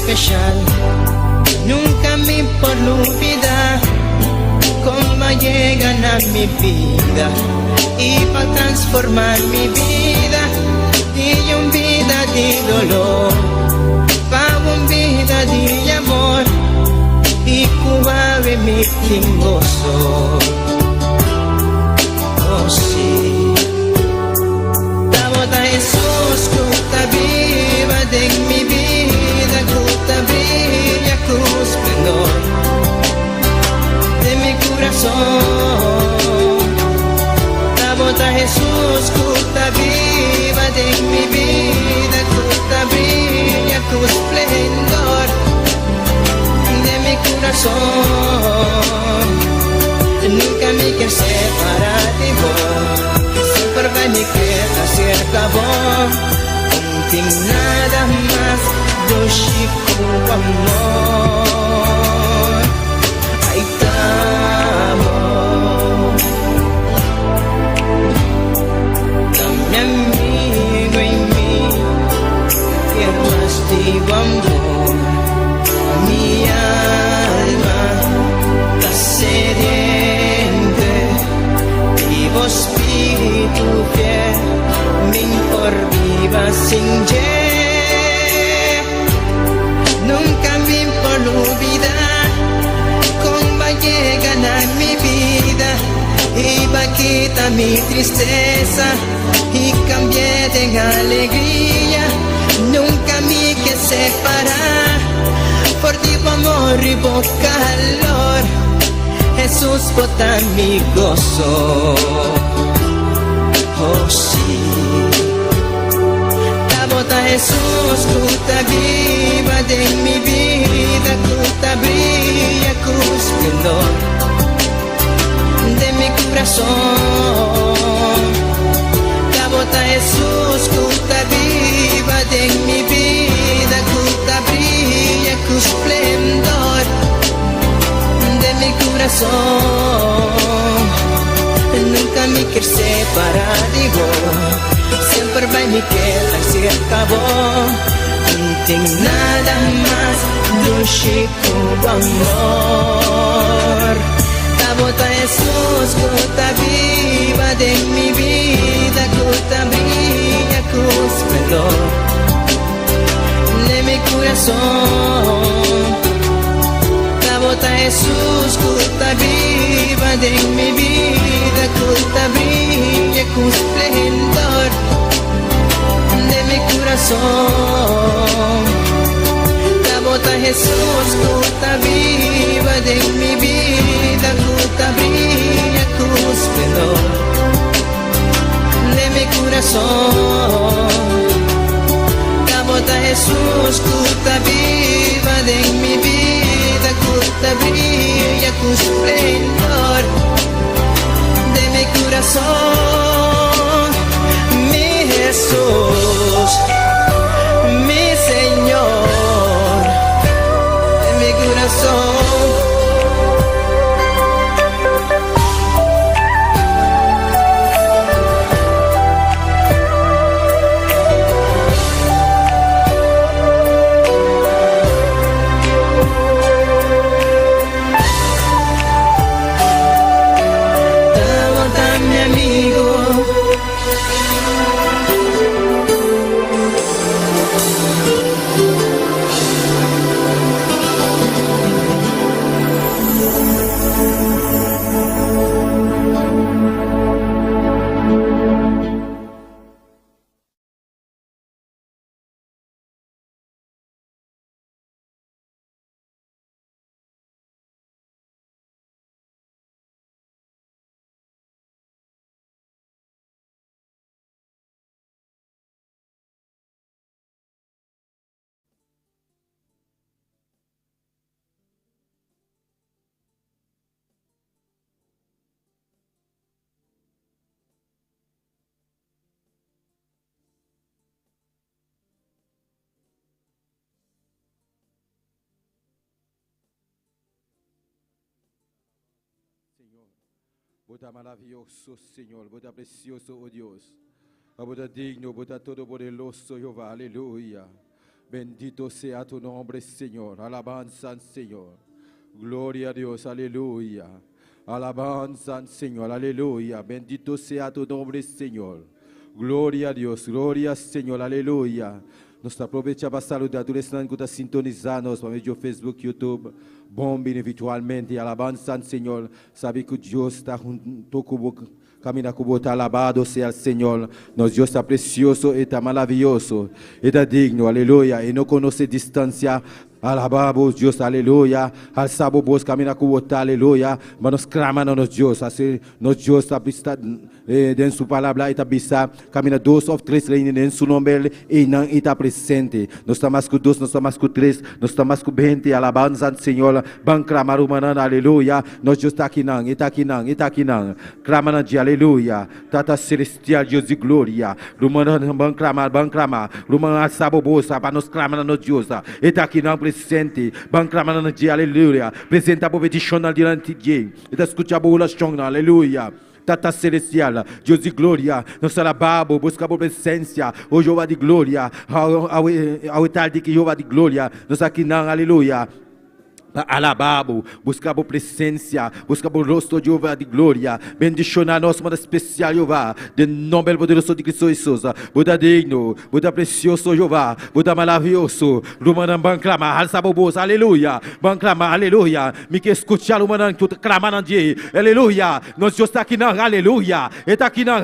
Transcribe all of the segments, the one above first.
especial. Nunca me olvida cómo llegan a mi vida y para transformar mi vida de una vida de dolor para una vida de amor y cuave mi gozo. Oh sí, a Jesús que viva de mi vida, que brilla con esplendor de mi corazón. A Jesús que viva de mi vida, que brilla con esplendor de mi corazón. Nunca me quiero separar de vos, siempre vai me quedar cerca vos. Não tem nada mais do Chico amor. Aí estamos, meu amigo em mim, que mais digo amor. Minha alma está sedenta e o Espírito fiel me por viva sin ye. Nunca me por olvidar cómo llegan a mi vida y va a quitar mi tristeza y cambié de alegría. Nunca me que separar por tu amor y por calor. Jesús bota mi gozo. Oh sí, bota Jesús que viva de mi vida, que brilla con esplendor de mi corazón. Bota Jesús que viva de mi vida, que brilla con esplendor de mi corazón. Nunca me quiero separar de vos, siempre vai me quedar cerca vos. Não tem nada mais do Chico amor. Bota Jesús que viva de mi vida, que brilla con esplendor de mi corazón. Bota Jesús que viva de mi vida, que brilla con esplendor de mi corazón. Bota Jesús que viva de mi vida, que brilla con esplendor de mi corazón. Bota Jesús que viva de mi vida, que brilla con esplendor de mi corazón. Mi Jesús, mi Señor, de mi corazón. Bota maravilloso, Señor, bota precioso, oh Dios. Bota digno, bota todo poderoso, Jehová, aleluya. Bendito sea tu nombre, Señor. Alabanza al Señor. Gloria a Dios, aleluya. Alabanza al Señor, aleluya. Bendito sea tu nombre, Señor. Gloria a Deus, glória ao Senhor, aleluia. Nós aproveitamos para saludar todos os que estão sintonizados para o Facebook, YouTube, bombing virtualmente, alabança ao Senhor. Sabe que Deus está junto com caminha com você, alabado seja o Senhor. Nosso Deus está precioso e está maravilhoso, e está digno, aleluia. E não conhece distância. Alabamos Deus, aleluia. Alçamos caminha com você, aleluia. Mas nós clamamos nosso Deus, assim, nosso Deus está dentro sua palavra, está bisa, caminha 2 ou 3 reuniões em seu nome e não está presente. Nós estamos com 2, nós estamos com 3, nós estamos com 20, alabança ao Senhor. Bem clamar o manana, aleluia. Nosso Deus está aqui não, está aqui não, está aqui não. Clamando de aleluia. Tata celestial, Deus de glória. Lumana, bem clamar, Lumana alçamos para nós clamar nosso Deus. Está aqui não presente, bem clamando de aleluia. Presenta a petição diante de Deus. Está escutando a oração, aleluia. Tata celestial, Deus de glória, nós alabamos, buscamos presença, o Jeová de glória, ao tarde que Jeová de glória, nós aqui não, aleluia. Alabamos, buscamos presença, buscamos o rosto de Jeová de glória, bendicionar nós modo especial, Jeová, de nome poderoso de Cristo Jesus, Buda digno, Buda precioso, Jeová, Buda maravilhoso, Lumanan banclama, alçamos, aleluia, banclama, aleluia, me que escutar Lumanan, tu clamando de, aleluia, nós Deus está aqui não, aleluia, está aqui não,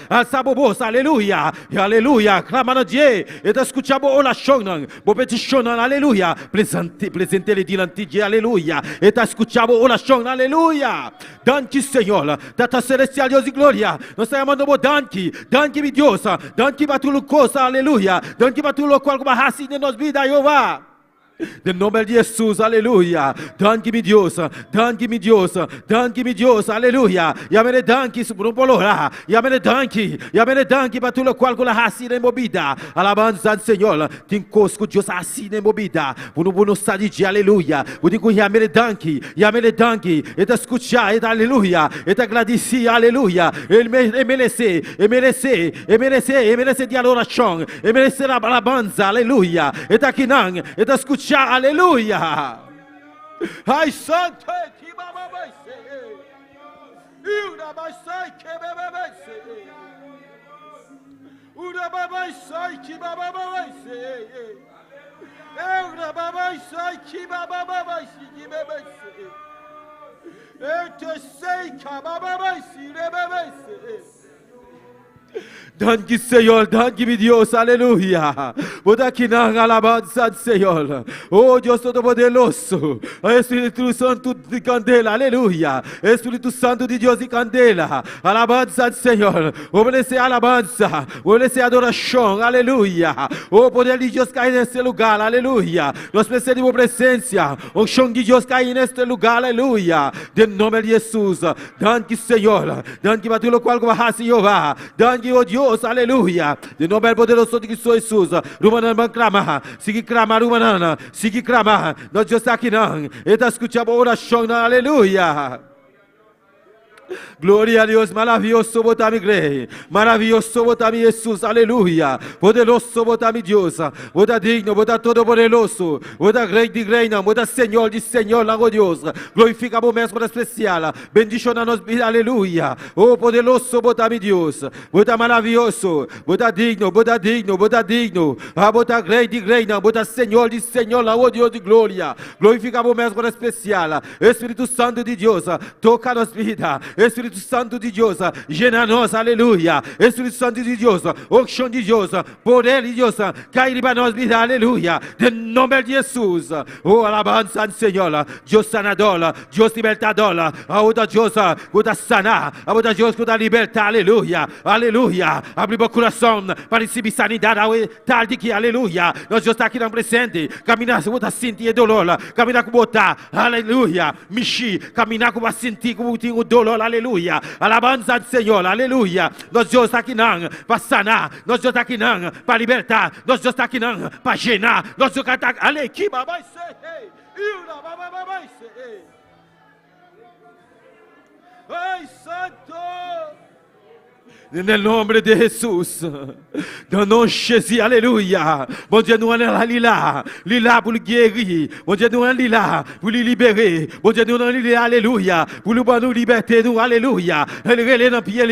alçamos, aleluia, aleluia, clamando de, está escutando oração, bo petição, aleluia, presente ele diante de aleluia. E está escutando oração, aleluia. Danke, Senhor. Tata celestial, Deus de glória. Nós estamos chamando danke. Danke, meu Deus. Danke para tudo coisa, aleluia. Danke para tudo qual que vai raci de nós vida, Jeová. De nome de Jesus, aleluia. Danke-me Deus, danke-me Deus, danke-me Deus, aleluia. Yamene danke, subrum polora. Yamene danke para tudo qual que la racina movida. Alabanza ao Senhor. Tem cosco Deus racina movida. Bunu sadi de aleluia. Bunu yamene danke. Eta escuchar, eta aleluia. Eta agradecer, aleluia. Ele merece de adoração. Ele merece a alabanza, aleluia. Eta aqui não, eta escuchar. Aleluia! Ai santo que baba vai ser. Ura vai sai que baba vai ser. Ura baba sai que baba vai ser. Ura baba sai que baba vai ser. Que baba ser. Eu te sei que baba vai ser, baba ser. Danke, Senhor, danke, meu Deus, aleluia. Bota aqui na alabança do Senhor. Oh, Deus Todo-Poderoso. Espírito Santo de candela, aleluia. Espírito Santo de Deus de candela. Alabança do Senhor. Obedecer a alabança. Obedecer a adoração, aleluia. Oh, poder de Deus cair nesse lugar, aleluia. Nós precisamos de presença. O chão de Deus cair neste lugar, aleluia. De nome de Jesus. Danke, Senhor. Danke para tudo qual que vai ser, Jeová. Danke, oh Deus. Aleluia, de nome poderoso de Cristo Jesus, Rumanan clama, sigue clamar, Rumanan, sigue clamar, nós Deus está aqui não, está escutando a oração, aleluia. Glória a Deus, maravilhoso botar-me grei, maravilhoso botar-me Jesus, aleluia, poderoso botar-me Deus, botar digno, botar todo poderoso, botar grei de reina, botar Senhor de Senhor, lá Deus, glorifica o mesmo especial, bendição nos vida, aleluia, oh poderoso botar-me Deus, botar maravilhoso, botar digno, botar grei de reina, botar Senhor de Senhor, lá Deus de glória, glorifica o mesmo especial, Espírito Santo de Deus, toca nos vida, Espírito Santo de Deus, llena nós, aleluia. Espírito Santo de Deus, unção de Deus, poder de Deus, cai para nós vida, aleluia. De nome de Jesus, oh alabança do Senhor, Deus sanador, Deus libertador, ajuda Deus, ajuda sanar, ajuda Deus, ajuda libertar, aleluia, aleluia. Abre o coração para receber sanidade, tarde que, aleluia. Nós Deus está aqui na presente, caminhar com a sentir dolor, caminhar com botar, aleluia. Mexi, caminhar com a sentir com o dolor, aleluia, alabança do Senhor, aleluia. Nós Deus está aqui não para sanar, nós Deus está aqui não para libertar, nós Deus está aqui não para gerar, nós Deus está aqui, alequiba, vai ser, vai ser. Ai, santo, Dans le nom de Jésus. Dans le nom de Jésus. Alléluia. Bon Dieu, nous allons là. Là pour le guérir. Bon Dieu, nous allons là pour le libérer. Bon Dieu, nous allons là. Alléluia. Pour nous donner liberté. Nous. Alléluia. Relais dans pied.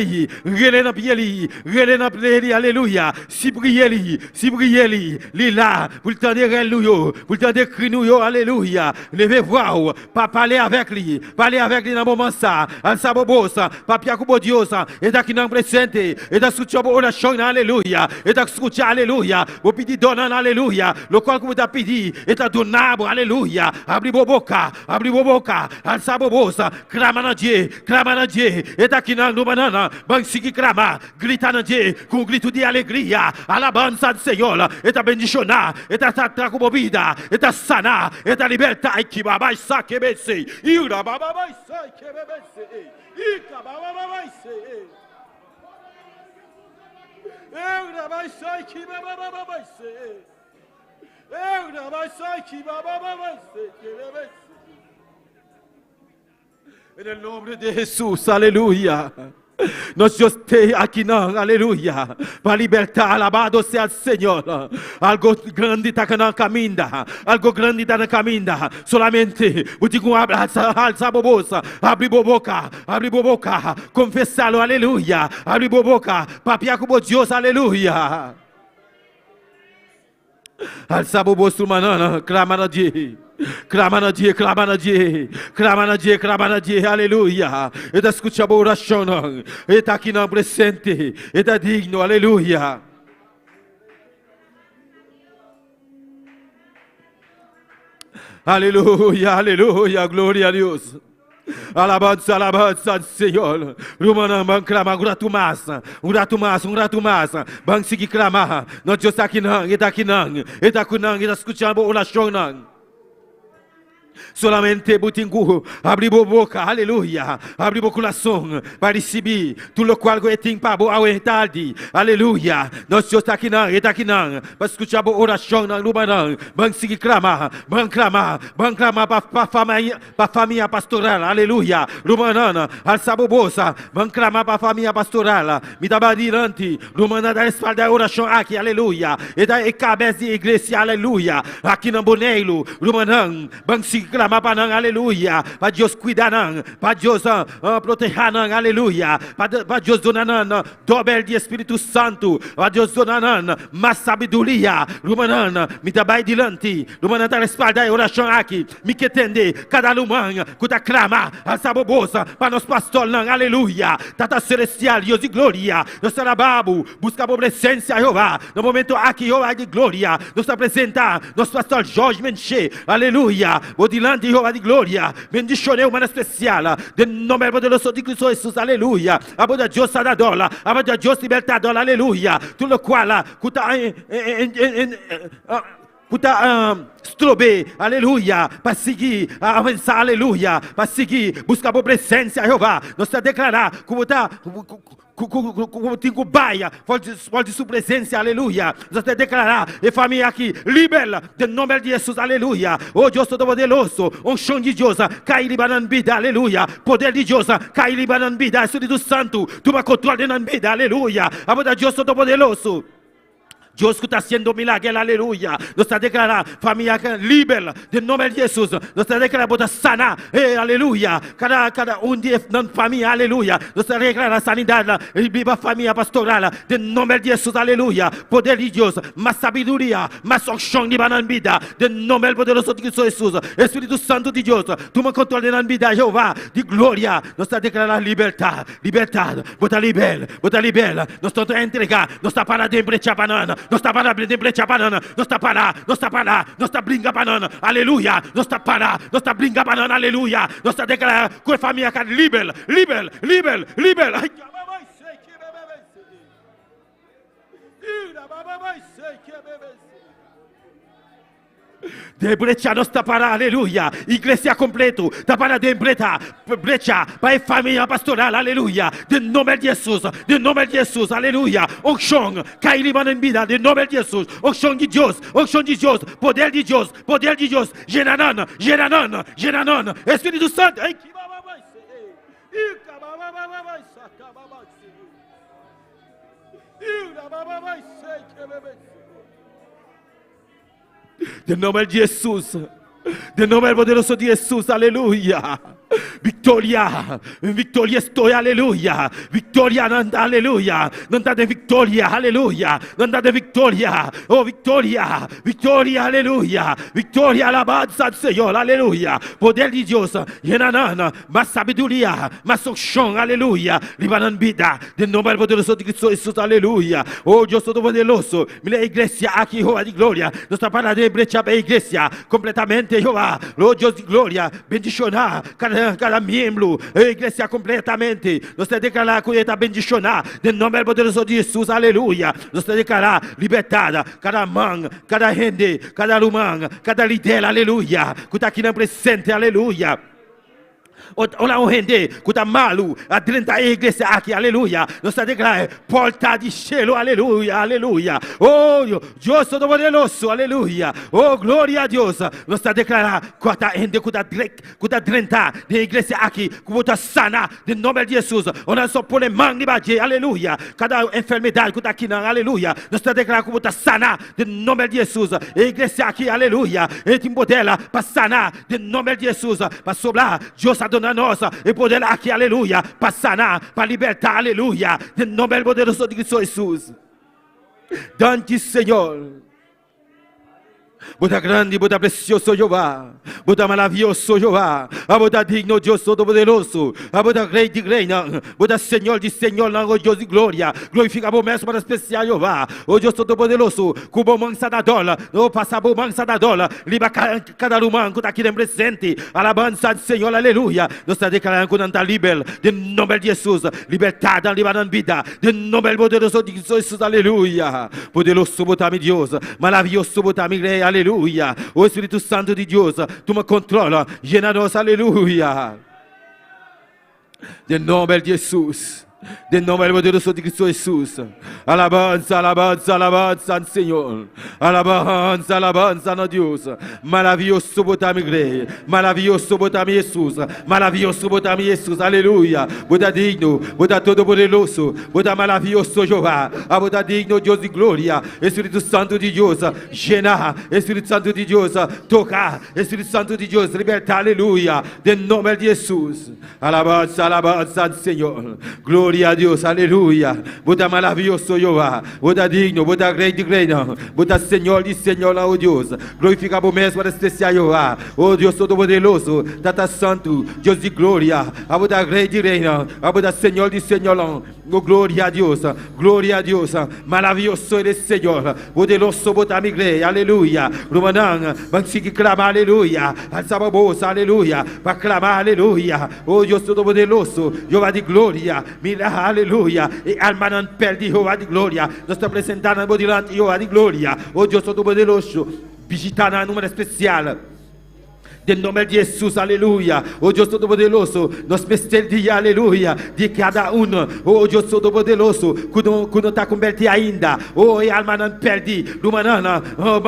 Relais dans pied. Relais dans pied. Alléluia. Si prier. Si prier. Là. Pour le temps de rêve nous. Pour le temps de cri nous. Alléluia. Levez voir. Pas parler avec lui. Parler avec lui dans le moment ça. Al sabobo ça. Papia kubo Dieu ça. Et dans qui nous présente. Et dans ce que tu as besoin. Alléluia. Et dans ce que tu as. Alléluia. Vous pidi donnant. Alléluia. Le corps que vous avez pidi. Et à donnable. Alléluia. Abri boboka. Abri boboka. Al sabobo ça. Kramana Dieu. Kramana Dieu. Et dans qui nous banana. Bang siki krama. Glitana Dieu. Qu'on glite di allegria. À la bande San Seigneur. Et à bendichona. Et à satra kubobida. Et à sana. Et à libertà. Qui baba sa kebese. Ira baba sa kebese. Ika baba sa. Ira baba sa ki baba sa. Ira baba sa ki baba sa. En el nombre de Jesús, aleluya. Nos justicia aquí no, aleluya. Para libertad, alabado sea el Señor. Algo grande está caminda. Algo grande está caminda. Solamente, utico alza bobosa. Abri boca. Confesalo, aleluya. Abri boca. Papia como Dios, aleluya. Alza bobosa, manana, clama a Dios. Clamando a Dieu, clamando a Dieu, clamando a Dieu, clamando a Dieu, aleluia. E da escuta a oração, e tá aqui na presente, e tá digno, aleluia. Aleluia, aleluia, glória a Deus. Alabanza, alabanza, Senhor. Rumana, man clama, uratumasa. Bang sigi clama. Não Deus tá aqui não, e tá aqui não, e tá escutando a oração não. Solamente butingu, abri boca, aleluia, abri o coração para receber tudo o qual eu tenho para boa vontade, aleluia. Nós Deus está aqui não, para escutar a oração na lubaran, bang seguir clamar para família pastoral, aleluia. Lubanana, al sabobosa, bang clamar para família pastoral, me dá badirante, lumana da espalda da oração aqui, aleluia. E da cabeça de igreja, aleluia. Aqui na Boneiro, lumanan, bang seguir clamar para nós, aleluia. Para Deus cuidar nós, para Deus proteger nós, aleluia. Para Deus donar nós dobro de Espírito Santo, para Deus donar nós mais sabedoria. Lumanan, me dá badirante, lumana da espalda da oração aqui, me que entende cada lumana, que está clamar, al sabobosa, para nós pastor nós, aleluia. Tata celestial, Deus de glória, nós alabamos, busca a presença, Jeová. No momento aqui, Jeová de glória, nos apresenta nosso pastor Jorge Menche, aleluia. O dilante, Jeová de glória, bendicionei uma especial, de nome poderoso de Cristo Jesus, aleluia. Abo de Deus sanadola, abo de Deus libertadola, aleluia. Tudo qual, strobe, aleluia, para seguir, avançar, aleluia, para seguir, buscar a presença, Jeová. Nós está declarar como está como tem baia, fora de sua presença, aleluia. Nós está declarar e família aqui, libera, de nome de Jesus, aleluia. Oh Deus Todo-Poderoso, unção de Deus, cai libanan vida, aleluia. Poder de Deus, cai libanan vida, Espírito Santo, toma controle na vida, aleluia. Amor de Deus Todo-Poderoso. Deus que está haciendo milagre, aleluia. Nós está declarando família livre, de nome de Jesus. Nós está declarando botar sana, aleluia. Cada dia na família, aleluia. Nós está declarando sanidade, viva família pastoral, de nome de Jesus, aleluia. Poder de Deus, mais sabedoria, mais unção de na vida, de nome poderoso de Cristo Jesus. Espírito Santo de Deus, toma controle na vida, Jeová, de glória. Nós está declarando liberdade, botar libera. Nós estamos a entregar, nós está para de embrechar banana. Nós está para de brecha banana, nós está brinca banana, aleluia. Nós está brinca banana, aleluia. Nós está declarando que a família é livre. Ai, de brecha não está para, aleluia. Igreja completo, está para de brecha para a família pastoral, aleluia. De nome de Jesus, aleluia. Unção, cai em vida, de nome de Jesus. Unção de Deus, poder de Deus. Geranana, Espírito Santo. Ai, que Del nombre de Jesús. Del nombre poderoso de Jesús, aleluya. Victoria, victoria estoy, aleluya. Victoria, aleluya. Nanda de victoria, aleluya. Nanda de victoria, oh victoria, victoria, aleluya. Victoria, alabanza al Señor, aleluya. Poder de Dios, llenarán más sabiduría, más unción, aleluya. Libanan vida, del nombre poderoso de Cristo Jesús, aleluya. Oh Dios todopoderoso, mira iglesia aquí, Jehová de gloria. Nuestra palabra de brecha para iglesia, completamente, Jehová. Oh Dios de gloria, bendicionar cada miembro, iglesia completamente. Nós te declarar que está bendicionar, del nombre poderoso de Jesus, aleluia. Nós te declarar libertada, cada mão, cada gente, cada humano, cada líder, aleluia. Que está aqui na presente, aleluia. Olha o rende, que está malu, dentro da igreja aqui, aleluia. Nós te declarar porta de cielo, aleluia, aleluia. Oh, Deus Todo-Poderoso, aleluia. Oh, glória a Deus. Nós te declarar que está rende, que está dentro da igreja aqui, que está sana, em nome de Jesus. Nós só por mão de bater, aleluia. Cada enfermidade que está aqui, aleluia. Nós te declarar que está sana, em nome de Jesus. A igreja aqui, aleluia. E tem poder para sanar, em nome de Jesus. Para sobrar, Deus adora nossa e poder aqui, aleluia, para sanar, para libertar, aleluia, em nome poderoso de Cristo Jesus. Dante, Senhor. Bota grande, bota precioso Jeová, bota maravilhoso Jeová, bota digno Deus Todo-Poderoso, bota rei de reina, bota Senhor de Senhor, oh Deus de glória, glorifica o mestre para especial Jeová, oh Deus Todo-Poderoso, cubo mansa da dólar, oh passa bo mansa da dólar, liba cada humano que está aqui presente, alabança do Senhor, aleluia, nós estamos declarando que não está livre, em nome de Jesus, libertada, liberando vida, em nome poderoso de Jesus, aleluia, poderoso bota-me Deus, maravilhoso bota-me rei, aleluia. O Espírito Santo de Deus, toma controle, llena-nos, aleluia. Em nome de Jesus. Del nombre poderoso de Cristo Jesús. Alabanza, alabanza, alabanza al Señor. Alabanza, alabanza a Dios. Maravilloso bota mi rey. Maravilloso bota mi Jesús. Maravilloso bota mi Jesús. Aleluya. Bota digno. Bota todo poderoso. Bota maravilloso Jehová. Bota digno Dios de gloria. Espíritu Santo de Dios. Llena. Espíritu Santo de Dios. Tocar. Espíritu Santo de Dios. Libertar. Aleluya. Del nombre de Jesús. Alabanza, alabanza al Señor. Gloria. Glória a Deus, aleluia. Bota maravilhoso Jeová, bota digno, bota rei de reina, bota Senhor de Senhor, oh Deus. Glorifica o mesmo para especial Jeová, oh Deus Todo-Poderoso, Tata Santo, Deus de glória, bota rei de reina, bota Senhor de Senhor, oh glória a Deus, maravilhoso ele Senhor, poderoso bota mi rei, aleluia. Romanang, vamos clamar, aleluia, alçava a bolsa, aleluia, para clamar, aleluia, oh Deus Todo-Poderoso, Jeová de glória, aleluia, e alma não perde Jeová de glória. Nós estamos apresentando diante Jeová de glória. Oh Deus Todo-Poderoso, visitar na número especial. Del nome de Jesus, aleluia. Oh Deus Todo-Poderoso, nós precisamos, aleluia, de cada um. Oh Deus Todo-Poderoso, que não está convertido ainda. Oh, e alma não perde. Lumanana, oh,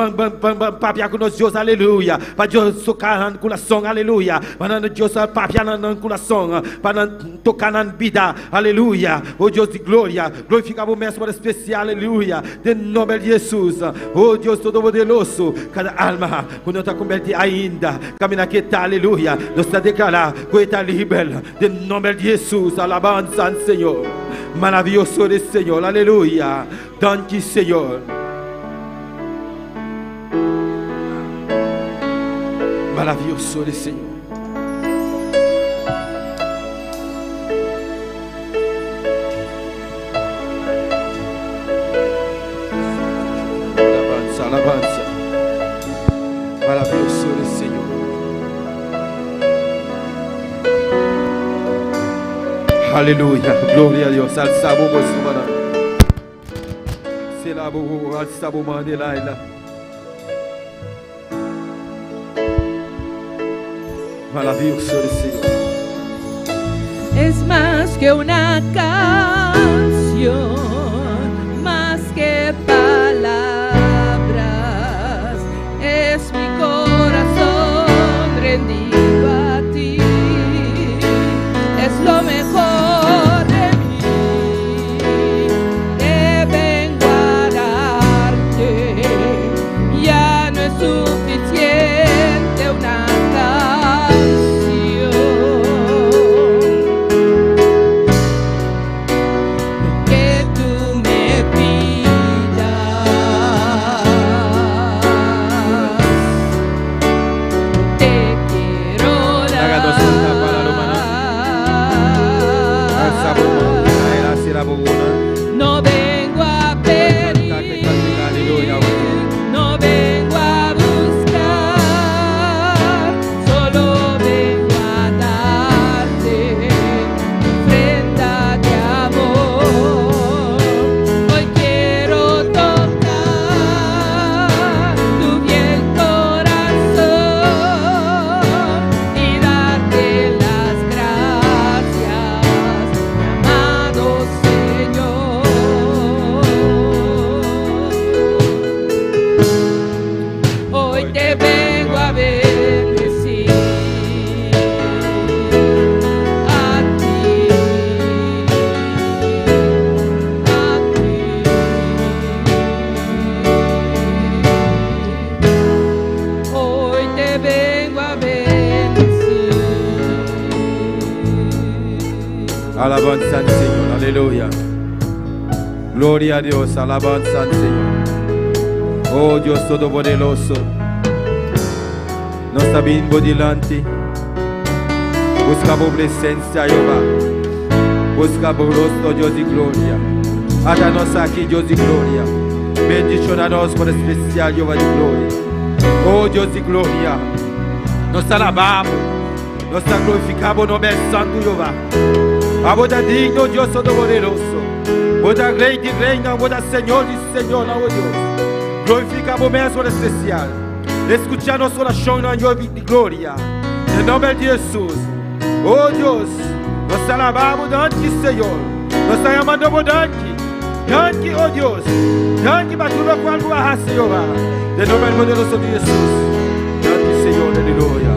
papia com nós, Deus, aleluia. Para Deus tocar no coração, aleluia. Para Deus papia no coração, para tocar na vida, aleluia. Oh Deus de glória, glorifica o mesmo especial, aleluia. Del nome de Jesus, oh Deus Todo-Poderoso, cada alma que não está convertida ainda. Camina que está, aleluia. Nós está declarar que está livre. Em nome de Jesus, alabança ao Senhor. Maravilhoso é o Senhor, aleluia. Dante, Senhor. Maravilhoso é o Senhor. Alabança, alabança. Maravilhoso é o Senhor. Aleluia, glória a Deus. Alçabo Mosumana. Selabo, alçabo Mandelaila. Maravilloso el Señor. Es más que una canción, más que palabras. Es mi corazón rendido a ti. Es lo mejor de mí. Debe Hoy te vengo a bendecir. A ti, hoy te vengo a bendecir. Alabanza al Señor, aleluya. Gloria a Dios, alabanza al Señor. Oh Dios Todopoderoso, nos abrimos delante. Buscamos presencia, Jehová. Buscamos rostro, Dios de gloria. Háganos aquí, Dios de gloria. Bendicionanos por especial, Jehová de gloria. Oh Dios de gloria, nos alabamos, nos glorificamos, nombre santo, Jehová. A boda digno, Dios Todopoderoso. Boda Rey de reina, boda Señor de Señor, oh Dios. Glorificamos mesmo especial. Escuchar nossa oração na de glória. Em nome de Jesus. Oh Deus, nós alabamos diante do Senhor. Nós amamos diante. Diante, oh Deus. Diante para tudo quanto há, Senhor. Em nome poderoso de Jesus. Diante, Senhor, aleluia.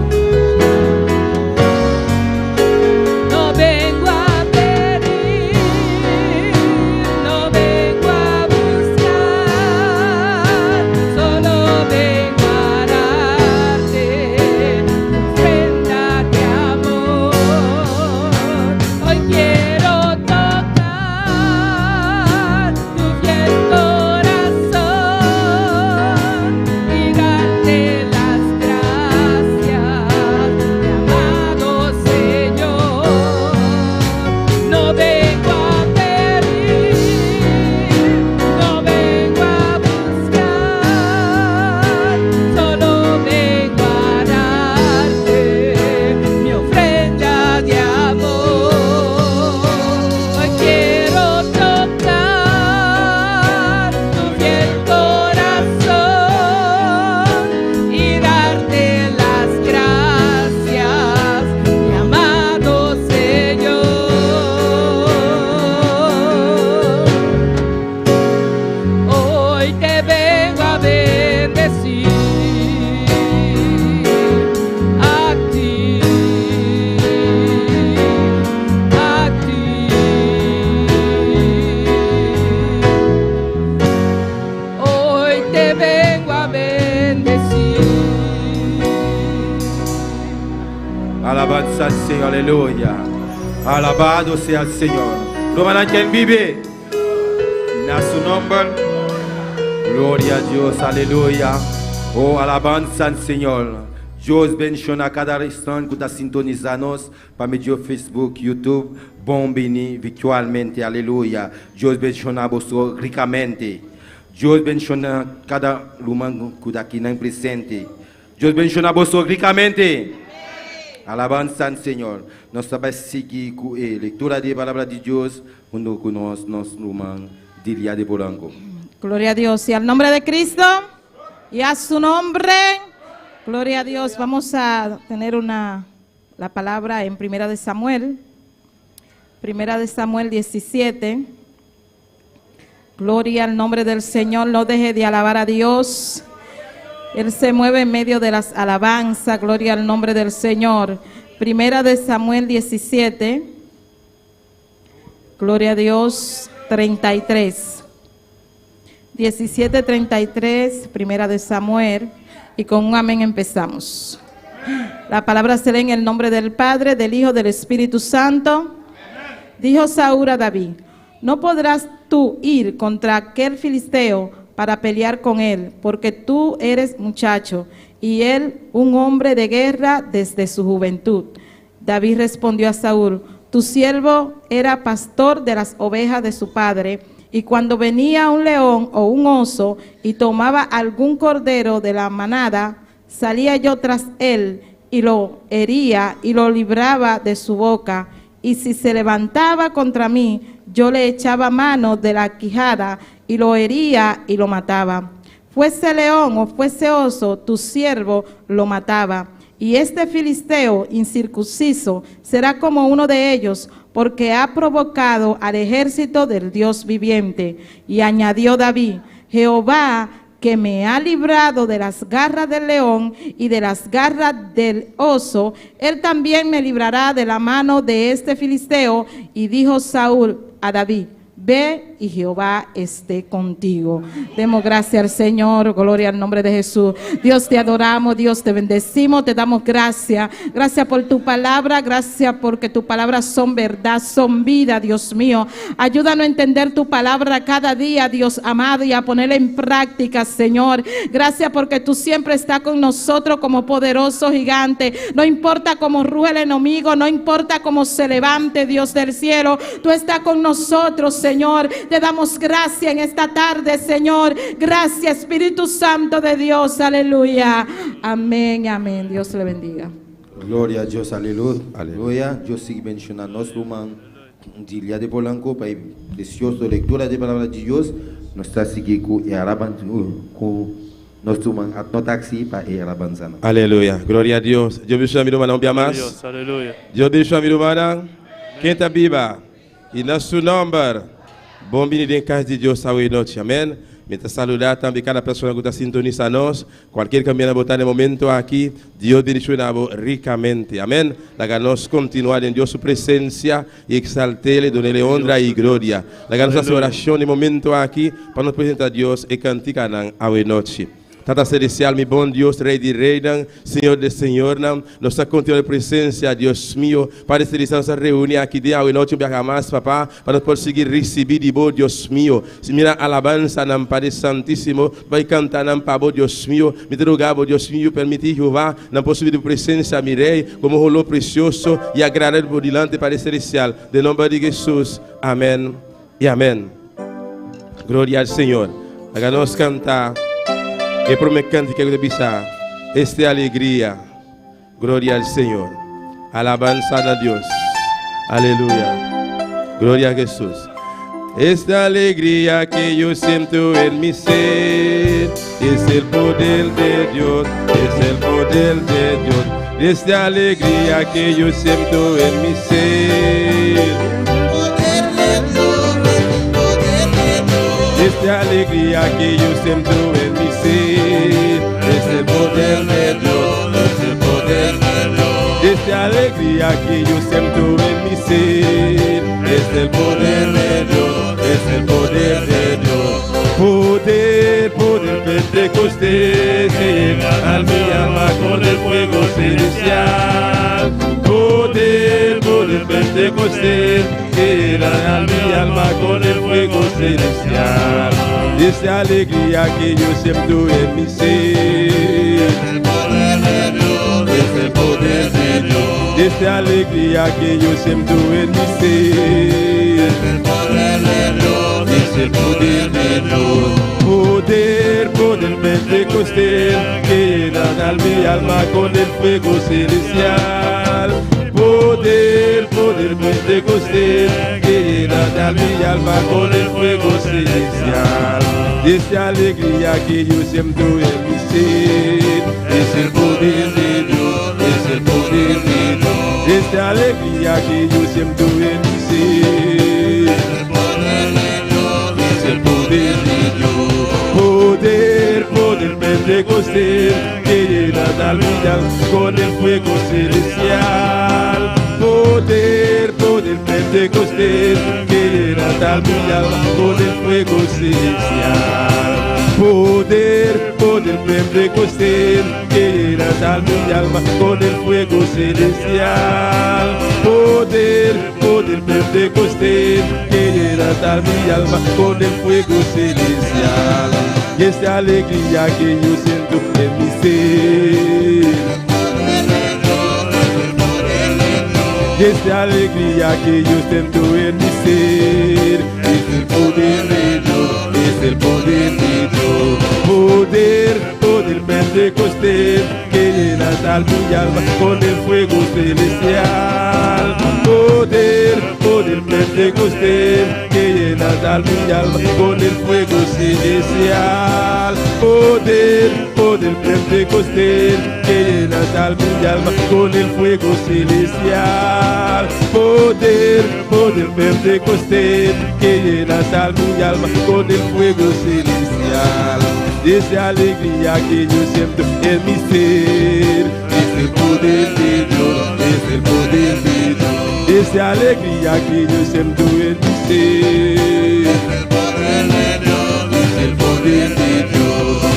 Alabanza al Señor, aleluya. Alabado sea el Señor. Roman quien vive. En su nombre. Gloria a Dios, aleluya. Oh, alabanza al Señor. Dios bendiga a cada instante que está sintonizando para medio Facebook, YouTube. Bom beni virtualmente, aleluya. Dios bendiga a vosotros ricamente. Dios bendiga a cada humano que está aquí en presente. Dios bendiga a vosotros ricamente. Alabanza al Señor. Nós vamos seguir com a leitura da palavra de Deus, junto com nosso irmão Dilia de Polanco. Gloria a Dios. Y al nombre de Cristo y a su nombre. Gloria a Dios. Vamos a tener la palabra en Primera de Samuel. Primera de Samuel 17. Gloria al nombre del Señor. No deje de alabar a Dios. Él se mueve en medio de las alabanzas. Gloria al nombre del Señor. Primera de Samuel 17. Gloria a Dios. 33. 17:33. Primera de Samuel. Y con un amén empezamos. La palabra se lee en el nombre del Padre, del Hijo, del Espíritu Santo. Dijo Saúl a David: no podrás tú ir contra aquel filisteo para pelear con él, porque tú eres muchacho, y él un hombre de guerra desde su juventud. David respondió a Saúl: tu siervo era pastor de las ovejas de su padre, y cuando venía un león o un oso y tomaba algún cordero de la manada, salía yo tras él y lo hería y lo libraba de su boca, y si se levantaba contra mí, yo le echaba mano de la quijada y lo hería y lo mataba. Fuese león o fuese oso, tu siervo lo mataba. Y este filisteo incircunciso será como uno de ellos, porque ha provocado al ejército del Dios viviente. Y añadió David: Jehová, que me ha librado de las garras del león y de las garras del oso, Él también me librará de la mano de este filisteo. Y dijo Saúl a David: ve y Jehová esté contigo. Demos gracias al Señor, gloria al nombre de Jesús. Dios, te adoramos, Dios, te bendecimos, te damos gracias. Gracias por tu palabra, gracias porque tus palabras son verdad, son vida, Dios mío. Ayúdanos a entender tu palabra cada día, Dios amado, y a ponerla en práctica, Señor. Gracias porque tú siempre estás con nosotros como poderoso gigante. No importa cómo ruge el enemigo, no importa cómo se levante, Dios del cielo, tú estás con nosotros, Señor. Te damos gracias en esta tarde, Señor. Gracias, Espíritu Santo de Dios. Aleluya. Amén, amén. Dios le bendiga. Glória a Deus, aleluia. Aleluia. Deus siga mencionando nós uma dia de Polanco para preciosa leitura de palavra de Deus. Nós está seguindo com nós tomamos no táxi para ir a Banzana. Aleluia. Glória a Deus. Deus bendiga a vida de mais. Aleluia. Deus bendiga a vida de quem está viva. E nosso nome. Bom dia em casa de Deus, saúde e noite, amém. Me saludar também cada pessoa que está sintonizando nós. Qualquer caminho botar no momento aqui, Deus bendiga ricamente, amém. Laga nós continuar em Deus sua presença e exaltar-lhe, dar-lhe honra e glória. Laga nossa oração no momento aqui para nos apresentar a Deus e cantar a noite. Tata celestial, mi bom Deus, Rei de Rei, Senhor de Senhor, nossa contínua presença, Deus meu, Pai celestial, nos reúne aqui de hoje noite, mais, papá, para nós conseguir receber de bom Deus meu. Se mira alabança, nam Pai Santíssimo, vai cantar nam Pai Deus meu, me drogar, Deus meu, permitir Jeová, nam possibilidade de presença, mi Rei, como rolou precioso e agradável por delante, Pai celestial, de nome de Jesus, amém e amém. Glória ao Senhor. Agora nós cantar. E por me canto que eu bisa, esta é a alegria, glória ao Senhor, alabança a Deus, aleluia, glória a Jesus. Esta alegria que eu sinto em mi ser, é o poder de Deus, é o poder de Deus. Esta alegria que eu sinto em mi ser. Esta alegria que eu sinto em mi ser, es el poder de Dios, es el poder de Dios. Esta alegría que yo siento en mi ser, es el poder de Dios, es el poder de Dios. Poder, poder pentecostés, que llena a mi alma con el fuego celestial. Poder, poder pentecostés, que llena a mi alma con el fuego celestial. Esta alegría que yo siento en mi ser, es el poder de Dios, es el poder de Dios. Esta alegría que yo siento en mi ser, es el poder de Dios, es el poder de Dios. Poder, poder pentecostés, que llena mi alma con el fuego celestial. Poder, poder pentecostés, que llena mi alma con el fuego celestial. Esta alegría que yo siento en mi ser, es el poder de Dios, es el poder de Dios. Esta alegría que yo siento en mi ser, es el poder de Dios, es el poder de Dios. Poder, poder pentecostés, que llena mi alma con el fuego celestial. Poder, poder pentecostés, que llena mi alma con el fuego celestial. Poder, poder pentecostés, que llena mi alma con el fuego celestial. Poder, poder pentecostés, que llena mi alma con el fuego celestial. Y esta alegría que yo siento en mi ser, y esta alegría que yo siento en mi ser, es el poder de Dios, es el poder de Dios. Poder, poder pentecostés, que llena mi alma con el fuego celestial. Poder, poder pentecostés, que llena mi alma con el fuego celestial. Poder, poder pentecostés, que llena mi alma con el fuego celestial. Poder, poder pentecostés, que llena mi alma con el fuego celestial. celestial. Esa alegría que yo siento en mi ser, es el poder de Dios, es el poder de Dios. Esa alegría que yo siento en mi ser, es el poder de Dios, es el poder de Dios.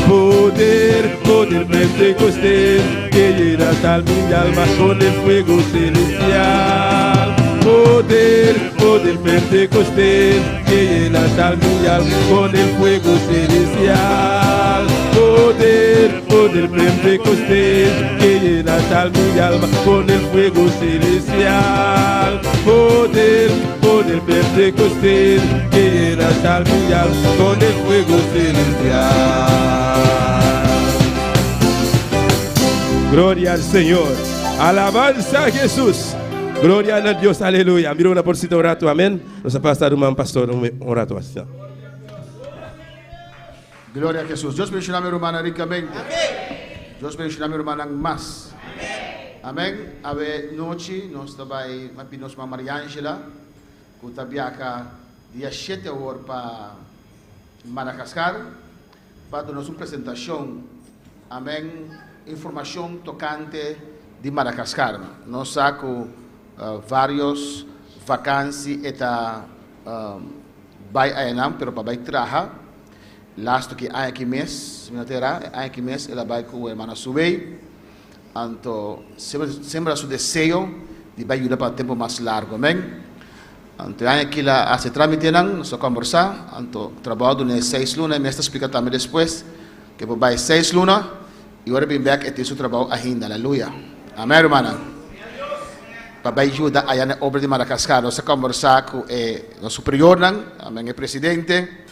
Poder, poder pentecostés, que llena tal mi alma con el fuego celestial. Poder, poder pentecostés, que llena tal mi alma con el fuego celestial. Poder, poder pentecostés, que llena tal mi alma con el fuego celestial. Poder, poder pentecostés, que llena tal mi alma con el fuego celestial. Gloria al Señor, alabanza a Jesús. Gloria a Dios, aleluya. Mira una porcita un rato, amén. Nos ha pasado un pastor un rato así. Gloria a Jesús. Dios bendiga a mi hermana ricamente. Dios bendiga a mi hermana más. Amén. Ave noche nos trabalha mapinos ma Maria Angela, que tabiaca dia 7 horas para Madagascar, para darnos uma apresentação. Amém. Informação tocante de Madagascar. Nós saco vários vacâncias eta vai aenam, pero para vai trabalhar. Last que há aqui mês, ela vai com o irmão Subei. Então, sempre seu desejo de vai ajudar para tempo mais largo, amém? Então, há aqui lá se tramite não, só conversar. Então, trabalho durante 6 lunas, me está explicando também depois que vai 6 lunas e agora vem back e tem seu trabalho ainda, aleluia. Amém, irmã? Para ajudar a na obra de Madagascar, nós conversar com o superior, amém, o presidente.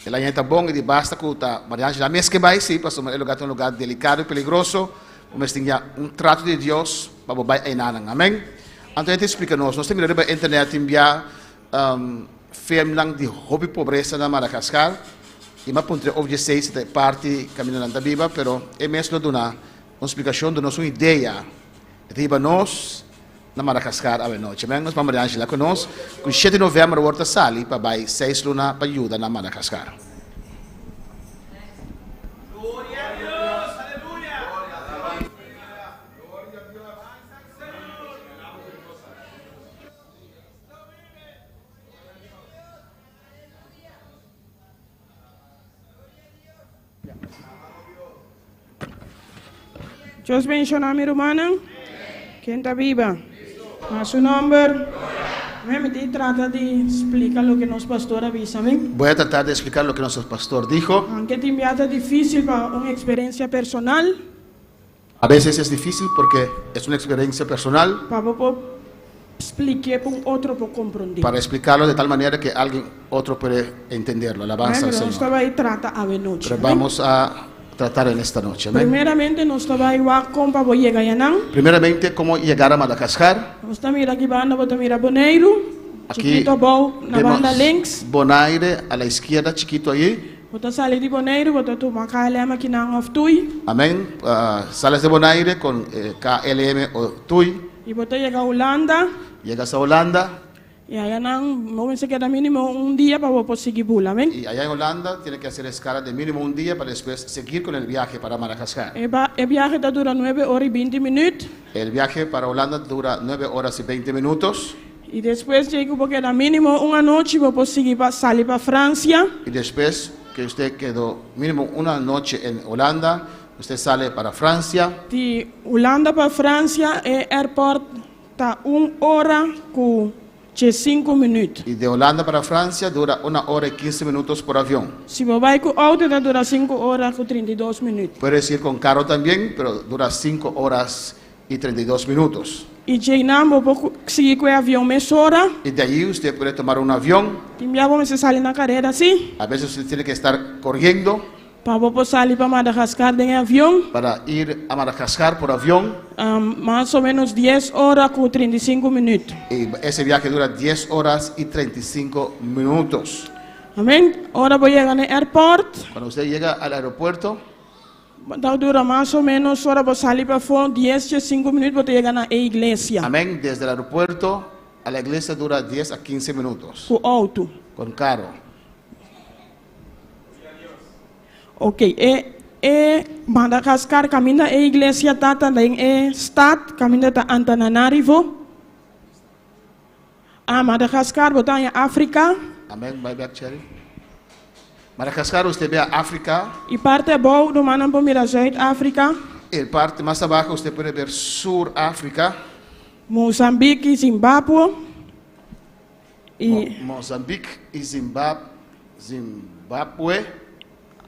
Ela está bom e de basta que a Maria Angela mês que vai sim, para o lugar é um lugar delicado e perigoso, mas tem trato de Deus para o bairro ainda, amém? Então ele explica nós temos na internet enviar filme de hobby pobreza na Madagascar e mas ponte over 6 da parte caminhando na Bíblia, pero é mesmo dona uma explicação de nossa ideia de nós na Madagascar a noite, amém? Nós vamos Maria Angela conosco, com 7 de novembro volta sali para vai 6 luna para ajuda na Madagascar. Dios bendiga a mi hermana, que está viva. A su nombre, me trata de explicar lo que nos pastor avisa, ¿ven? Voy a tratar de explicar lo que nuestro pastor dijo. Aunque te enviata difícil para una experiencia personal, A veces es difícil porque es una experiencia personal. para explicar para otro para comprender. Para explicarlo de tal manera que alguien otro puede entenderlo. Alabanza al Pero Señor. estaba ahí trata a noche. Pero vamos a tratar en esta noche. Amén. Primeramente, nos estaba ahí va con para llegar allá, ¿no? Primeramente, cómo llegar a Madagascar. Nos está mira aquí banda, bota mira Boneiro, Aquí chiquito bom na vemos banda links. Bonaire a la izquierda, chiquito ahí. Bota sale de Boneiro, bota tu macalema que não of tui. Amén. Sales de Bonaire con KLM o TUI. E bota llega a Holanda. Llegas a Holanda. E aí não se queda mínimo dia para você seguir bula, amém? Y allá en Holanda tiene que hacer escala de mínimo un día para después seguir con el viaje para Madagascar. E viaje dura 9 horas e 20 minutos. El viaje para Holanda dura 9 horas y 20 minutos. E depois chega porque dá mínimo uma noite para você seguir para sair para França. Y después que usted quedó mínimo una noche en Holanda, usted sale para Francia. De Holanda para França, o aeroporto está 1 hora com 5 minutos. Y de Holanda para Francia dura 1 hora y 15 minutos por avión. Se você vai com auto, dura 5 horas com 32 minutos. Puedes ir con carro también, pero dura 5 horas y 32 minutos. E Jainam, vou seguir com o avião meia hora. Y de allí usted puede tomar un avión. Timbiá, vamos sair na carreira assim. A veces usted tiene que estar corriendo Para você sair para Madagascar em avião. para ir a Madagascar por avión. Mais ou menos 10 horas com 35 minutos. Y ese viaje dura 10 horas y 35 minutos. Amém? Agora vou chegar no aeroporto. Cuando usted llega al aeropuerto, Então dura mais ou menos hora para sair para fora 10 a 5 minutos para chegar na igreja. amén, desde el aeropuerto a la iglesia dura 10 a 15 minutos Com auto. con carro. Ok, Madagascar caminda iglesia tata en stad caminda ta Antananarivo. Madagascar botanya África. Amén, vai back Cherry. Madagascar usted ve a África. Y parte boven do manan mira Zuid-África. En parte más abajo usted puede ver Sur-África. Mozambique, Zimbabue. Y Mozambique y Zimbabue.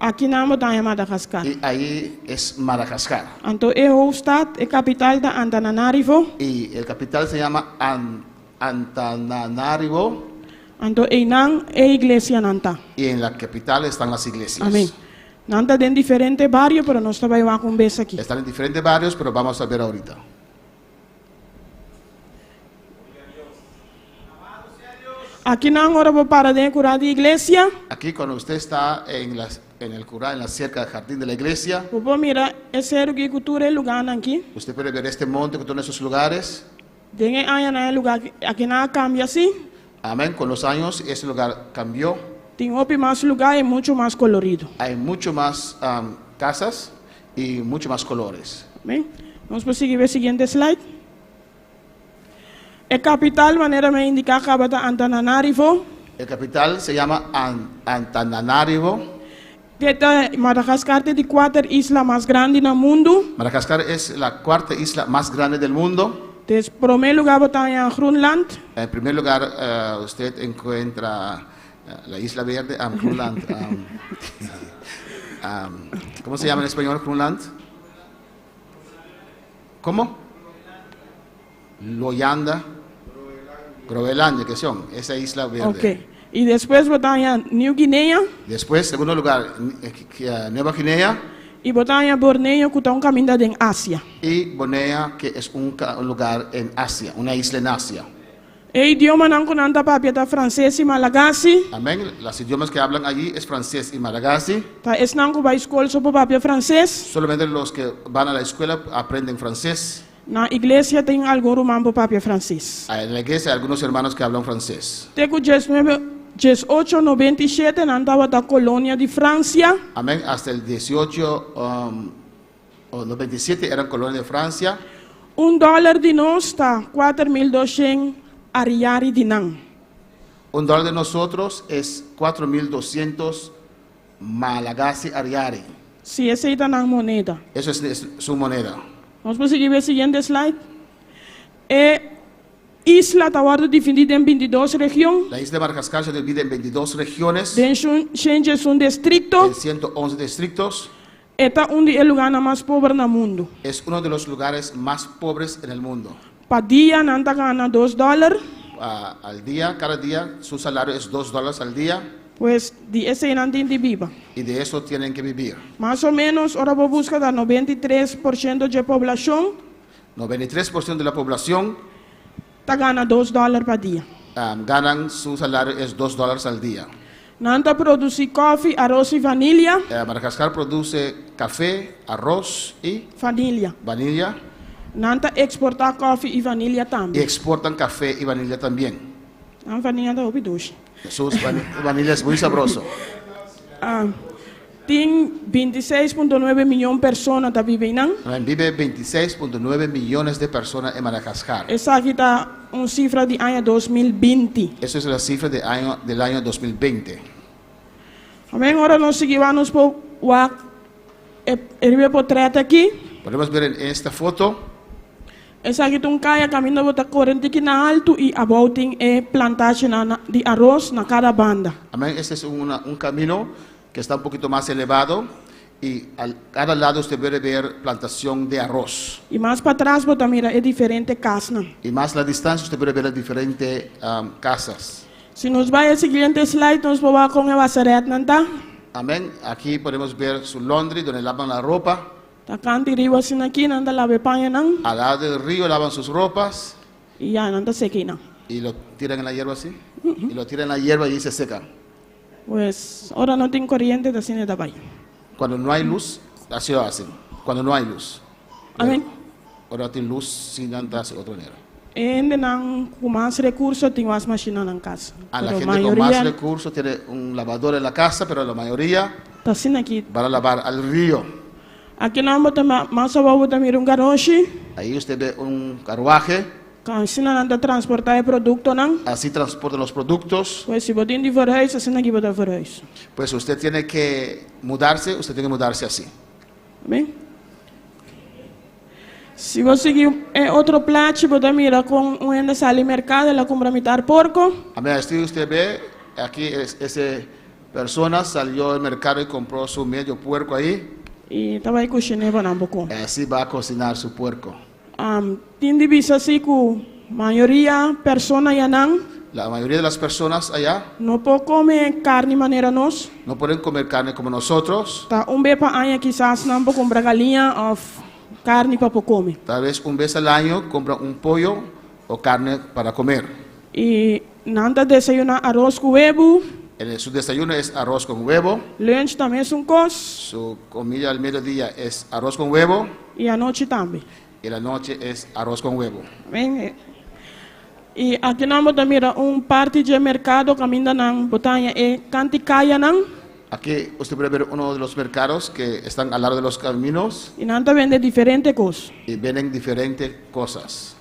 aquí namo botanya Madagascar. Y ahí es Madagascar. Anto hoofdstad, capital da Antananarivo. Y el capital se llama Antananarivo. Anto nang iglesia nanta. Y en la capital están las iglesias. Amén. Nanta en diferentes barrios, pero no estaba igual con vez aquí. Están en diferentes barrios, pero vamos a ver ahorita. Aquí nang ora para de curar de iglesia. Aquí cuando usted está en el Curá, en la cerca del jardín de la iglesia, Puedo mira ese cultura el lugar aquí. usted puede ver este monte con todos esos lugares. Dengue año na lugar aquí nada cambia así. Amén. Con los años ese lugar cambió. Tengo más lugar y mucho más colorido. Hay mucho más casas y mucho más colores. Amén. Vamos a seguir el siguiente slide. El capital manera me indica que va a Antananarivo. El capital se llama Antananarivo. Madagascar es la cuarta isla más grande del mundo. Madagascar es la cuarta isla más grande del mundo. En primer lugar está en Groenland. En primer lugar usted encuentra la isla verde, Groenland. ¿Cómo se llama en español Groenland? ¿Cómo? Loyanda, Groenlandia, que son esa isla verde. Okay. Y después está en New Guinea. Después, segundo lugar, Nueva Guinea. Y está en Borneo, que está un camino en Asia. Y Borneo, que es un lugar en Asia, una isla en Asia. El idioma no conanta papia francés y malagasy. Amén. Los idiomas que hablan allí es francés y malagasy. Es nango va escuela sobre papia francés. Solamente los que van a la escuela aprenden francés. Na iglesia tiene algo rumán por papia francés. En la iglesia hay algunos hermanos que hablan francés. Teco 1897 andaba la colonia de Francia. Amén. Hasta el 1897 eran colonia de Francia. $1 de nos está 4.200 ariari dinan. $1 de nosotros es 4.200 Malagasy Ariari. Si ese es la moneda. Eso es su moneda. Vamos a seguir el siguiente slide. Isla está dividida en 22 regiones. La isla de Madagascar se divide en 22 regiones, Dentro es un distrito. en 111 distritos. Esta es el lugar más pobre del mundo. Es uno de los lugares más pobres en el mundo. Para día, Nanta gana $2. Al día, cada día, su salario es $2 al día Pues, de ese Nanta de viva. y de eso tienen que vivir. Más o menos, ahora vos buscas el 93% de población. 93% de la población Está gana $2 para día. ganan su salario es $2 al día. Nanta produce coffee, arroz y vanilla. Madagascar produce café, arroz y Vanilla. vanilla Nanta exporta coffee y vanilla y también. exportan café y vanilla también. Vanilla da opidush. Sus vanilla es muy sabroso. Tiene 26.9 millones de personas que viven en. Vive 26.9 millones de personas en Madagascar. Esa aquí está una cifra de año 2020. Eso es la cifra del año 2020. Amén. Ahora nos seguimos por el portrait aquí. Podemos ver en esta foto. Esa aquí un calle camino por corriente que na alto y abouting plantación de arroz na cada banda. Amén. Este es un camino que está un poquito más elevado y a cada lado usted puede ver plantación de arroz. Y más para atrás, bota mira, es diferente casa. Y más la distancia usted puede ver las diferentes casas. Si nos va al siguiente slide, nos vamos con el basaret nanta. Amén. Aquí podemos ver su laundry donde lavan la ropa. Takanti riwa sin aquí, nanda la bepaña nan. Al lado del río lavan sus ropas Y ya, nanda sequina. y lo tiran en la hierba así. Y lo tiran en la hierba y se seca. Pues, ahora no tengo corriente de cine de baño. Cuando no hay luz, así lo hacen. Cuando no hay luz. Amén. Ahora tiene luz sin andas otra manera. Ende nan con más recursos, tengo más máquinas en casa. A la Pero gente con más recursos tiene un lavador en la casa, pero la mayoría Tasin aqui. Van a lavar al río. Aqui não bota massa bota mir garoshi. Ahí usted ve un carruaje, Kansina nanta transportar produto nan. así transportan los productos. Pues si botin di verhuis, asin aqui bota verhuis. Pues usted tiene que mudarse así. Amém? Se você seguir outro plato, bota mira com ainda sale mercado, ela compra mitar porco. Amén. Así usted ve, aquí ese persona salió al mercado y compró su medio puerco ahí. E tava aí cozinhando para um pouco. Así va a cocinar su puerco. Tem divisa assim que maioria persona yanang La mayoría de las personas allá não pode comer carne maneira nós. no pueden comer carne como nosotros. Tá bepa anha quizás não pode comprar galinha ou carne para comer. Tal vez un vez al año compran un pollo o carne para comer. E nada desayunar arroz com huevo. Su desayuno es arroz con huevo. Lunch também é cos. Su comida al mediodía es arroz con huevo. E à noite também. Y la noche es arroz con huevo. Amém? E aqui não bota mira parte de mercado caminha nan botanha e canticaya nan. Aquí usted puede ver uno de los mercados que están al lado de los caminos E nanta vende diferente coisas. y venden diferentes cosas.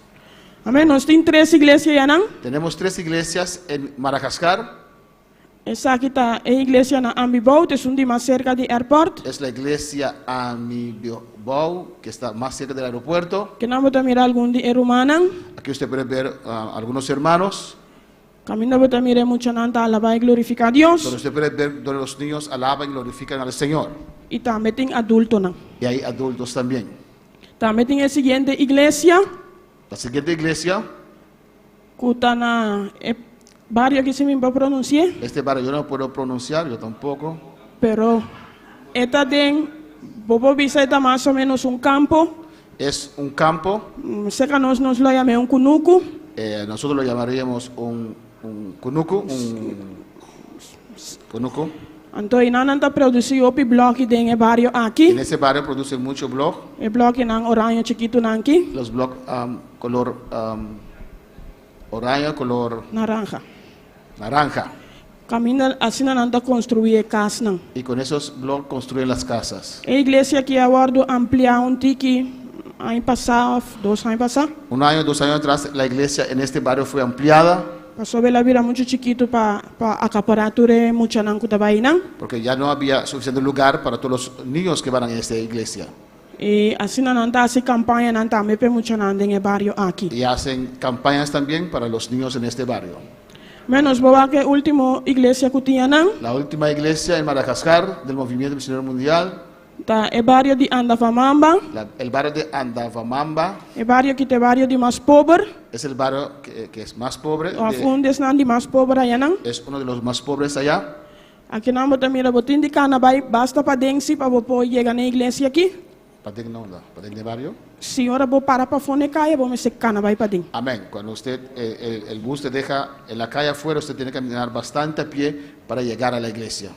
Amém? Nós tem 3 igrejas yanan. Tenemos 3 iglesias en Madagascar. Essa aqui tá a igreja na Ambibout, é de mais cerca do aeroporto. Es la iglesia Amibou, que está más cerca del aeropuerto. Que não bota mira algum de Erumanan. Aquí usted puede ver algunos hermanos, Caminho bota mira muita nanta alabar e glorificar a Deus. donde usted puede ver donde los niños alaban y glorifican al Señor. E também tem adulto nan. Y hay adultos también. Também tem a seguinte igreja, La siguiente iglesia, que está na barrio que se me va pronunciar, este barrio yo no puedo pronunciar, yo tampoco. pero esta tem, bobo visa está mais ou menos campo. Es un campo, Sei que nós lo chamamos cunuco. nosotros lo llamaríamos un kunuku, kunuku. Então, e não está produzindo o bloco de barrio aqui. En ese barrio producen mucho blog, O bloco não orange chiquito não aqui, los blogs color orange, color naranja. naranja. Caminha assim não está construir casa não. Y con esos blogs construyen las casas. A igreja que agora ampliar tiki, ano passado, 2 anos passados, Un año, 2 años atrás, la iglesia en este barrio fue ampliada passou a vira muito chiquito para acaparar tudo muito não que estava aí não. porque ya no había suficiente lugar para todos los niños que van a esta iglesia. E assim não está assim campanha não também para muito não em barrio aqui. Y hacen campañas también para los niños en este barrio. Menos boa que último igreja que tinha não, La última iglesia en Madagascar del Movimiento Misionero Mundial, tá o barrio de Andavamamba, el barrio de Andavamamba, o barrio que tem barrio de mais pobre, es el barrio que es más pobre, ou fundes não de mais pobre aí não. es uno de los más pobres allá. Aqui não bota mira botin de canabai, basta para densi para poder chegar na igreja aqui. Padén no, Padén de barrio. Senhora vou parar para fone caia, vou me se canabai para den. Amén. Cuando usted, el bus te deja en la calle afuera, usted tiene que caminar bastante a pie para llegar a la iglesia.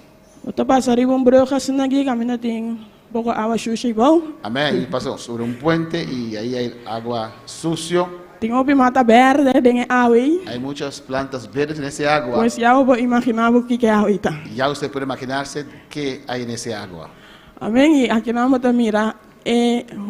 Bota passar aí brug assim aqui, caminha tem pouco água suja e bom. Amén. Y pasa sobre un puente y ahí hay agua sucio. Tem uma mata verde, tem água aí. Hay muchas plantas verdes en ese agua. Pois já vou imaginar o que é água aí tá. Y ya usted puede imaginarse qué hay en ese agua. Amém. E aqui não bota mira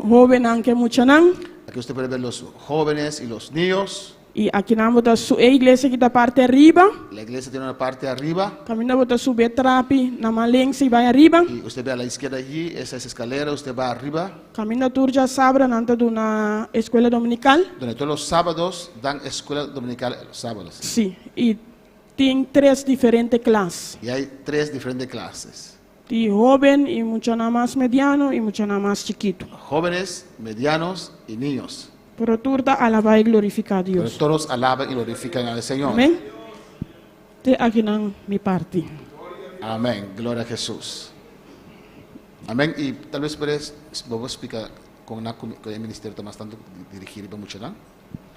jovem não que muito não. Aquí usted puede ver los jóvenes y los niños. E aqui não bota a igreja que está parte arriba. La iglesia tiene una parte arriba. Caminha bota subir trapi, na malença e vai arriba. Y usted ve a la izquierda allí, esa es escalera, usted va arriba. Caminha turja sabra nanta de uma escola dominical. Donde todos los sábados dan escuela dominical los sábados. Sim. E tem 3 diferentes classes. Y hay 3 diferentes clases. De jovem e muito mais mediano e muito mais chiquito. Jóvenes, medianos y niños. Pero turda alabar e glorificar a Pero Deus. todos alaban y glorifican al Señor. Amém? Te aqui não me parte. Amén. Gloria a Jesús. Amén. Y tal vez puedes, vos explicar con el ministerio más tanto dirigir para mucho, ¿no?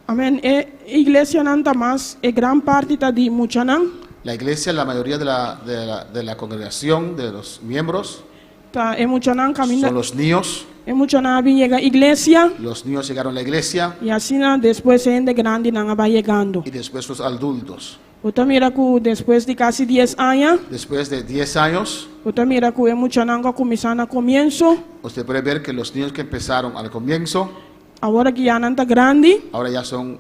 Amém. E igreja não está mais, e grande parte está de muito não. La iglesia, la mayoría de la congregación, de los miembros, Tá, e muito não caminha. son los niños. E muito não chega a igreja. Los niños llegaron a la iglesia E assim, depois, gente grande não vai chegando. y después los adultos. Usted mira que después de casi 10 años, Después de 10 años, usted mira que mucha nanga comienzan a comienzo, usted puede ver que los niños que empezaron al comienzo, ahora que ya nanta grande ahora ya son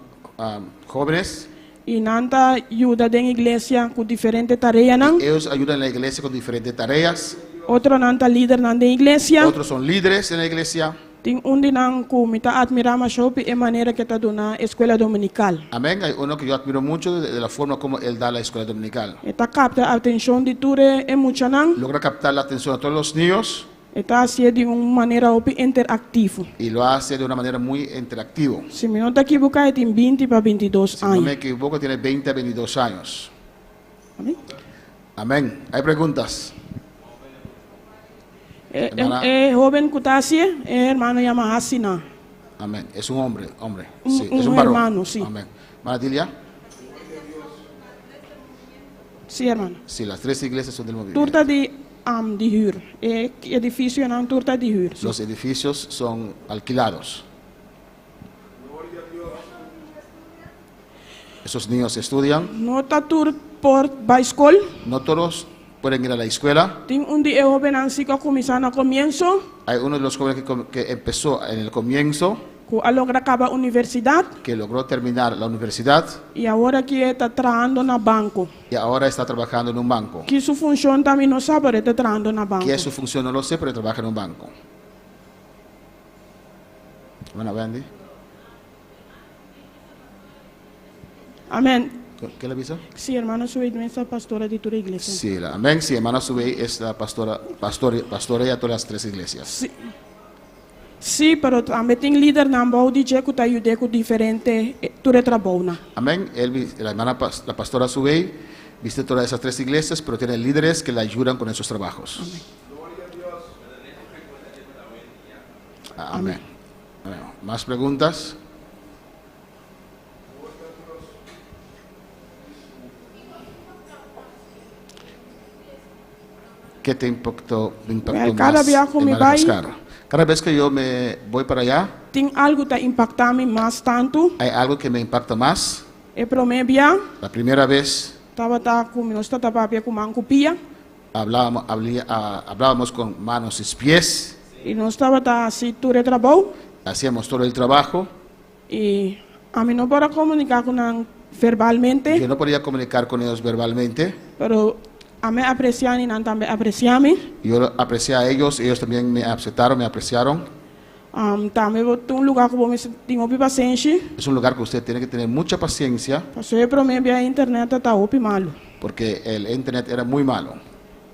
jóvenes. y nanta ayuda en iglesia con diferentes tareas, Ellos ayudan en la iglesia con diferentes tareas. otro nanta líder en iglesia, Otros son líderes en la iglesia. ting undi nan ku mita admirama shopi e manera que está dando escuela dominical. Amén. Hay uno que yo admiro mucho de la forma como él da la escuela dominical. Está capta atención de ture e mucha nan, Logra captar la atención a todos los niños está haciendo de una manera opi interactivo. y lo hace de una manera muy interactivo. Si me no te equivocas, tiene 20 para 22 Si no me años. equivoco, tiene 20 a 22 años. Amén. Amén. ¿Hay preguntas? Hermana. Joven Kutasie, hermano llama Hasina. Amén. Es un hombre. Un- Sí, es un un varón. hermano, sí. Amén. Hermana Dilia. Sí, hermano. Sí, las 3 iglesias son del movimiento. Turta de huur. Edificio en turta de huur. Los edificios son alquilados. Esos niños estudian. No está tur por baiscol. No todos pueden ir a la escuela. Ting un día joven así que comienzan a comienzo. Hay uno de los jóvenes que empezó en el comienzo, Que logra acabar universidad. que logró terminar la universidad Y ahora que está trabajando en el banco. y ahora está trabajando en un banco. Que su función también no sabe, pero está trabajando en el banco. ¿Qué es su función? No lo sé, pero trabaja en un banco. Bueno, Wendy, Amén. ¿qué le aviso? Sí, hermano, soy nuestra pastora de tu iglesia. Sí, amén. Sí, hermana Subey es la pastorea todas las 3 iglesias. Sí. Sí, pero también tengo líder nambo de que te ayude con diferente tu trabajo. Amén. La hermana, la pastora Subey, viste todas esas 3 iglesias, pero tiene líderes que le ayudan con esos trabajos. Amén. Amén. ¿Más preguntas? ¿Qué te impactó Cada más viaje en me Madagascar? Cada vez que yo me voy para allá, Tengo algo que impacta me más tanto. hay algo que me impacta más. El primer día, La primera vez estaba con mi papá con mancupía. hablábamos con manos y pies, Y no estaba así tu trabajo. hacíamos todo el trabajo. Y a mí no puedo comunicar con ellos verbalmente. Yo no podía comunicar con ellos verbalmente. Pero a mí aprecian y ellos también aprecian. Yo aprecié a ellos también me aceptaron, me apreciaron. También un lugar como me tengo paciencia. Es un lugar que usted tiene que tener mucha paciencia Pasé el primer día internet está opi malo. porque el internet era muy malo.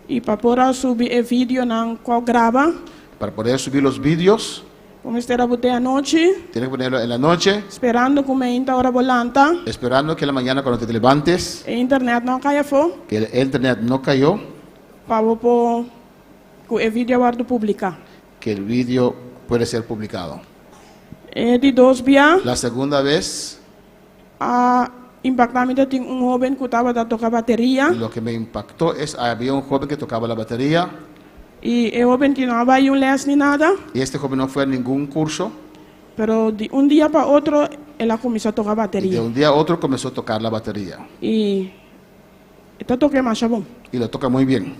Y para poder subir el vídeo en cual graba, Para poder subir los vídeos, como estar boté anoche, tiene que ponerlo en la noche, esperando que me entra hora volanta. esperando que en la mañana cuando te levantes, El internet no cae fo, que el internet no cayó, para poder que el vídeo va a publicar. que el vídeo puede ser publicado. De 2 días, La segunda vez, impactamente tengo un joven que estaba a tocar batería. lo que me impactó es había un joven que tocaba la batería Y el joven que no había un les ni nada, y este joven no fue a ningún curso pero de un día para otro, él comenzó a tocar y de batería. un día a otro comenzó a tocar la batería Y está toque más chabón. y lo toca muy bien.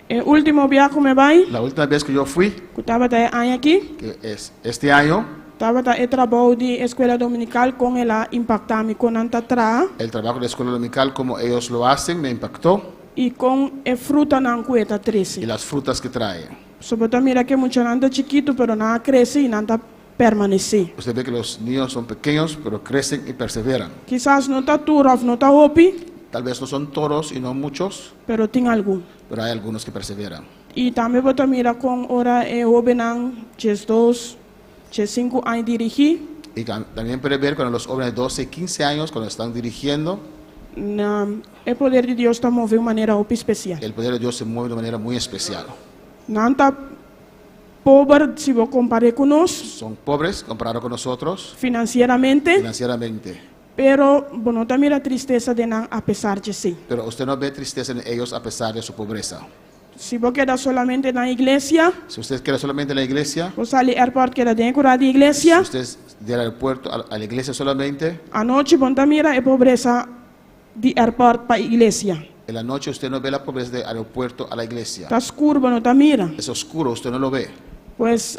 El último viaje que me va, que La última vez que yo fui, estaba aquí, que es este año, estaba el trabajo de escuela dominical con el impactame con antatrá el trabajo de la escuela dominical como ellos lo hacen me impactó y con el fruta en cueta y 13. las frutas que trae. Sobre todo mira que mucho nada chiquito, pero nada crece y nada permanece. Usted ve que los niños son pequeños, pero crecen y perseveran. Quizás no está turaf, no está hopi, Tal vez no son todos y no muchos, pero tiene algo. pero hay algunos que perseveran. Y también voy a mirar con ahora joven ches 2, ches 5 años dirigir. Y también puede ver cuando los jóvenes de 12 y 15 años, cuando están dirigiendo, El poder de Dios está moviendo de manera hopi especial. el poder de Dios se mueve de manera muy especial. No está pobre si vos compares con nosotros Son pobres comparado con nosotros financieramente, financieramente, pero bueno, también la tristeza de nada a pesar de sí. pero usted no ve tristeza en ellos a pesar de su pobreza. Si vos quedas solamente en la iglesia, Si usted queda solamente en la iglesia, vos sale al aeropuerto queda dentro de la si iglesia, usted es del aeropuerto a la iglesia solamente, anoche vos mira la pobreza de airport para iglesia. En la noche usted no ve la pobreza del aeropuerto a la iglesia. Está oscuro, no está mira. Es oscuro, usted no lo ve. Pues,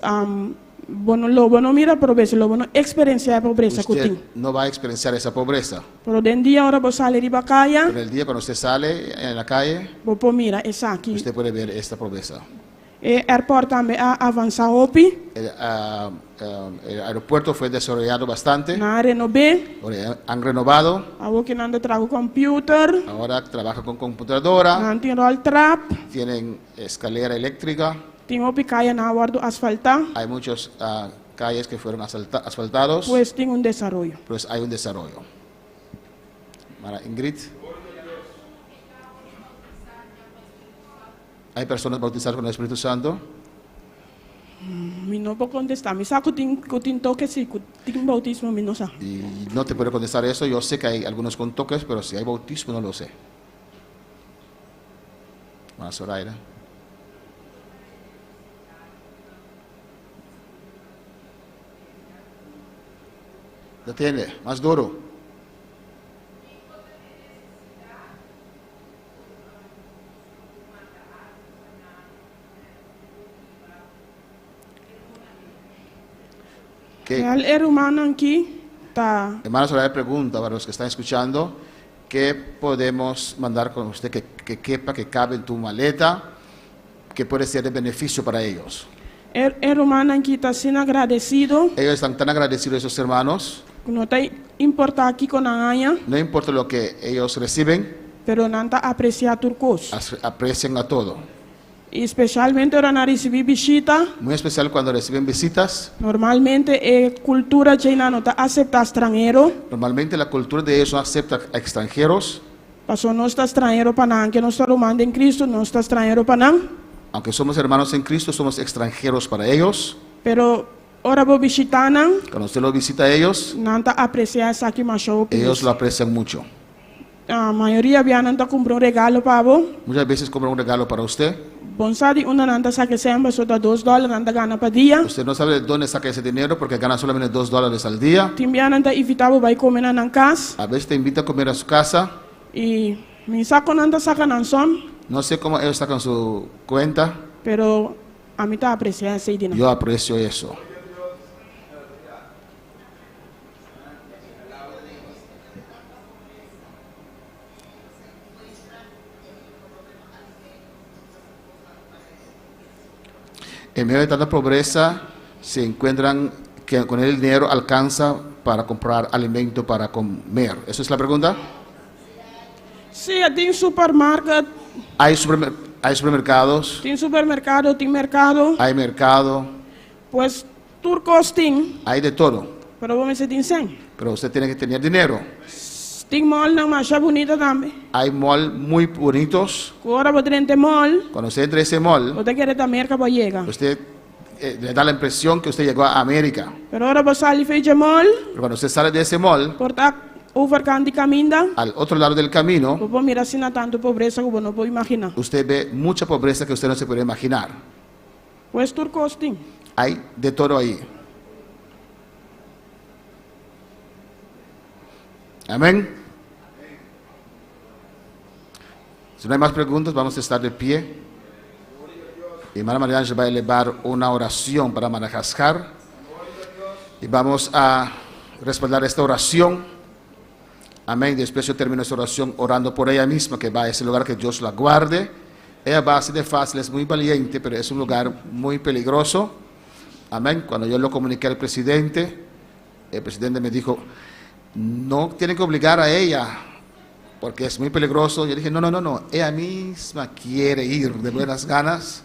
bueno, lo bueno mira pobreza, lo bueno experiencia de pobreza que Usted tiene. no va a experienciar esa pobreza. Pero de en día ahora vos sale de bacaya, Pero el día cuando usted sale en la calle, vos pues mira, es aquí. usted puede ver esta pobreza. Airport también ha avanzado opi, El aeropuerto fue desarrollado bastante. na renové, Ahora han renovado. a vos que anda trago computer, Ahora trabaja con computadora. na tiene el trap, Tienen escalera eléctrica. tiene opi kaya na guardo asfalta, Hay muchos calles que fueron asfaltados. pues tiene un desarrollo. Pues hay un desarrollo. Mara Ingrid. Hay personas bautizadas con el Espíritu Santo. Mi no puedo contestar, mi saco tin toque si tin bautismo mi no sa. Y no te puedo contestar eso. Yo sé que hay algunos con toques, pero si hay bautismo no lo sé. Más Zoraida. Detiene, más duro. ¿Qué? El ser humano aquí está Hermanos, ahora pregunta para los que están escuchando, ¿qué podemos mandar con usted que quepa, que cabe en tu maleta, que puede ser de beneficio para ellos? el humano aquí está sin agradecido, Ellos están tan agradecidos, esos hermanos, no te importa aquí con aña, no importa lo que ellos reciben, pero no te aprecia turcos. aprecian a todo. Y especialmente ahora no recibí visita, Muy especial cuando reciben visitas. normalmente cultura china no te acepta extranjero, Normalmente la cultura de ellos no acepta a extranjeros, pasó no está extranjero para nada, que no está romano en Cristo, no está extranjero para nada, aunque somos hermanos en Cristo, somos extranjeros para ellos. pero ahora vos visitan, Cuando usted los visita a ellos, no te aprecia esa aquí más show. ellos lo aprecian mucho. La mayoría vienen a comprar un regalo para vos. Muchas veces compran un regalo para usted. Bonsadi una nanta saque sempre sota $2 nanta gana pa dia. Usted no sabe de dónde saca ese dinero porque gana solamente $2 al día. Timbia nanta invitavo vai comer nan cas A veces te invita a comer a su casa. y mi saco nanta saca nan som, No sé cómo ellos sacan su cuenta. pero a mí ta aprecia ese dinero. Yo aprecio eso. En medio de tanta pobreza, se encuentran que con el dinero alcanza para comprar alimento para comer. ¿Esa es la pregunta? Sí, tem supermarket, Hay supermercados, tem supermercado, tem mercado, hay mercado, pues turcos tem, hay de todo. pero vamos a decir sem. Pero usted tiene que tener dinero. Tem mall na marcha bonita também. Hay mall muy bonitos. Agora vou dentro mall, Cuando usted entra a ese mall, vou ter que ir da merca para llegar. usted le da la impresión que usted llegó a América. Pero ahora vou sair fecha mall, Pero cuando usted sale de ese mall, portar overkant di caminda, al otro lado del camino, vou mirar se na tanto pobreza que eu não vou imaginar. usted ve mucha pobreza que usted no se puede imaginar. Pues turcos tem. Hay de todo ahí. Amén. Si no hay más preguntas, vamos a estar de pie. Y hermana María Ángel va a elevar una oración para Madagascar. Y vamos a respaldar esta oración. Amén. Después yo termino esta oración orando por ella misma, que va a ese lugar, que Dios la guarde. Ella va así de fácil, es muy valiente, pero es un lugar muy peligroso. Amén. Cuando yo lo comuniqué al presidente, el presidente me dijo, no tienen que obligar a ella, porque es muy peligroso. Yo dije, no, ella misma quiere ir de buenas ganas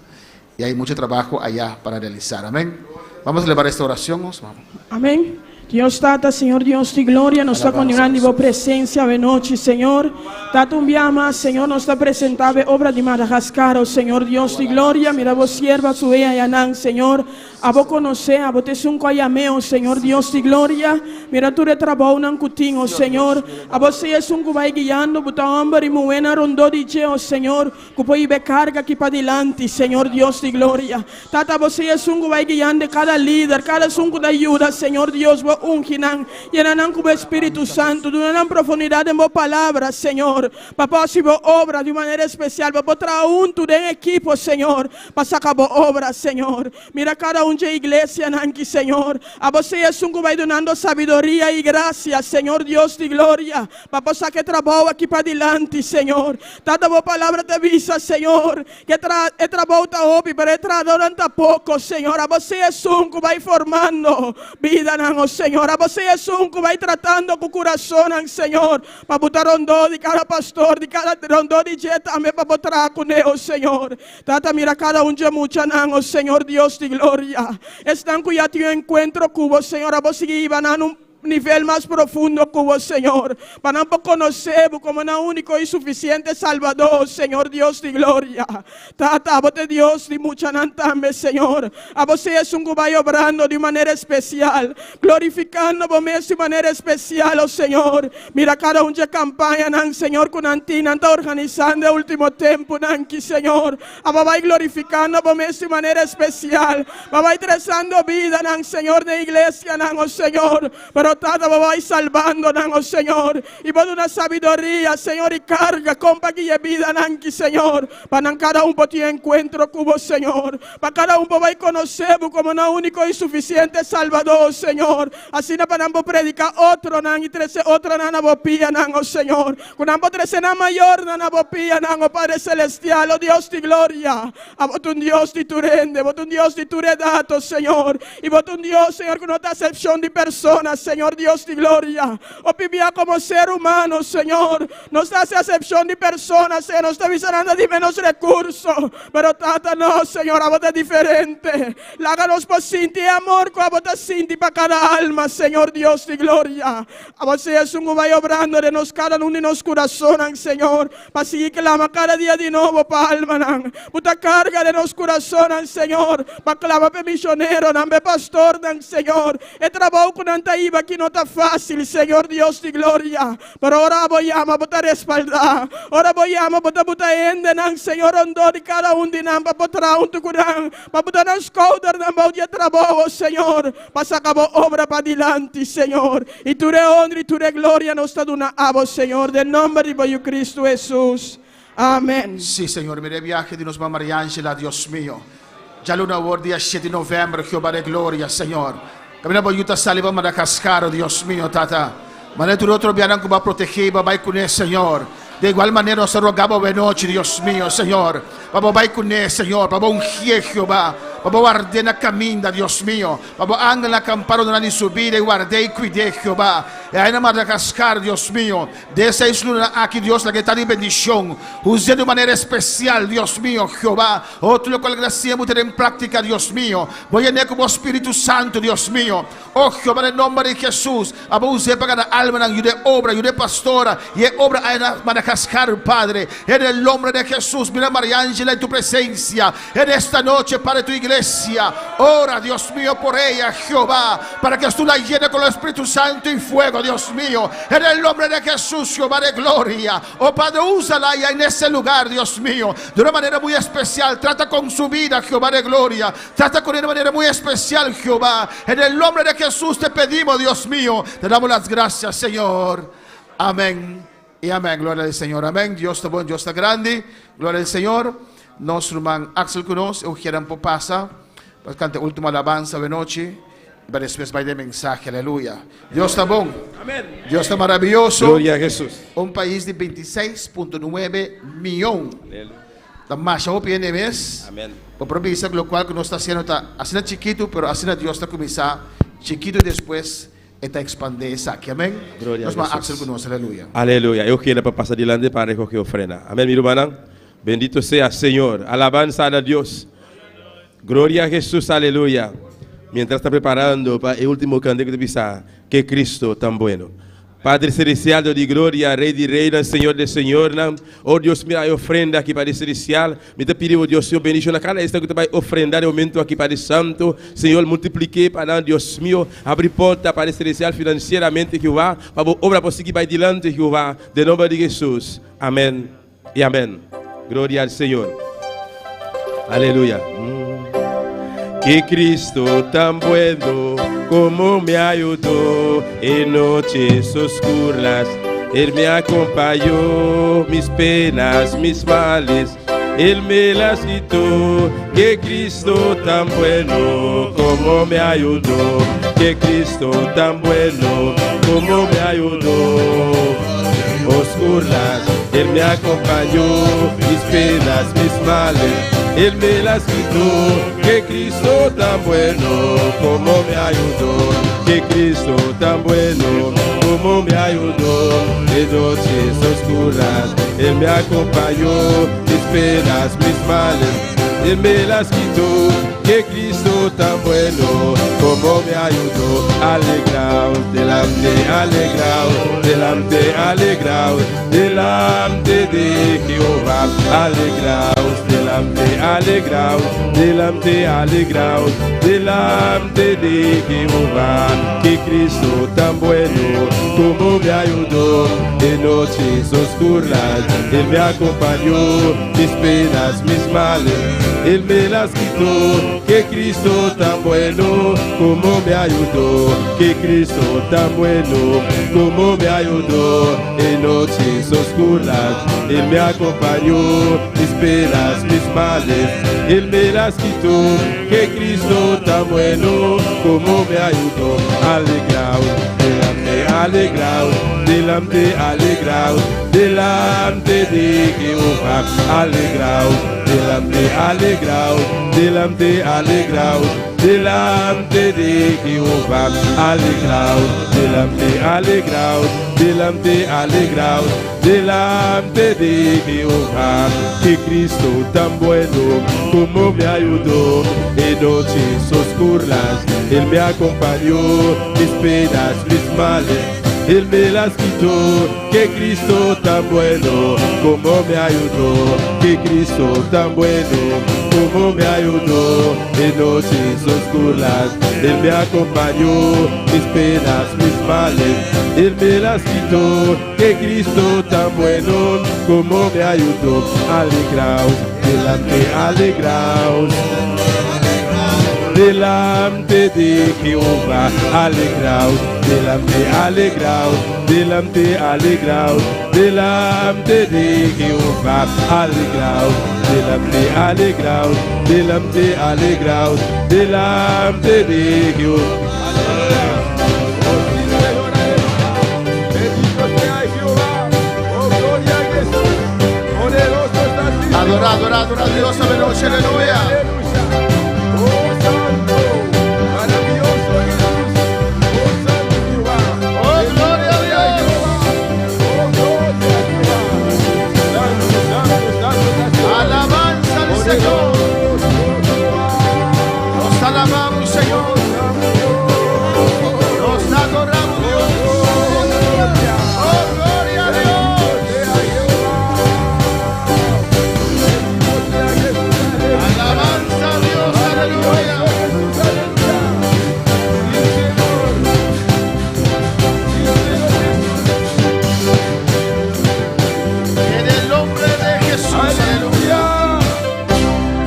y hay mucho trabajo allá para realizar. Amén. Vamos a elevar esta oración. Vamos. Amém. Deus Tata, Senhor Deus de glória, nós está continuando em boa presença, boa noite, Senhor. Tata umbiama, Senhor, nós está apresentando a obra de Madagascar, o Senhor Deus de glória. Mira vos sierva, sueia e anã, Senhor. A vos conhecer, a vos ter um coiameo, Senhor Deus de glória. Mira tu retrabalho nan cutinho, Senhor. A você é um que vai guiando, buta homem e moena rondo de Deus, Senhor. Que pode ir carga aqui para diante, Senhor Deus de glória. Tata, você é um que vai guiando cada líder, cada um que dá ajuda, Senhor Deus. bo unginan, llenan con Espíritu Santo, dunan profundidad en vos palabras, Señor. Papá, si vos obra de manera especial, papá, trae un tu en equipo, Señor, para sacar vos obras, Señor. Mira cada una de iglesia, Nanki, Señor. A vos es un que donando sabiduría y gracia, Señor Dios de gloria. Papá, saque trabajo aquí para adelante, Señor. Tanta vos palabra te avisa, Señor, que trabajo está obvio, pero es durante poco, Señor. A vos es un que va formando vida, Señor. A vos es un que va tratando con corazón, Señor. Para botar rondo de cada pastor, de cada rondo de jeta, también para botar con ellos, Señor. Tata, mira cada un de mucha, Señor Dios de gloria. Están cuya tío encuentro cubo, Señor. A vos sigue iban a un nivel más profundo como Señor, para no conocer como un único y suficiente Salvador, Señor Dios de gloria. Tata, a vos de Dios de mucha nantambe, Señor. A vos es un que obrando de manera especial, glorificando a vos de manera especial, oh Señor. Mira cada una campaña, Señor, con Antina, está organizando el último tiempo, Señor. A vos va glorificando a vos de manera especial, va trazando vida, Señor, de iglesia, oh Señor. Pero Tata, va salvando, oh Señor. Y va una sabiduría, Señor, y carga, compa, que vida, Señor. Para cada uno tiene encuentro con vos, Señor. Para cada uno va a conocer como un único y suficiente Salvador, Señor. Así no para ambos predicar otro, y 13 otro, bopía, oh Señor. Con ambos 13 mayor, bopía, oh Padre Celestial, oh Dios de gloria. A vos un Dios de tu rende, vos un Dios de tu redato, Señor. Y vos un Dios, Señor, que no te acepción de personas, Señor Dios de gloria. O vivía como ser humano, Señor. No se hace acepción de personas, Señor. No está visando de menos recursos. Pero Tata, no, Señor, a vos es diferente. Láganos por Cinti amor, con a vos es Cinti para cada alma, Señor Dios de gloria. A vos es un vaya obrando de nos cada uno de nos corazón, Señor. Para seguir clama cada día de nuevo para alma, puta carga de nos corazón, Señor. Para clamar para misionero, nambe pastor, Señor. El trabajo con anta iba aquí no está fácil, Señor Dios de gloria. Pero ahora voy a botar respaldar. Ahora voy a botar ende, Señor, hondo de cada un de nam, para botar un tucurán, para botar un scouter, de trabajo, Señor. Para sacar obra para adelante, Señor. Y tu honra y tu gloria nos está dando a vos, Señor, del nombre de Cristo Jesús. Amén. Sí, Señor, mire viaje de nos María Ángela, Dios mío. Ya luna war día 7 de noviembre, Jehová de gloria, Señor. Camina por Utah Saliva, Madagascar, Dios mío, Tata. Manera tu otro vianan que va a proteger, va a con él, Señor. De igual manera nos rogamos de noche, Dios mío, Señor. Vamos a con él, Señor. Vamos a ungir, Jehová. Vamos a guardar la caminda, Dios mío. Vamos a ángel la campana donde ni subir y guardar y cuidar, Jehová. Y ahí en Madagascar, Dios mío. De esa isla aquí, Dios, la que está de bendición. Use de manera especial, Dios mío, Jehová. Otro lo cual gracia meter en práctica, Dios mío. Voy a tener como Espíritu Santo, Dios mío. Oh, Jehová, en el nombre de Jesús. Vamos a usar para cada alma, y de obra, y de pastora, y de obra en Madagascar, Padre. En el nombre de Jesús, mira María Ángela en tu presencia. En esta noche, para tu iglesia. Ora, Dios mío, por ella, Jehová, para que tú la llenes con el Espíritu Santo y fuego, Dios mío. En el nombre de Jesús, Jehová de gloria. Oh Padre, úsala ya en ese lugar, Dios mío, de una manera muy especial. Trata con su vida, Jehová de gloria. Trata con ella de manera muy especial, Jehová. En el nombre de Jesús te pedimos, Dios mío. Te damos las gracias, Señor. Amén y amén. Gloria al Señor. Amén. Dios está bueno, Dios está grande. Gloria al Señor. Nosso irmão Axel conosco, eu quero passar para cantar a última alabança da noite, para depois vai ter mensagem, aleluia. Deus está bom, amém. Deus está maravilhoso. Glória a Jesus. País de 26.9 milhões. Da marcha o PNMS. Amém. Por província lo qual que nós está sendo está assim chiquito, pero assim Deus está começar chiquito e depois está expandir essa aqui, amém. Glória a Jesus. Axel conosco, aleluia. Aleluia. Eu quero para passar adiante para recoger ofrenda. Amém, meu irmão. Bendito sea Señor, alabanza a Dios, gloria a Jesús, aleluya. Mientras está preparando para el último canto de pisar, que Cristo tan bueno. Padre Celestial, Dios de gloria, Rey de reinas, Señor de Señor, oh Dios, mira a ofrenda aquí, Padre Celestial, me te pido, Dios, Señor, bendición a cada esta que te va a ofrendar el momento aquí, Padre Santo, Señor, multiplique para Dios mío, abre porta, Padre Celestial, financieramente, Jehová, para obra por seguir para adelante, Jehová, de nombre de Jesús, amén y amén. Gloria al Señor. Aleluya. Que Cristo tan bueno como me ayudó en noches oscuras. Él me acompañó, mis penas, mis males, Él me las quitó. Que Cristo tan bueno, como me ayudó. Que Cristo tan bueno, como me ayudó. Oscuras, Él me acompañó, mis penas, mis males, Él me las quitó. Que Cristo tan bueno, como me ayudó. Que Cristo tan bueno, como me ayudó. En noches oscuras, Él me acompañó, mis penas, mis males, Él me las quitó. Que Cristo tan bueno, como me ayudó. Alegraos, delante, alegraos, delante, alegraos, delante de Jehová. Alegraos, delante, alegraos, delante, alegraos, delante de Jehová. Que Cristo tan bueno, como me ayudó. En noches oscuras, Él me acompañó, mis penas, mis males, Él me las quitó. Que Cristo tan bueno, como me ayudó. Que Cristo tan bueno, como me ayudó. En noches oscuras, Él me acompañó, mis penas, mis males, Él me las quitó. Que Cristo tan bueno, como me ayudó. Alegraos, delante, alegraos, delante, alegraos, delante de Jehová. Alegraos, delante, alegraos, delante, alegraos, delante de Jehová. Alegraos, delante, alegraos, delante, alegraos, delante de Jehová. Que Cristo tan bueno, como me ayudó. En noches oscuras, Él me acompañó, mis penas, mis males, Él me las quitó. Que Cristo tan bueno, como me ayudó. Que Cristo tan bueno, como me ayudó. En noches oscuras, Él me acompañó, mis penas, mis males, Él me las quitó. Que Cristo tan bueno, como me ayudó. Alegraos, delante, alegraos, delante de Jehová. Alegraos, delante, alegraos, delante, alegraos, delante de Jehová. Alegraos, delante, alegraos, delante, alegraos, delante de Jehová. Adora, adora, adora a Dios, aleluya, aleluya. Señor, nos alabamos, Señor, nos adoramos, Dios. Oh, gloria a Dios. Alabanza a Dios, aleluya. En el nombre de Jesús, aleluya.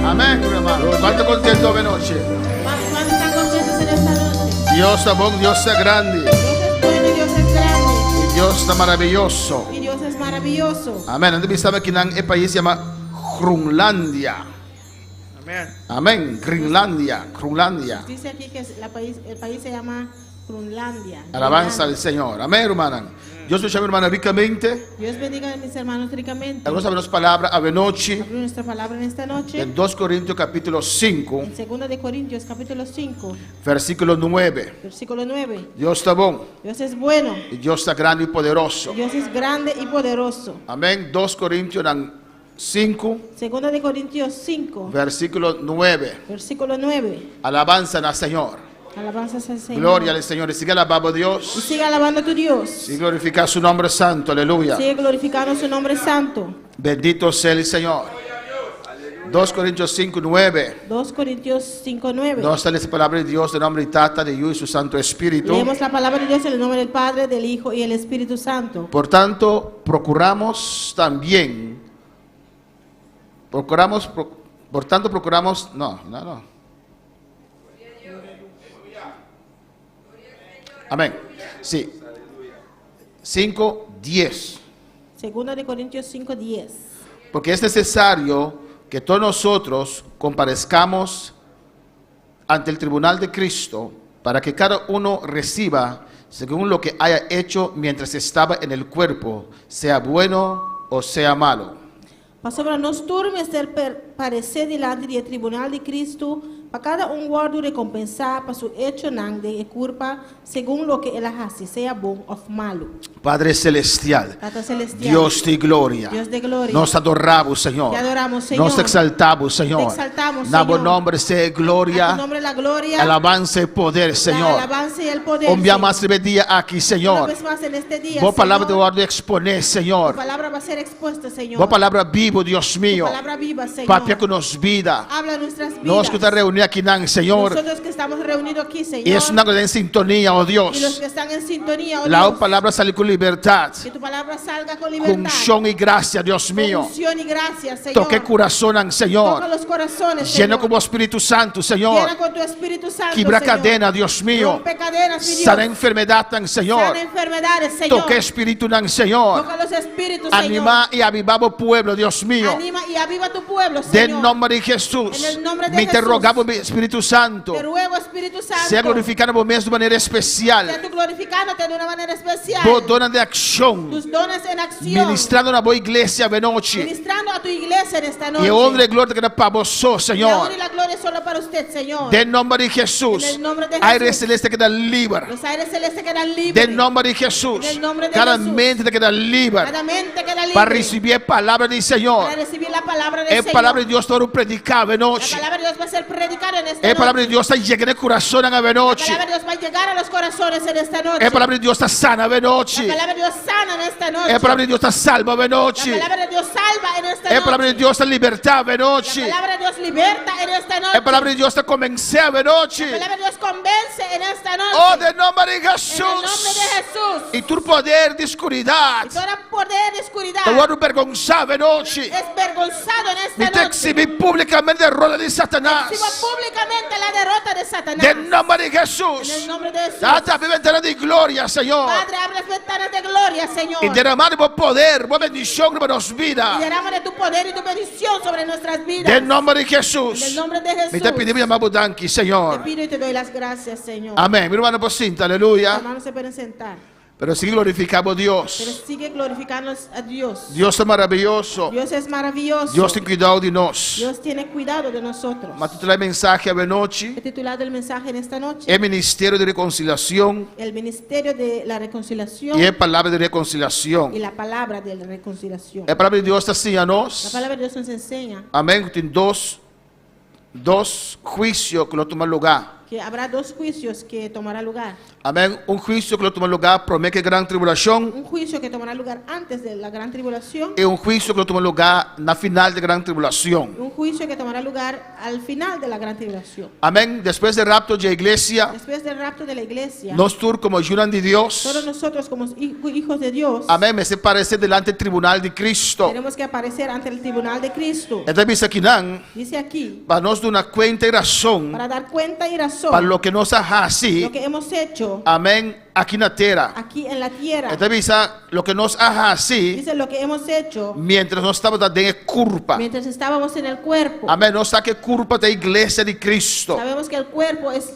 Amén, hermano. ¿Cuánto contento de noche? ¿Cuántos están contentos en esta noche? Dios es bueno, Dios es grande. Dios es bueno, Dios es grande. Y Dios está maravilloso. Y Dios es maravilloso. Amén. Antes sabe que el país se llama Groenlandia. Amén. Amén. Groenlandia. Groenlandia. Dice aquí que el país se llama Groenlandia. Alabanza al Señor. Amén, hermana. Dios bendiga, hermana, ricamente. Dios bendiga a mis hermanos ricamente. Vamos a ver nuestra palabra a noche. Abrir nuestra palabra en esta noche. En 2 Corintios capítulo 5. En 2 de Corintios capítulo 5. Versículo 9. Versículo 9. Dios está bueno. Dios es bueno. Y Dios está grande y poderoso. Dios es grande y poderoso. Amén. 2 Corintios 5. 2 de Corintios 5. Versículo 9. Versículo 9. Alabanza al Señor. Alabanzas al Señor. Gloria al Señor. Y sigue alabando a Dios. Y sigue alabando a tu Dios. Sigue glorificar su nombre santo. Aleluya. Sigue glorificando su nombre santo. Bendito sea el Señor. 2 Corintios 5, 9. 2 Corintios 5, 9. No está la palabra de Dios, de nombre de Tata, de Hijo y su Santo Espíritu. Leemos la palabra de Dios en el nombre del Padre, del Hijo y el Espíritu Santo. Por tanto, procuramos también. Amén. Sí. 5:10. Segunda de Corintios 5:10. Porque es necesario que todos nosotros comparezcamos ante el tribunal de Cristo para que cada uno reciba según lo que haya hecho mientras estaba en el cuerpo, sea bueno o sea malo. Mas sobre nós turmes ter parecer diante do tribunal de Cristo, para cada guardo recompensar para su hecho de culpa, según lo que él hace, sea bom o malo. Padre celestial, Tata celestial, Dios de gloria, Dios de gloria, nos adoramos, Señor. te adoramos, Señor. Nos exaltamos, Señor. Te exaltamos, Damos Señor. nombre sea A tu gloria, nombre la gloria, alabanza y poder, la Señor. alabanza y el poder. Un día Señor. más de día aquí, Una Señor. vez más en este día, Vos palabra de Señor, guardo exponer, tu Señor. palabra va a ser expuesta, Señor. Vos palabra vivo, Dios Tu mío. palabra viva, Señor. Papia que nos vida. Habla nuestras vidas. Nos que está reunido aquí, Señor. Nosotros que estamos reunidos aquí, Señor. Y es una cosa en sintonía, oh Y los Dios. que están en sintonía, oh La Dios, palabra sale con libertad, que tu palabra salga con con libertad. unción y gracia, Dios Con mío. unción y gracia, Señor. Toque corazón, Toca Señor. los corazones, Lleno Señor. como Espíritu Santo, Señor. Llena con tu Espíritu Santo, Quebra Señor. cadena, Dios mío. Rompe cadenas, mi Dios. Sana enfermedad, Señor. Sana enfermedades, Señor. Toque espíritu, Señor. Toca los espíritus, Anima y avivamos pueblo, Dios mío. Señor. Anima y aviva tu pueblo, Den Señor. nombre de Jesús. En el nombre de Me Jesús. interrogamos, Espíritu Santo. Te ruego, Espíritu Santo. Sea glorificado por mí de manera Sea especial. tú glorificándote de una manera especial. Vos donas de acción. Tus dones en acción. Ministrando a la boa iglesia de noche. Ministrando a tu iglesia en esta noche. Y honra y gloria que para vos, La Señor. honra y la gloria solo para usted, Señor. Den nombre de Jesús. En el nombre de Aire Jesús. celeste queda libre. Los aires celestes quedan libres. Den nombre de Jesús. En el nombre de Cada Jesús. mente te queda libre. Cada mente queda libre. Para recibir palabra del Señor. Para recibir la palabra del Es Señor. palabra de Dios todo predicado de La noche. palabra de Dios va a ser predicada en esta Es noche. palabra de Dios está llegando al corazón en la La noche. palabra de Dios va a llegar a los corazones en esta noche. Es palabra de Dios está sana de La noche. palabra de Dios sana en esta noche. Es palabra de Dios está salva de La noche. palabra de Dios salva en esta Es noche. palabra de Dios está libertad de La noche. palabra de Dios liberta en esta noche. Es palabra de Dios está convencer de La noche. palabra de Dios convence en esta noche. Oh, del nombre de En el nombre de Jesús. Jesús. Y tu poder de oscuridad. Y todo poder de oscuridad Te voy a avergonzar de noche. es vergonzado en Y esta te noche. exhibir públicamente el rol de Satanás. Exhiba públicamente la derrota de Satanás. Del nombre de En Jesús. el nombre de Jesús. Date a mi ventana de gloria, Señor. Padre, abre las ventanas de gloria, Señor. Y derramar por poder, por bendición sobre nos Y vida. derrama de tu poder y tu bendición sobre nuestras vidas. Del nombre de En Jesús. el nombre de Jesús. Me te pedimos llamar Budanki, Te Señor. pido y te doy las gracias, Señor. Amén. Mi hermano, por cinta, aleluya. Hermanos se pueden sentar. Pero sí glorificamos a Pero Dios. sigue glorificando a Dios. Dios es maravilloso. Dios es maravilloso. Dios tiene cuidado de nos. Dios tiene cuidado de nosotros. Mas tú traes mensaje a noche. He titulado el mensaje en esta noche: El ministerio de reconciliación El ministerio de la reconciliación y es palabra de y reconciliación. la palabra de la reconciliación. La palabra de Dios está así a La nos. palabra de Dios nos enseña Amén. Tiene dos juicios que no toman lugar. que habrá dos juicios que tomará lugar. Amén. Un juicio que no toma lugar promete gran tribulación. Un juicio que tomará lugar antes de la gran tribulación Y un juicio que no toma lugar na final de gran y tribulación. un juicio que tomará lugar al final de la gran tribulación. Amén. Después del rapto de la iglesia, Después del rapto de la iglesia, nos tur como ayudan de todos Dios. nosotros como hijos de Dios Amén. Me se parece delante del tribunal de Cristo. tenemos que aparecer ante el tribunal de Cristo. Entonces dice aquí, Dice aquí, para nos dar una cuenta y razón para dar cuenta y razón para lo que nos haga así. lo que hemos hecho Amén. Aquí en la tierra. aquí en la tierra. Entonces dice lo que nos haga así Dice lo que hemos hecho mientras no estamos dando culpa. mientras estábamos en el cuerpo. Amén. No saque culpa de la iglesia de Cristo. Sabemos que el cuerpo es,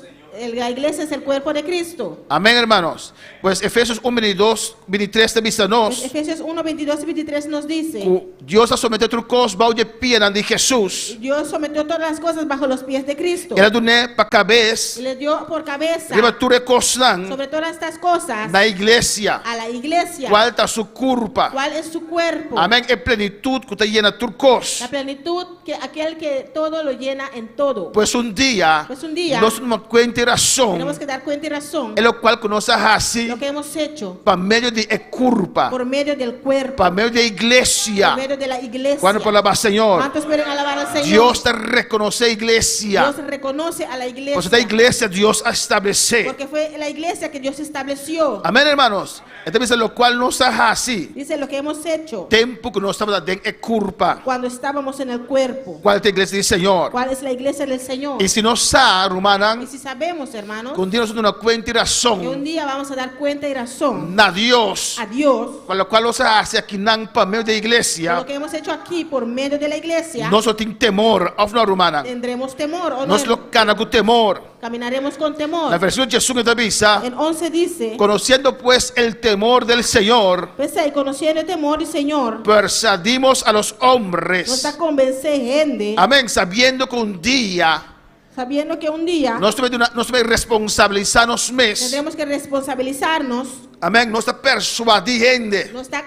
la iglesia es el cuerpo de Cristo. Amén, hermanos. Pues Efesios 1, 22, 23 te dice nos. Efesios 1, 22 y 23 nos dice: Dios ha sometido tu cos de pie de Jesús. Dios sometió todas las cosas bajo los pies de Cristo Era do para y cabeça. le dio por cabeza Riba tu recostan sobre todas estas cosas na iglesia. a la iglesia. Qual está su culpa? ¿Cuál es su cuerpo? Amén. É plenitude que te llena tu cos. La plenitud, que aquel que todo lo llena en todo. Pues un día, Pues un día, nós uma cuenta e razão. Tenemos que dar cuenta y razón É o qual que nós assim lo que hemos hecho para meio de culpa, por medio del cuerpo, para meio da igreja. por medio de la iglesia. Quando falava Senhor, ¿Cuántos pueden alabar al Señor? Deus te reconoce a igreja. Dios reconoce a la iglesia. Pues da iglesia Deus a estabelecer. Porque fue la iglesia que Dios estableció. Amém, hermanos. Entonces, lo cual nos haga así. Dice lo que hemos hecho Tempo que nós estamos dando culpa. cuando estábamos en el cuerpo. Qual é a igreja do Senhor? ¿Cuál es la iglesia del Señor? E se nós sabemos, Y si sabemos sabemos, hermanos, que un día nosotros nos cuenta y que un razón día vamos a dar cuenta y razón a Dios, a Dios con lo cual nos hace aquí en por medio de por iglesia. lo que hemos hecho aquí por medio de la iglesia. Nosotros tenemos temor, of no rumana. Tendremos temor o no. Nosotros cana con temor. Caminaremos con temor. La versión de Jesús que te avisa, En 11 dice, conociendo pues el temor del Señor, pues ahí, conociendo el temor del Señor, persuadimos a los nos hombres. está convenciendo, Amén, sabiendo que un día sabiendo que un día nos debe responsabilizarnos más. tendremos que responsabilizarnos, Amén, nos está persuadiendo. nos está,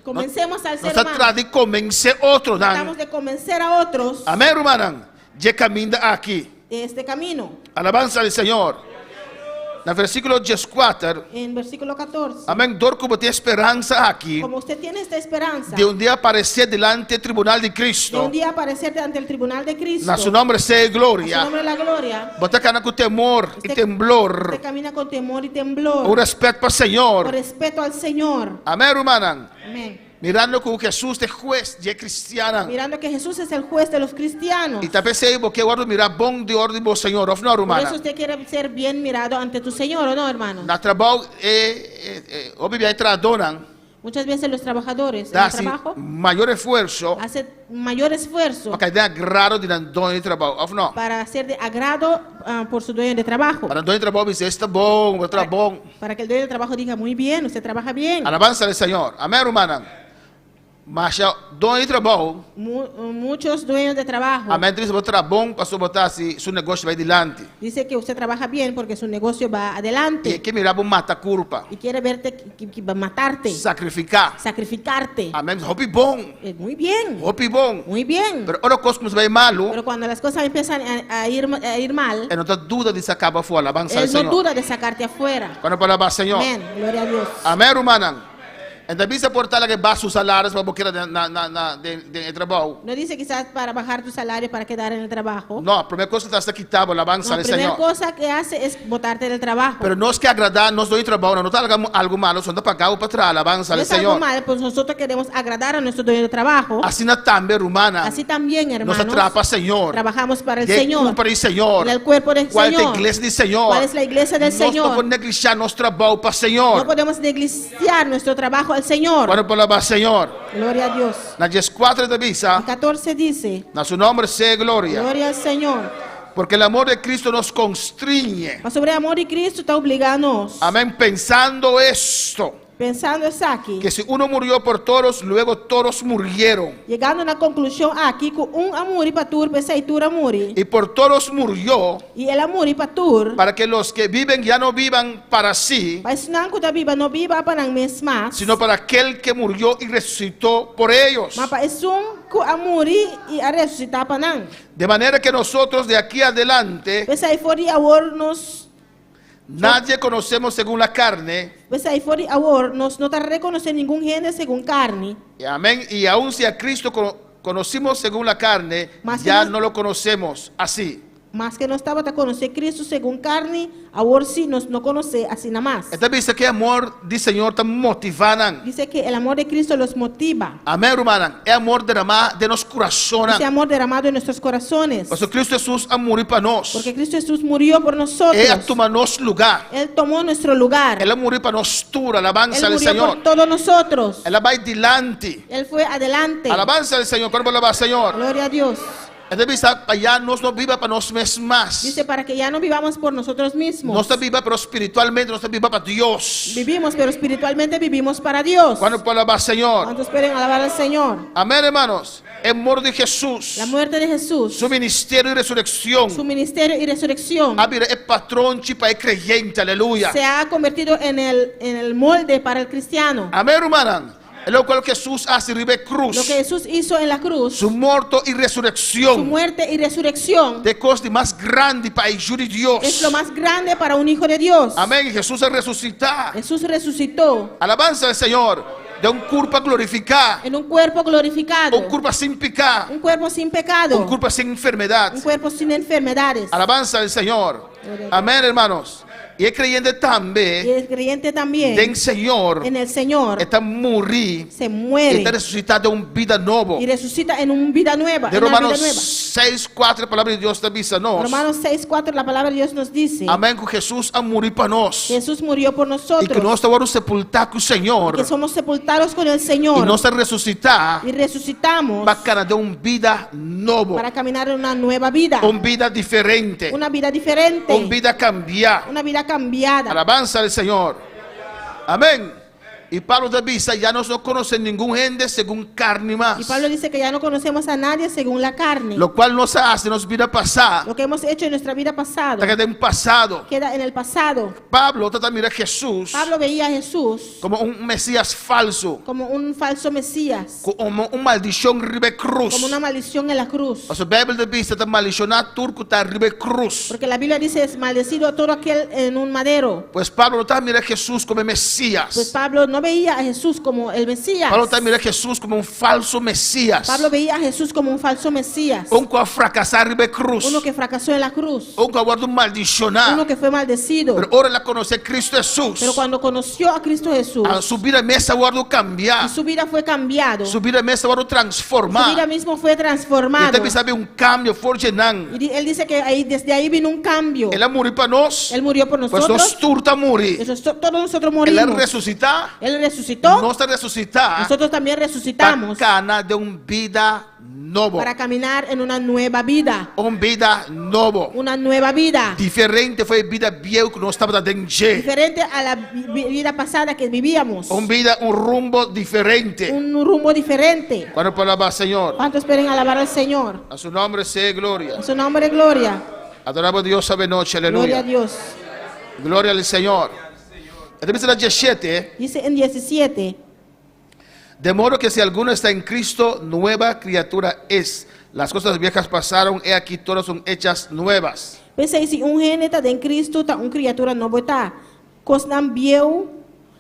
convencemos al Nos ser está humano, tratando de convencer a otros. tratamos de convencer a otros Amén, hermana. Ya camina aquí. de este camino. Alabanza al Señor. En el versículo 14. En versículo 14, Amén. Dor como tiene esperanza aquí. como usted tiene esta esperanza De un día aparecer delante del tribunal de de Cristo. un día aparecer ante el tribunal de Cristo, Na su nombre sea a su gloria. nombre la gloria, Bota cana con temor y usted temblor. camina con temor y Un temblor, respeto para el por Señor. respeto al Señor. Amén, hermana. Amén. Mirando como Jesús de juez y cristiana. Mirando que Jesús es el juez de los cristianos. Y también se porque guardo mira bon de orden do Señor, of no Por hermana. eso usted quiere ser bien mirado ante tu Señor, ¿o no, hermano? Na trabalho o bebê tradonan Muchas veces los trabajadores en dá el assim trabajo maior esforço hacen mayor esfuerzo para que dê agrado de dono de trabalho, of no. para ser de agrado por su dueño de trabajo. Para dono de trabalho dizer está bom, vai trabalhar bom. Para que el dueño de trabajo diga, muy bien, usted trabaja bien. Alabança ao Senhor. Amém, hermana. Mas dono de trabalho, Muchos dueños de trabajo amém, diz botar bom para só botar se seu negócio vai adiante. dice que usted trabaja bien porque su negocio va E adelante que mirar bom mata culpa, y quiere verte que va a matarte, sacrificar. sacrificarte. Amém, hobby bom, Muy bien, hobby bom. muy bien. Pero ora coisa como vai malo, Pero cuando las cosas empiezan a ir mal, não tem dúvida de se acaba fora. Alabança ao Él no Senhor. duda de sacarte afuera. Quando para o Senhor. Amén, gloria a Dios. Amém, hermana. Então, bisa portar que baixa os salários para boqueira de trabalho. No dice quizás para bajar tu salario para quedar en el trabajo. Não, a primeira coisa que está quitado, alabança La ao primera Senhor. cosa que hace es botarte del trabajo. Pero nós que agradar, nós dois trabalho, não está algo malo, só está pagar para trás, alabança No ao es algo Senhor. mal, pues nosotros queremos agradar a nuestro dueño de trabajo. Assim também, romana, Así también, nós hermanos, atrapa Senhor. trabajamos para el De Señor, para o Senhor. en el cuerpo del Qual é a Señor. igreja do Senhor? ¿Cuál es la iglesia del Nós não Señor? podemos negligenciar nosso trabalho para o No Senhor. podemos negligenciar nuestro trabajo al Señor. Quando para o Senhor. Gloria a Dios. Na 14 da bisa, El 14 dice, na seu nome seja glória. gloria al Señor. Porque o amor de Cristo nos constringe. Mas sobre el amor de Cristo está obligándonos, Amém. Pensando esto. pensando es aquí, Que si uno murió por todos, luego todos murieron. llegando a una conclusión aquí, que un amor y patur, pesa y tur amuri, Y por todos murió, y el amor y patur, para que los que viven ya no vivan para sí, mas nang kuta viva no viva pa nang mesma, sino para aquel que murió y resucitó por ellos. mapa esung ku amuri y a resucitar pa nang. De manera que nosotros de aquí adelante, Pesa y fori awor nos, nadie conocemos según la carne. pesa y fori awor nos no te reconoce ningún género según carne, Amén. Y aun si a Cristo conocimos según la carne, Más que ya nos- no lo conocemos así. más que no estaba te conocer Cristo según carne, awor sí nos no conoce así nada más. Entonces dice que amor del Señor te motivan. Dice que el amor de Cristo los motiva. Amém, hermana. É amor derramado de nosso coração. Ese amor derramado en nuestros corazones. Porque Cristo Jesus amou para nós. Porque Cristo Jesús murió por nosotros. Ele toma nosso lugar. Él tomó nuestro lugar. Ele amou para nós tudo. Alabança Él ao murió Senhor. por todos nosotros. Ela vai dilante. Él fue adelante. Alabança ao Senhor. Quando alabar ao Senhor. Gloria a Dios. Ele diz para nós não viva para nós mesmos. Dice para que ya no vivamos por nosotros mismos. Nós não viva para espiritualmente, nós viva para Deus. Vivimos, pero espiritualmente vivimos para Dios. Quando alabar ao Senhor. ¿Cuántos pueden alabar al Señor? Amém, hermanos. É amor de Jesus. La muerte de Jesús, Su ministério e ressurreição. su ministerio y resurrección É patrão para o crente. Aleluia. se ha convertido en el molde para el cristiano. Amém, hermana. É o que Jesus hace ribe cruz. Lo que Jesús hizo en la cruz, Su muerto y su resurrección. muerte y resurrección, De costa más grande para el de Dios. es lo más grande para un hijo de Dios. Amén. Jesús se resucitar. Jesús resucitó Alabanza al Señor. De un cuerpo glorificado. en un cuerpo glorificado, Un cuerpo sin pecado. un cuerpo sin pecado, Un cuerpo sin enfermedad. un cuerpo sin enfermedades. Alabanza al Señor. Amén, hermanos. E il credente Y também el creyente también tem Senhor en el Señor está morrer se e muere está ressuscitado uma vida nova. y resucita en una vida nueva. De En una vida Romanos nueva. 6:4 a palavra de Deus está dizendo nós. Romanos 6:4 la palabra de Dios nos dice Amém, que Jesus a morrer para nós. Jesús murió por E que nosotros, nós estamos sepultados com o Senhor. que somos sepultados con el E Señor nós estamos ressuscitar y resucitamos para de uma vida nova. para caminar en una nueva vida, Uma vida diferente. una vida diferente, Uma vida cambiada. una vida cambiada. Alabanza al Señor. Amén. Y Pablo también dice, ya no conocen ningún gente según carne más. Y Pablo dice que ya no conocemos a nadie según la carne. Lo cual nos hace, nos vida pasada. Lo que hemos hecho en nuestra vida pasada Queda en pasado. queda en el pasado. Pablo trata de mirar a Jesús Pablo veía a Jesús como un Mesías falso. como un falso Mesías, Como una maldición ribe cruz. como una maldición en la cruz. O sea, la Biblia dice, está maldicionado turco, está ribe cruz. Porque la Biblia dice, es maldecido todo aquel en un madero. Pues Pablo no está mirando a Jesús como Mesías. Pues Pablo no veía a Jesús como el Mesías. Pablo está mirando a Jesús como un falso Mesías. Pablo veía a Jesús como un falso Mesías. Un que fracasar ribe cruz. Uno que fracasó en la cruz. Un que guarda un maldicionado. Uno que fue maldecido. Pero ahora la conoce Cristo Jesús. Pero cuando conoció a Cristo Jesús, A su vida mesa guardo y cambiar. su vida fue cambiado. Su vida mesa guardo Su transformar. vida mismo fue Y transformado. también sabe un cambio fuerte nan. Él dice que desde ahí vino un cambio. Él ha murido para nos. Él murió por Pues nosotros. nos turta morir. Todos nosotros Él ha morimos. resucitado. Él resucitó. Nos está resucitado. Nosotros también resucitamos Bacana de una vida nueva. para caminar en una nueva vida. Una vida nueva. Una nueva vida. Diferente fue vida vieja que no estaba dentro. Diferente a la vida pasada que vivíamos. Una vida, un rumbo diferente. Un rumbo diferente. Cuando palabra Señor. ¿Cuántos quieren alabar al Señor? A su nombre sea gloria. En su nombre, gloria. Adoramos a Dios sabe noche. Gloria a Aleluya. Dios. Gloria al Señor. Entonces la 17. Dice en 17. De modo que si alguno está en Cristo, nueva criatura es. Las cosas viejas pasaron, he aquí todas son hechas nuevas. Pensei, se um gene está em Cristo, está uma criatura nova, está. Cos não viu,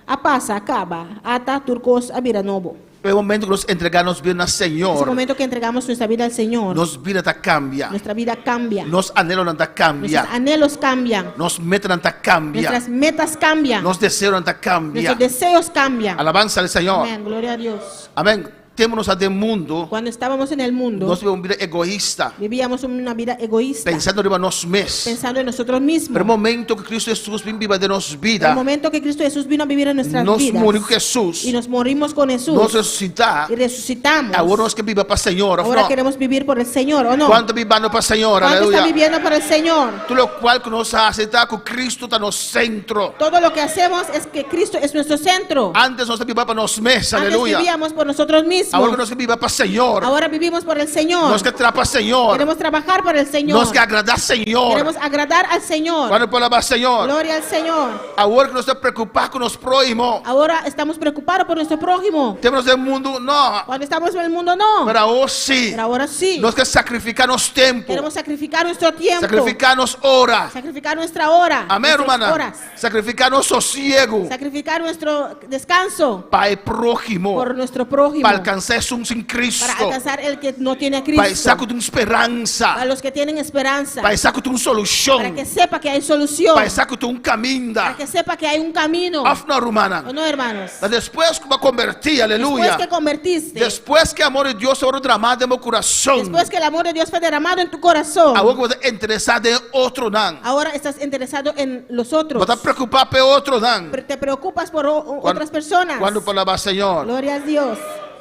a passa, acaba. Ata turcos a vida novo. En el momento que nos entregamos bien al Nesse Señor, momento que entregamos nuestra vida al Señor, nos vida te cambia. nuestra vida cambia. Nos anhelos te Nuestros cambia. anhelos cambian. Nos metas te cambia. Nuestras metas cambian. Nos deseos te cambia. Nuestros deseos cambian. Alabanza al Señor. Amén, gloria a Dios. Amén. Témonos del mundo. Cuando estábamos en el mundo, Nos vivimos una vida egoísta. vivíamos una vida egoísta, Pensando en nosotros mismos. pensando en nosotros mismos. Pero el momento que Cristo Jesús vive de nos El vida. momento que Cristo Jesús vino a vivir en nuestras Nos vidas murió Jesús. y nos morimos con Jesús Nos resucita. y resucitamos. Ahora nos que viva para el Señor. Ahora ¿no? queremos vivir por el Señor, ¿o no? ¿Cuánto vivando para el Señor? ¿Cuánto está Aleluya. viviendo por el Señor? Todo lo cual que nos hace está con Cristo está en el centro. Todo lo que hacemos es que Cristo es nuestro centro. Antes nos vivía para nos mismos. Antes Aleluya. vivíamos por nosotros mismos. Ahora nos que viva para el Señor. Ahora vivimos por el Señor. Nos que trapa al Señor. Queremos trabajar por el Señor. Nos que agradar al Señor. Queremos agradar al Señor. Cuando palabra Señor. Gloria al Señor. Ahora que nos está preocupado con los prójimos. Ahora estamos preocupados por nuestro prójimo. Tenemos del mundo, no. Cuando estamos en el mundo, no. Pero ahora sí. Pero ahora sí. Nos que sacrificarnos tiempo. Queremos sacrificar nuestro tiempo. Sacrificarnos horas. Sacrificar nuestra hora. Amén, nuestras hermana. horas. Sacrificarnos sosiego. Sacrificar nuestro descanso Para el prójimo. por nuestro prójimo. Para alcanzar un sin Cristo. Para alcanzar el que no tiene a Para Cristo. sacar una esperanza. Para los que tienen esperanza. Para sacar una Para solución. que sepa que hay solución. Para sacar un camino. Para que sepa que hay un camino. Afna romana. ¿O no, hermanos? Después que me convertí, aleluya. Después que convertiste. Después que el amor de Dios se derramado en mi corazón. Después que el amor de Dios fue derramado en tu corazón. Ahora voy a interesado en otro nan. Ahora estás interesado en los otros. Voy a preocupar por otro nan. Te preocupas por otras personas. Cuando palabra Señor. Gloria a Dios.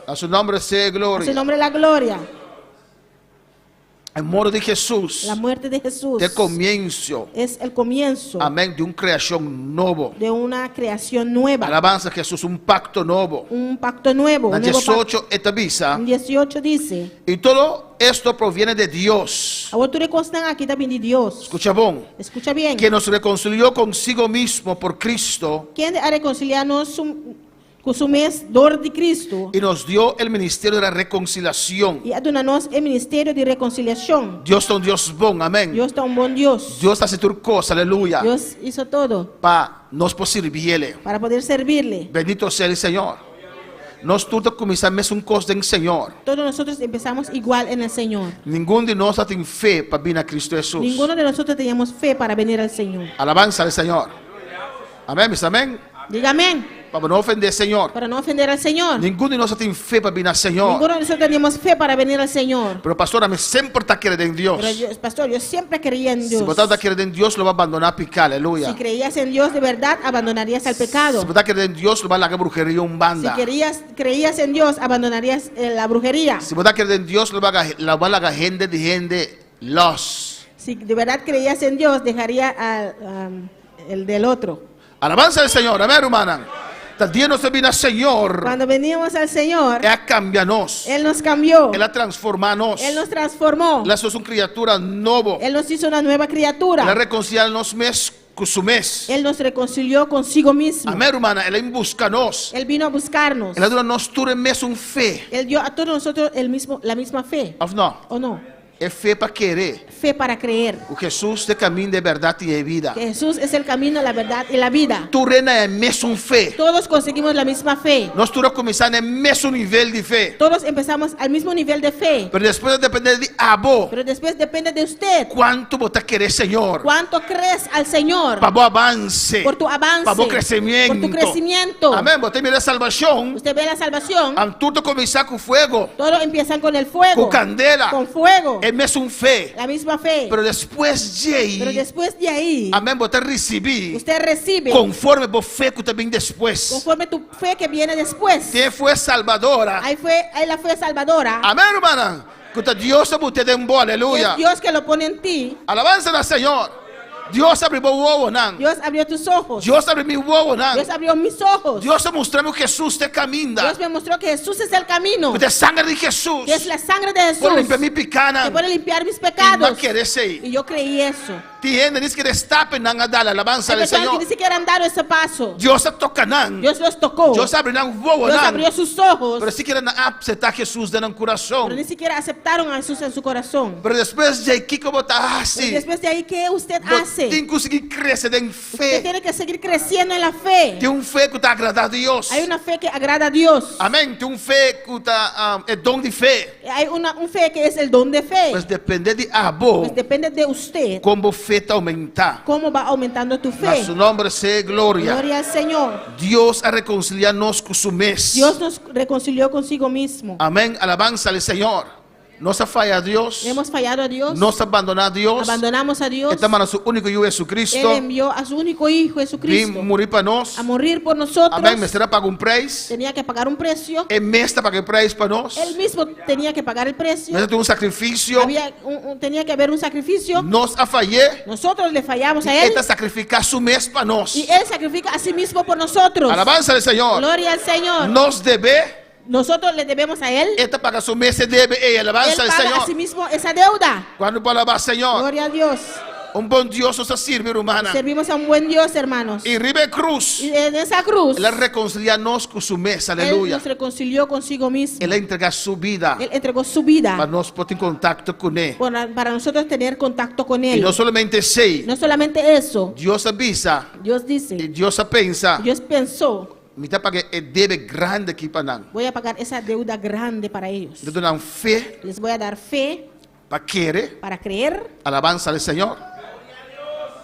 A su nombre sea A su gloria. nombre la gloria. El amor de Jesús. La muerte de Jesús De comienzo. es el comienzo Amén. De una creación nueva. de una creación nueva. Alabanza a Jesús. Un pacto nuevo. Un pacto nuevo. En Un nuevo pacto. 18 etabiza. En 18 dice. Y todo esto proviene de Dios. Ahora tú recostan aquí también de Dios. Escucha bon. Escucha bien. Que nos reconcilió consigo mismo por Cristo. ¿Quién ha reconciliarnos con su dor de Cristo? Y nos dio el ministerio de la reconciliación. Y adonanos el ministerio de reconciliación. Dios es un Dios bon. Amén. Dios está un buen Dios. Dios hace tu cosa. Aleluya. Dios hizo todo Para nos servirle. para poder servirle. Bendito sea el Señor. Nós todos começamos um curso do Senhor. Todos nosotros empezamos igual en el Señor. Nenhum de nós tem fé para vir a Cristo Jesus. Ninguno de nosotros teníamos fe para venir al Señor. Alabanza al Señor. Amén, mis amén. Diga amén. Para no ofender al Señor. Para no ofender al Señor. Ninguno de nosotros tiene fe para venir al Señor. Ninguno de nosotros tenemos fe para venir al Señor. Pero pastor, a mí siempre está queriendo en Dios. Pero yo, pastor, yo siempre creía en Si Dios. vos estás queriendo en Dios, lo va a abandonar a picar, aleluya. Si creías en Dios de verdad, abandonarías el pecado. Si vos estás queriendo en Dios, lo va a la brujería un Si banda. creías en Dios, abandonarías la brujería. Si vos estás queriendo en Dios, lo va a la gente de gente los. Si de verdad creías en Dios, dejaría el del otro. Alabanza al Señor, amén, hermana. También nos viene al Señor. Cuando veníamos al Señor, Él cambianos. Él nos cambió. Él transformanos. Él nos transformó. Él hizo una criatura nueva. Él nos hizo una nueva criatura. Él reconciliarnos mes con su mes. Él nos reconcilió consigo mismo. Amén, hermana. Él buscanos. Él vino a buscarnos. Él dio a nosotros mes un fe. Él dio a todos nosotros la misma fe. ¿O no? ¿O no? É fé para querer. Fe para creer. O Jesús é caminho de verdade e de vida. Que Jesús es el camino, la verdad y la vida. Tu reina é mesmo fé. Todos conseguimos la misma fe. Nós todos começamos no mesmo nível de fé. Todos empezamos al mismo nivel de fe. Pero depois depende de abo. Pero después depende de usted. Quanto você querer, Senhor? ¿Cuánto crees al Señor? Para o avance. Por tu avance. Para o crescimento. Por tu crecimiento. Amém. Você mira a salvação. Usted ve la salvación. Tudo começar com fogo. Todos empiezan con el fuego. Com candela. Con fuego. É mesmo fé. La misma fe. Pero después de ahí, amén, você recebe. Usted recibe. Conforme a fé que também después. Conforme tu fe que viene después. Tem fé salvadora. Hay la fe salvadora. Amém, hermana. Que Dios se te den boa, aleluya. Es Dios que lo pone en ti. Alabanza al Señor. Dios abriu o ovo, não. Dios abrió tus ojos. Dios abriu meu ovo, não. Dios abrió mis ojos. Dios mostrou que Jesús te caminha. Dios me mostró que Jesús es el camino. Que a sangre de Jesús. Que es la sangre de Jesús. Por limpiar mi pecado. Que puede limpiar mis pecados. No querer ser. Y yo creí eso. Tiene, dice que destape não a dar alabanza Hay al personas Señor. que ni siquiera han dado ese paso. Dios toca não. Dios los tocó. Dios abriu o ovo, Dios não. abrió sus ojos. Pero si quieren aceptar Jesús en el corazón. Pero ni siquiera aceptaron a Jesús en su corazón. Pero después de aquí, como está así. Después de ahí, ¿qué usted hace? Tem que conseguir crescer em Usted fé. tiene que seguir creciendo en la fe. Tem fé que está agradando a Dios. Hay una fe que agrada a Dios. Amém. Tem fé que está é dom de fé. Hay un fe que es el don de fe. Mas depende de abo. Pues depende de usted. Como fé te aumentar. ¿Cómo va aumentando tu A fe? su nombre sea gloria. Gloria al Señor. Dios a reconciliarnos con su mes. Dios nos reconcilió consigo mismo. Amén. Alabanza al Señor. Nos ha fallado a Dios. Hemos fallado a Dios. Nos ha abandonado a Dios. Abandonamos a Dios. Estamos a su único Hijo Él Jesucristo. envió a su único Hijo Jesucristo Vim morir para nós. a morir por nosotros. Amém. Mas será pago preço. Tenía que pagar un precio. É mestre pagar preço para nós. Él mismo tenía que pagar el precio. Mas tem sacrifício. Tenía que haber un sacrificio. Nos a fallar. Nosotros le fallamos a Él. Ele sacrificar su mes para nós. Y Él sacrifica a sí mismo por nosotros. Alabanza al Señor. Gloria al Señor. Nos debe. Nosotros le debemos a Él. Esta paga su mes se debe. Alabanza Él al paga a sí Señor. mismo esa deuda. Quando para alabar Señor. Gloria a Dios. Bom Deus nos sirve, hermana. Servimos a un buen Dios, hermanos. Y ribe cruz. Y en esa cruz, Él reconcilia-nos con su mesa, Él aleluya. nos reconcilió consigo mismo. Él entrega su vida Él entregó su vida para nós poder em contato com Ele. para nosotros tener contacto con E Él. não somente sei, No solamente eso, Deus avisa, Dios e dice, Deus pensa, Dios pensó, me está pagando deve grande aqui para nós. voy a pagar esa deuda grande para ellos. De dar fé Les voy a dar fe para querer, para creer, alabanza al Senhor.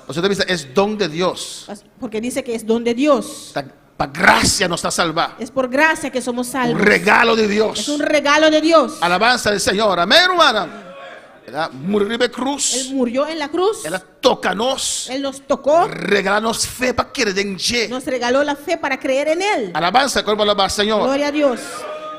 Você avisa, é dom de Deus. porque dice que es don de Dios. Para graça nos está salvar. Es por gracia que somos Um salvos. regalo de Es Deus. un regalo de Dios. Alabanza al Senhor. Amém, hermana? Ela morreu de Él cruz. murió en la cruz. Ela toca-nos. Él nos tocó. Regala-nos fé para querer em Ele. Nos regaló la fe para creer en Él. Alabanza, quando alabar Senhor. Gloria a Dios.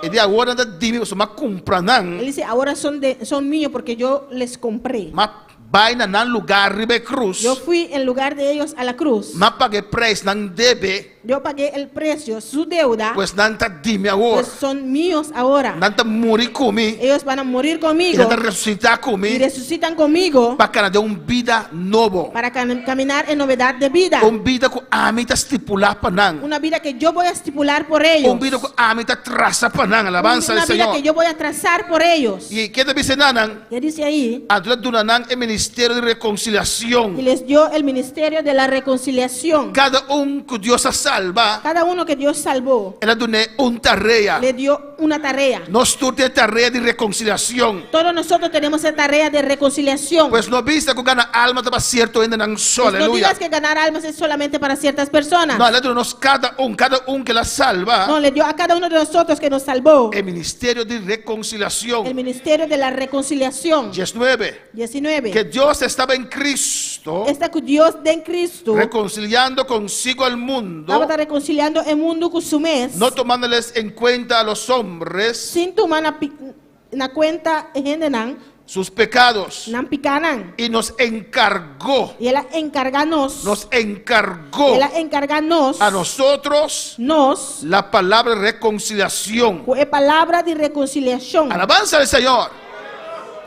E de agora anda de mim, uma compra Él não. dice, ahora son míos porque yo les compré. Mas vai na lugar ribe cruz. Yo fui en lugar de ellos a la cruz. Mas paguei preço não debe. Yo pagué el precio, su deuda, Pois não está de mim agora. pues son míos ahora. Não está morir comigo. Ellos van a morir E conmigo não está ressuscitar y comigo. resucitan conmigo Para dar vida novo. para caminar en novedad de vida. Vida que a mim está estipular para não. Una vida que yo voy a estipular por ellos. Vida que a mim está traçar para não. Alabanza Una al vida Senhor. que yo voy a trazar por ellos. E que te dice Nanan? ¿Qué dice ahí? Adula Dunanan é Ministério de Y Reconciliação. les dio el ministerio de la reconciliación. Cada que Deus salva, Cada uno que Dios salvó ela dona tarefa. le dio una tarea. Nós todos temos tarefa de reconciliação. Todos nosotros tenemos esa tarea de reconciliación. Pois não vista que ganha alma estava certo ainda não só, Pues no aleluia. digas que ganar almas es solamente para ciertas personas. Não, aleluia, nós cada um que la salva No, le dio a cada uno de nosotros que nos salvó é ministério de el reconciliação. ministerio de la reconciliación. 19. 19. Que Deus estava em Cristo Esta que Dios de en Cristo reconciliando consigo al mundo, estaba reconciliando el mundo con su mes, no tomándoles en cuenta a los hombres sin tomar na cuenta gente sus pecados, nan picanan. y nos encargó Y él encarganos a nosotros la palabra de reconciliación. con palabra de reconciliación. Alabanza al Señor.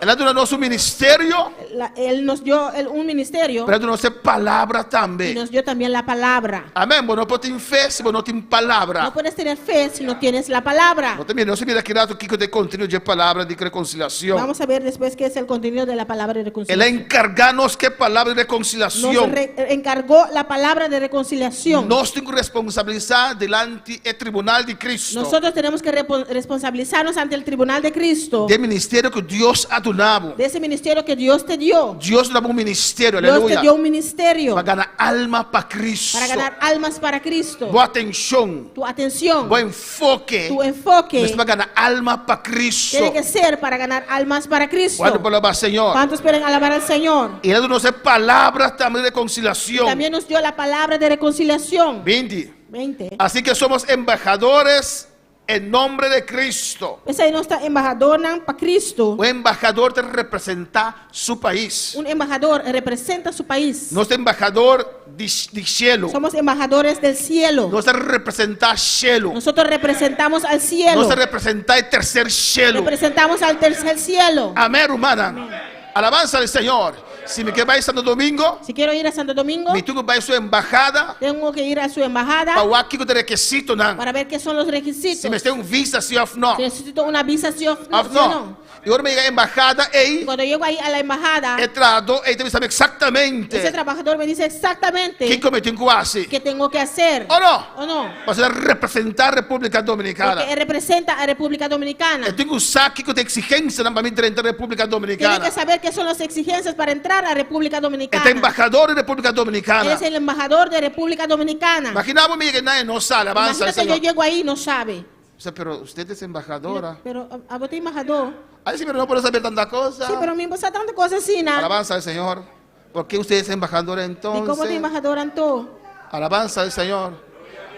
Él ha dado su ministerio, Él nos dio un ministerio pero nos dio palabra y también. nos dio también la palabra. Amén. Bueno, no puedes tener fe si no tienes palabra. No puedes tener fe si no tienes la palabra. No se mira aquí que de contenido de palabra de reconciliación. Vamos a ver después qué es el contenido de la palabra de Él reconciliación. encarganos que palabra de Nos reconciliación. encargó la palabra de reconciliación. Nós temos que responsabilizar delante do tribunal de Cristo. Nosotros tenemos que responsabilizarnos ante el tribunal de Cristo Do ministério que Deus ha dado. de ese ministerio que Dios te dio. Deus dá ministério, Dios aleluia. te dio un ministerio Para ganhar alma para Cristo. para ganar almas para Cristo. Boa atenção. Tu atención, Bom enfoque. tu enfoque Para ganhar alma para Cristo. tiene que ser para ganar almas para Cristo. Quando palavra Senhor. ¿Cuántos quieren alabar al Señor? E Ele nos dá palavras também de reconciliação. También nos dio la palabra de reconciliación. 20. 20. Así que somos embajadores en nombre de Cristo. Esa es nuestra embajadora para Cristo. O embajador te representa su país. Un embajador representa su país. Nuestro embajador de cielo. Somos embajadores del cielo. Nos representa cielo. Nosotros representamos al cielo. Nos representa el tercer cielo. Representamos al tercer cielo. Amén, hermana. Alabanza al Señor. Si me quiero ir a Santo Domingo, Si quiero ir a Santo Domingo, me tengo que ir a su embajada tengo que ir a su embajada para aquí que requisito não. para ver qué son los requisitos. Si me tengo un visa sí o no. Si necesito una visa, sí o Of no. no. Y ahora me llega a embajada Y e cuando llego ahí a la embajada, entrado e deve saber ese exactamente trabajador me dice exactamente que eu tenho que fazer. qué tengo que hacer. ¿O no? ¿O no? Para representar a República Dominicana. Porque él representa a República Dominicana. Eu tenho que usar que tem exigência para mim entrar na República Tiene Dominicana. que saber qué son las exigencias para entrar a República Dominicana. Este embajador de República Él Dominicana. es el embajador de República Dominicana. Imaginamos que nadie no sabe, avanza el Imagínate, yo Señor. llego ahí y no sabe. O sea, pero usted es embajadora. Pero a vos te embajador. Ay, sí, pero no puedo saber tanta cosa. Sí, pero me pasa tanta cosa así, ¿no? Alabanza al Señor. ¿Por qué usted es embajadora ¿Y cómo te entonces? embajador tú? Alabanza al Señor.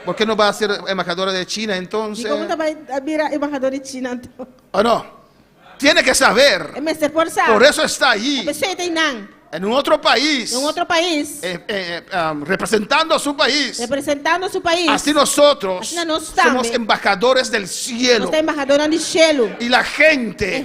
¿Por qué no va a ser embajadora de China ¿Y entonces? cómo te va a mirar embajador de China tú? ¿O no? Tiene que saber. Me esforza. Por eso está allí, Pues sí, te nan. en un otro país, En otro país, representando a su país. representando su país. Así nosotros Así nós somos também. embajadores del cielo. Nuestra embajadora de cielo. Y la gente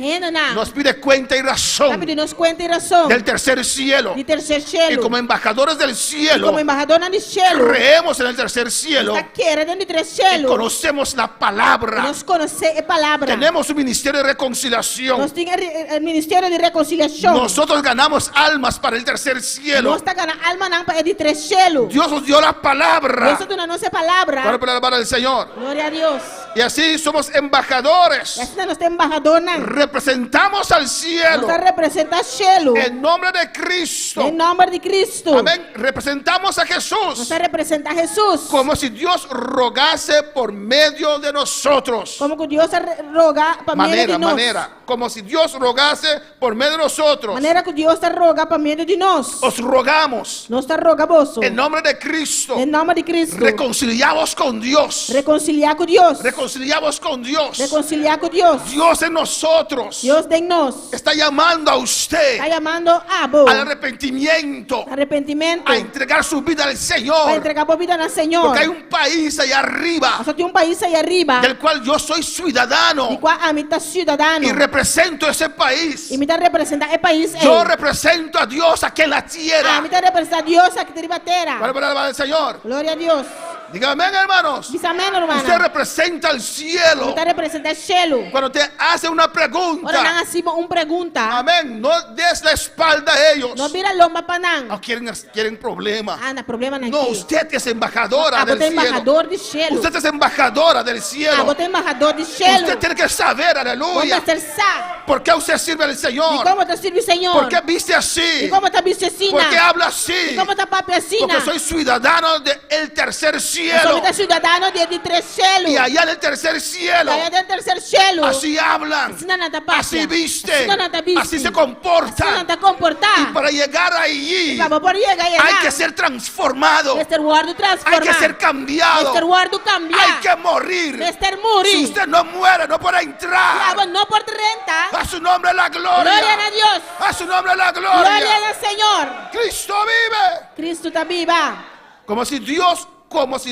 nos pide cuenta y razón Sabe, nos cuenta y razón. del tercer cielo. De tercer Y cielo. como embajadores del Y cielo, como embajadora de cielo. creemos en el tercer cielo Está quiere dentro de tres y cielo. conocemos la palabra. Nos conoce la palabra. Tenemos un ministerio de reconciliación. Nos tiene el ministerio de reconciliación. Nosotros ganamos almas para el tercer cielo. Nos está ganando alma nan para de tres cielo. Dios nos dio la palabra Nosotros no nos palabra. para alabar al Señor. Gloria a Dios. Y así somos embajadores. Y así nos está embajadora. Representamos al cielo Nos representa cielo. en nombre de Cristo. En nombre de Cristo. Amén. Representamos a Jesús Nos representa a Jesús. como si Dios rogase por medio de nosotros. Como que Dios roga para medio de nos. Manera. Como si Dios rogase por medio de nosotros. Manera que Dios te roga para medio de nos. Os rogamos Nos te roga vos. en nombre de Cristo. En nombre de Cristo. Reconciliamos con Dios. Reconciliar con Dios. Reconciliamos con Dios. Reconciliar con Dios. Dios en nosotros Dios de nos. está llamando a usted Está llamando a vos. al arrepentimiento, Arrepentimiento. a entregar su vida al Para Señor. entregar por vida al Señor. Porque hay un país allá arriba Nosotros tenemos un país ahí arriba. del cual yo soy Y ciudadano cual a mitad ciudadano. y represento ese país. Y mitad representa el país. Yo represento a Dios aquí en la A tierra. mitad representa a Dios aquí arriba tierra. Para alabar al Señor. Gloria a Dios. Diga amén, hermanos. Dice amén, hermana. Usted representa el cielo. Usted representa el cielo. Cuando te hace una Ahora pregunta, así una pregunta. amén, no des la espalda a ellos. No mira lomba panang. No quieren problemas. Ah, no problema No, aquí. usted es embajadora del Você é cielo. embajador do cielo. Usted es embajadora del cielo. Você é embajador do cielo. Usted tiene que saber, Vamos aleluya, ser sá. por qué usted sirve al E Señor. como te sirve o Senhor? ¿Por qué viste E así? como te viste assim? ¿Por qué habla E así? como te papi assim? Porque soy ciudadano del tercer Eu cielo. sou cidadão de três cielos. Y allá en el tercer cielo, Allá del tercer cielo. así hablan, Assim não te passa. así viste, Assim não te viste. así se Assim não comportan. te comportar. Y para llegar allí Acabou por chegar aí. hay que ser transformado, Mr. Ward transformar. hay que ser cambiado, Mr. Ward cambiar. hay que morir. Mr. Si Muri. usted no muere, no podrá entrar. Claro, no por 30. A su nombre la Gloria gloria. a Dios. A su nombre la Gloria gloria. al Señor. Cristo vive. Cristo está viva. Como si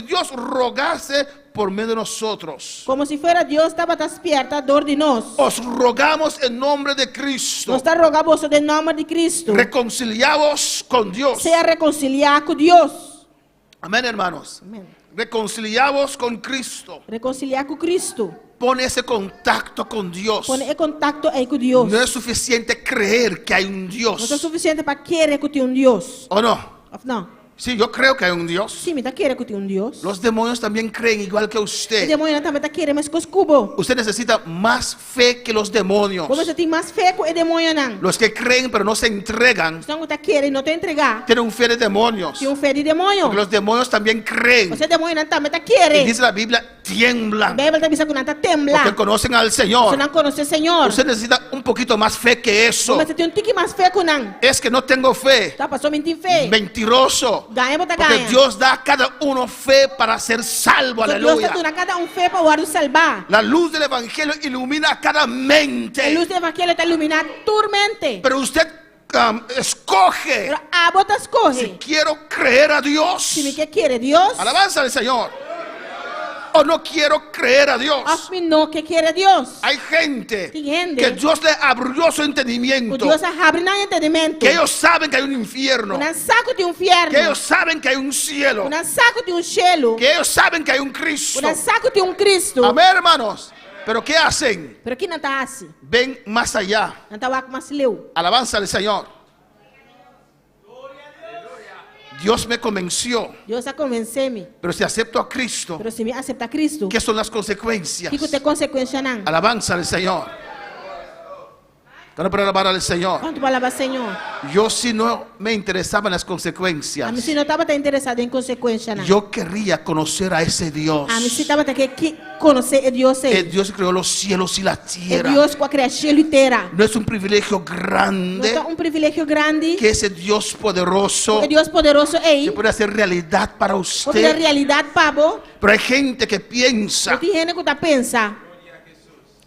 Dios rogase por medio de nosotros. Como si fuera Dios estaba despierta dor de nós. Os rogamos en nombre de Nós Cristo. está rogando em nome de Cristo. Reconciliados con Dios. Sea reconciliar com Deus. Amén, hermanos. Amém. Reconciliados con Cristo. Reconciliar com Cristo. Pone ese contacto con Dios. Pone em contato aí com Deus. No es suficiente creer que hay un Não é Dios. suficiente para querer que tem Deus. ¿O no? Não. Sí, yo creo que hay un Dios. Sim, está querer que tem Deus. Los demonios también creen igual que O usted. demônio também está querendo mais que os cubos. Usted necesita más fe que los demonios. Como você tem mais fé com o demônio não. Los que creen pero no se entregan Então está querendo e não te entregar. tienen un fe de demonios. Tem fé de demônio. Porque los demonios también creen. Você demônio também está Y querendo. dice la Biblia, A tiemblan. Bíblia está dizendo que não está Porque temblar. conocen al Você Señor. não conhece o Senhor. Usted necesita un poquito más fe que eso. Mas você tem tique mais fé com não. Es que no tengo fe. Tá, passou mentir fé. Mentiroso. Ganha, bota Porque ganha. Dios da a cada uno fe para ser salvo. Deus Aleluya. está dando a cada fé para o salvar. La luz del Evangelio ilumina cada A mente. luz do Evangelho está iluminando tua mente. Pero usted escoge Pero a botas si corre. quiero creer a Dios. Se me quer querer Deus, Alabanza al Señor. O no quiero creer a Dios. ou não quer querer Deus. Hay gente Tem gente que Dios le abrió su O entendimiento. Deus abre no entendimento. Que ellos saben que hay un infierno. Um saco de inferno. Que ellos saben que hay un cielo. Saco de cielo. Que ellos saben que hay un Cristo. Saco de Cristo. Amén, hermanos. Pero ¿qué hacen? Pero aqui não está assim. Ven más allá. Não está mais leu. Alabanza al Señor. Dios me convenció. Deus a convencer-me. Pero si acepto a Cristo, Pero se me aceitar Cristo, ¿qué son las consecuencias? que tem consequência não. Alabanza al Señor. Para alabar al Señor. Quanto palavra Senhor? Yo si no me interesaban las A consecuencias, mim se não estava interessado em consequência não. yo querría conocer a ese Dios. A mim se estava que conhecer o Deus aí. El Dios que creó los cielos y la O tierra. Deus com a criação inteira. No es un privilegio Não grande é privilégio grande. que ese Dios poderoso O Deus poderoso aí. se puede hacer realidad para O usted. realidade para vos. Pero hay gente que piensa, Tem gente que pensa,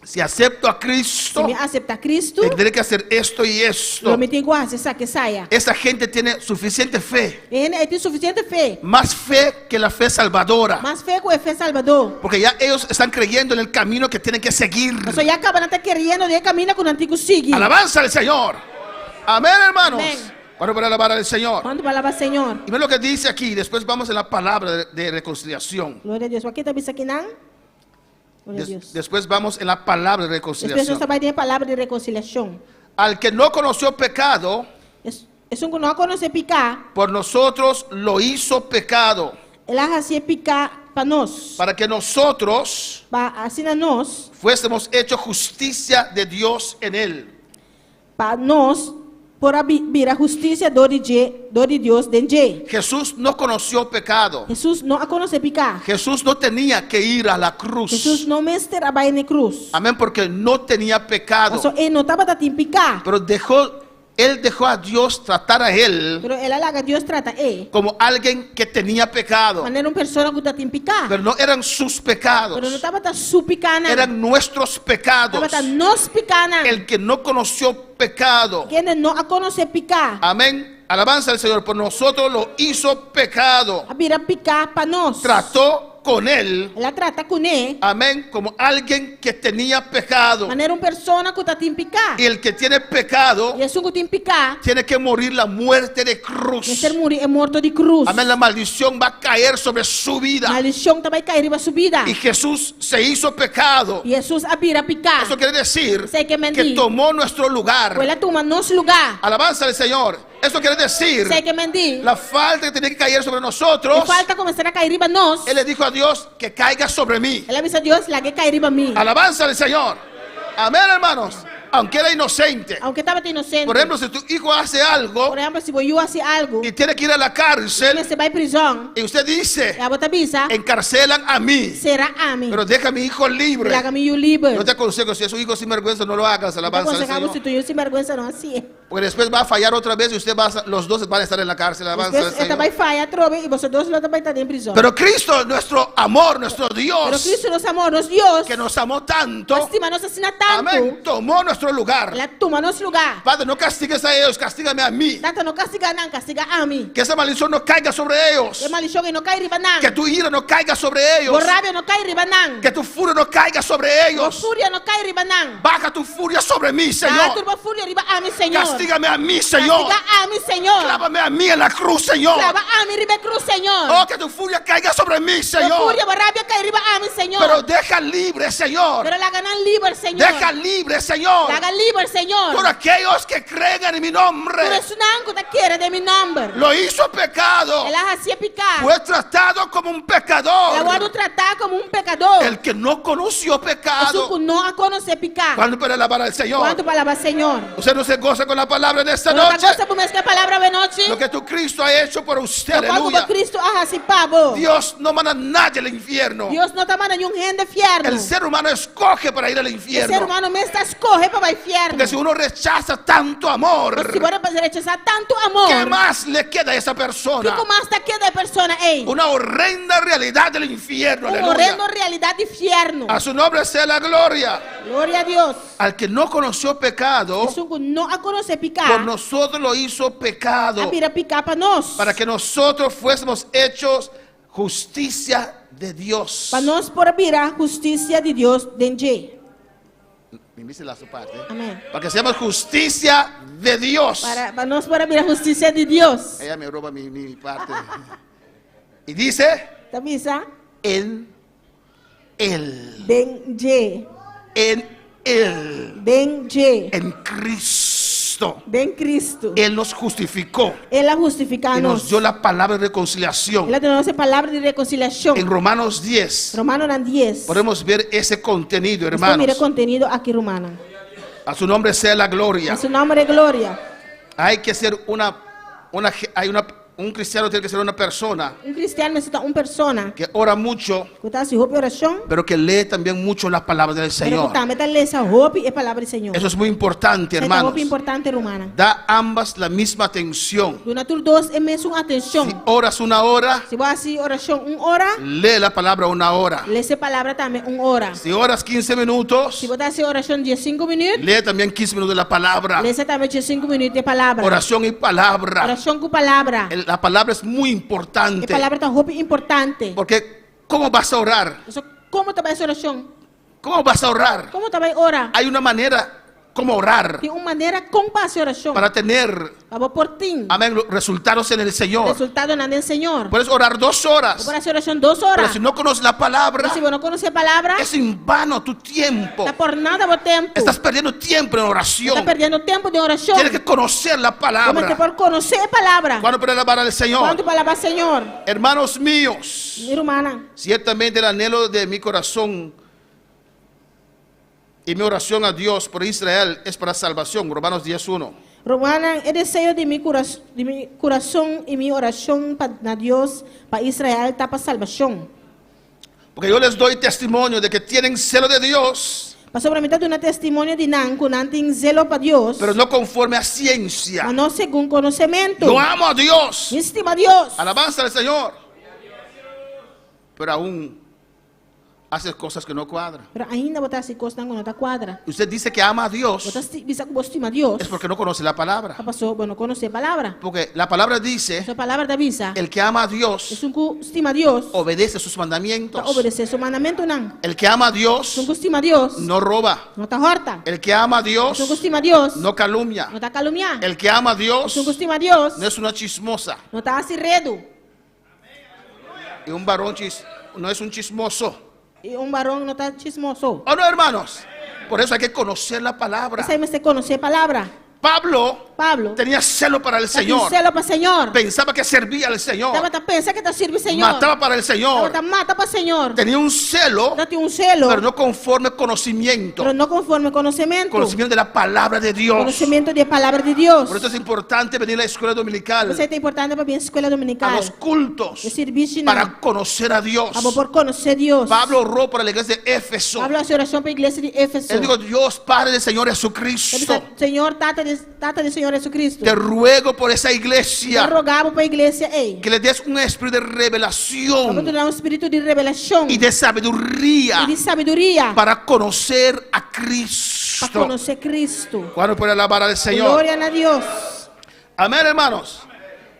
si acepto a se Cristo, me aceitar Cristo, tendré que hacer esto y esto. eu me tenho que que saia. Esa gente tiene suficiente fe, Ele tem suficiente fé. más fe que la fe salvadora. Mas fé com a fé Salvador. Porque ya ellos están creyendo en el camino que tienen que seguir. Mas já acaba não querendo de caminhar com o antigo sigue. Alabanza al Señor. Amén, hermanos. Amén. Bueno, para alabar al Señor. Quanto palavra Senhor? Y ven lo que dice aquí. Después vamos en la palabra de reconciliación. Glória a Deus. Aqui está aqui não? Glória a Deus. Después vamos en la palabra de Depois nós reconciliación. trabalhamos a palavra de reconciliação. Al que no conoció pecado, Isso que não conhece picar, por nosotros lo hizo pecado, ela fazia picar para nós. para que nosotros Para assim a nós, fuésemos hecho justicia de Dios en él. para nós, por vir a justiça do de Deus dentro. Jesús no conoció pecado. Jesus não a conhece picar. Jesús no tenía que ir a la Jesus cruz. não mestre trabalha na cruz. Amén, porque no tenía pecado. Mas ele não estava tentando picar. Pero él dejó a Dios tratar a él Pero ela lá Deus trata ele. como alguien que tenía pecado. Maneira uma pessoa que está tentando picar. Pero no eran sus pecados, Pero não estava tentando su picar não. eran nuestros pecados. Estava tentando nos picar não. El que no conoció pecado. Quem não a conhece picar. Amén. Alabanza al Señor. Por nosotros lo hizo pecado. A vir a picar para nós. Trató con él, ela trata com ele, amén, como alguien que tenía pecado. maneira uma pessoa que está tem picar. Y el que tiene pecado E é que tem picar, tiene que morir la muerte de é cruz. ser morir é morto de cruz. Amén, la maldición va a caer sobre su vida. Maldição também cair em sua vida. Y Jesús se hizo pecado. E Jesus abira picar. Eso quiere decir Sei que que mentir. tomó nuestro lugar. Ela toma nosso lugar. Alabanza al Señor. Eso quiere decir Sei que mentir. la falta que tenía que caer sobre E nosotros. falta começar a cair em nós. Él le dijo a Dios que caiga sobre mí. Ela avisa a Deus, lá que cair em mim. Alabanza al Señor. Amén, hermanos. Aunque era inocente. Aunque estava inocente. Por ejemplo, si tu hijo hace algo Por exemplo, se eu faço algo, y tiene que ir a la cárcel você vai prisão, y usted dice, e a bota avisa, encarcelan a mí, será a mim. pero deja a mi hijo libre. Laga-me o livre. Yo te aconsejo, si es un hijo sin vergüenza, no lo hagas. Alabanza al Aconsegamos se Señor. tu sem vergonha não assim. Porque después va a fallar otra vez y usted los dos van a estar en la cárcel. Alabanza al Ela vai Señor. falhar, trove, e você dois também está em prisão. Pero Cristo, nuestro amor, nuestro Pero Dios, Cristo nos amou, nos Deus, que nos amó tanto, estima nos assina tanto, amén, tomó nuestro lugar. ela toma nosso lugar. Padre, no castigues a ellos, castígame a mí. Tata não castiga não, castiga a mim. Que esa maldición no caiga sobre ellos. Que maldição que não cai riba não. Que tu ira no caiga sobre ellos. Por rabia não cai riba não. Que tu furia no caiga sobre Por ellos. fúria não cai riba não. Baja tu furia sobre mí, Ah, Señor. turba fúria riba a mim, Senhor. Castígame a mí, Señor. Castiga a mim, Senhor. Clávame a mí en la cruz, Señor. Clava a mim riba cruz, Senhor. Oh, que tu furia caiga sobre mí, Por Señor. fúria, por rabia cai riba a mim, Senhor. Pero deja libre, Señor. Pero la ganan libre, Senhor. Deja libre, Señor. La hagan libre, Senhor. Por aquellos que creen en mi Por nombre. isso não que quiere de mi nombre. Lo hizo pecado. Ela hacía picar. Fue tratado como un Ela pecador. guarda tratar como um pecador. El que no conoció Isso pecado. que não a conhecer picar. ¿Cuándo puede alabar al Señor? Quanto palavra, Senhor. Usted no se goza con la palabra en esta Não noche. gosta por mais que a palavra de noite. Lo que tu Cristo ha hecho por usted, Quando aleluya. Cristo hace pavo. Dios no manda a nadie al infierno. Deus não está mandando nenhum rei de inferno. El ser humano escoge para ir al O ser infierno. humano mesmo está escorre para o inferno. Porque si uno rechaza tanto amor, Se você rechazar tanto amor, ¿qué más le queda a esa o persona? que mais está aqui da persona? Ei, Una horrenda realidad del infierno, uma aleluya. horrenda realidade de inferno. A su nombre sea la gloria. Glória a Deus. Al que no conoció pecado, Isso que não a conhecer por picar. nosotros lo hizo pecado, A vira picar para nós. para que nosotros fuésemos hechos justicia de Dios. Para nós por virar justiça de Deus dentro. Me dice la su parte. Amém. Para que seamos justicia de Dios. Para nós por virar justiça de Deus. Ella me roba mi parte. Y dice, Tá visa? en Él. Dentro. En Él. Dentro. En Cristo. Den Cristo. Él nos justificó. Ela justifica Y nos nós. dio la palabra de reconciliación. Ela deu a palavra de reconciliação. En Romanos 10 Romano 10. podemos ver ese contenido, Mira hermanos. contenido aqui Romano. A su nombre sea la gloria. A seu nome é glória. Hay que ser un cristiano tiene que ser una persona Cristiano necessita persona que ora mucho, que está se roupa oração. pero que lee también mucho las palabras del Pero Señor. que também está lendo essa roupa e a palavra do Senhor. Eso es muy importante, Essa hermanos. roupa importante romana. Da ambas la misma atención. Do natur dos é mesmo atenção. Si oras una hora, Se você oração hora, lee la palabra una hora. lê essa palavra também hora. Si oras 15 minutos, Se você oração de 5 minutos, lee también 15 minutos de la palabra. lê essa também de 5 minutos de palavra. Oración y palabra. Oração com palavra. La palabra es muy E importante. palavra tá roupa importante. Porque, ¿cómo vas a orar? Isso, como também essa oração? ¿Cómo vas a orar? Como também ora? Hay una manera como orar Tem uma maneira como fazer oração. para tener, Para por ti. amén, los resultados en el Señor. Resultado na do Senhor. Puedes orar 2 horas, Para hacer oração 2 pero horas. si no conoces la palabra, Se você não conhece a palavra, es en vano tu tiempo. está por nada por tempo. Estás perdiendo tiempo en Está oración. perdendo tempo de oração. Tienes que conocer la Como que palabra. por conhecer a palavra. ¿Cuándo puedes alabar al Señor? Quanto palavra Senhor? Hermanos míos, Mi hermana, ciertamente el anhelo de mi corazón y mi oración a Dios por Israel es para salvación. Romanos 10:1. Romana, é desejo de mi coração e minha oração para Deus, para Israel, está para salvação. Porque yo les doy testimonio de que tienen celo de Dios, Mas sobre mim tem um testemunho de não, que não tem zelo para Deus, pero no conforme a ciencia. mas não segundo conhecimento. Yo amo a Dios. Me estima Deus. Alabanza al Señor. Pero aún hace cosas que no cuadran. Pero ainda botar se costa não tá quadra. Usted dice que ama a Dios, Botar se bisa que estima Deus. es porque no conoce la palabra. A pessoa bueno conhecer a palavra. Porque la palabra dice, Essa palavra da visa. el que ama a É Dios que estima Deus. obedece sus Tá mandamientos. obedecer seu mandamento não. El que ama a Dios São que estima Deus. no roba. Não tá horta. El que ama a Dios São que estima Deus. no calumnia. Não tá caluniar. El que ama a Dios São que estima Deus. no es una chismosa. Não tá acirredo. Y un varón no es un chismoso. E varão não tá chismoso. ¿O no, hermanos? Por eso hay que conocer la palabra. Essa aí você conhecer a palavra. Pablo tenía celo para el Señor. Celo para o Senhor. Pensaba que servía al Señor. Tava pensa que tá sirve o Senhor. Mataba para el Señor. Tava mata para o Senhor. Tenía un celo, Tinha celo. pero no conforme conocimiento. Pero não conforme conhecimento. Conocimiento de la palabra de Dios. Conhecimento da palavra de Deus. Por eso es importante venir a la escuela dominical, Isso é importante para vir à escola a dominical. los cultos, De serviço para conocer a Dios. Vamos por conhecer Deus. Pablo oró para la iglesia de Éfeso. Pablo hace oração para a igreja de Éfeso. Él dijo, Dios Padre del Señor Ele Jesucristo, disse, Senhor, tata de Senhor Jesucristo. te ruego por esa Eu iglesia rogava para a igreja, ei. que le des un espíritu de Vamos revelación dar espírito de revelação y de sabiduría e de sabedoria para conocer a para Cristo. conhecer Cristo. ¿Cuándo puede alabar al Señor? Glória a Deus. Amén, hermanos.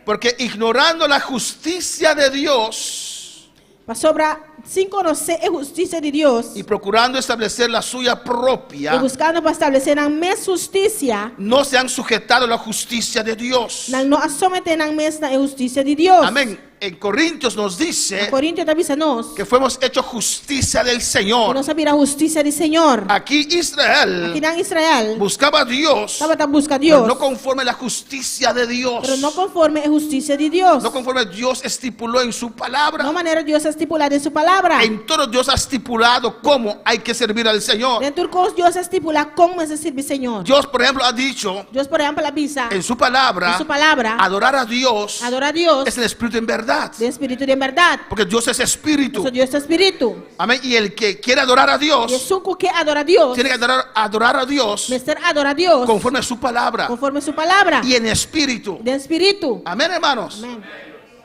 Porque ignorando la justicia de Dios Para sobrar, sem conhecer a justiça de Deus y procurando establecer la suya e propia, buscando para estabelecer a minha justiça, no se han sujetado a la justicia de Dios. não somente na mesma justiça de Deus. Amén. En Corintios nos dice Coríntios avisa nós que fuimos hechos justicia del que Señor. nós sabemos a justiça do Senhor. Aquí Aqui Israel na Israel, buscaba a Dios, estava a buscar pero Deus, no conforme a la justicia de Dios, pero não conforme a justiça de Deus. no conforme Dios estipuló en su palabra. Não maneira Deus estipulada em sua palavra. En todo Dios ha estipulado cómo hay que servir al Señor. Dentro do Deus estipula como se serve o Senhor. Dios, por ejemplo, ha dicho Deus, por exemplo, avisa en su palabra, em sua palavra, adorar a Dios adora a Deus es el espíritu en verdad, de espírito de verdade. porque Dios es espíritu. Sou Deus é espírito. Amén. Y el que quiere adorar a E Dios suco que adora a Deus, tiene que adorar a Dios mestre adora a Deus conforme a su palabra conforme sua palavra. y en espíritu. De espírito. Amén, hermanos. Amém.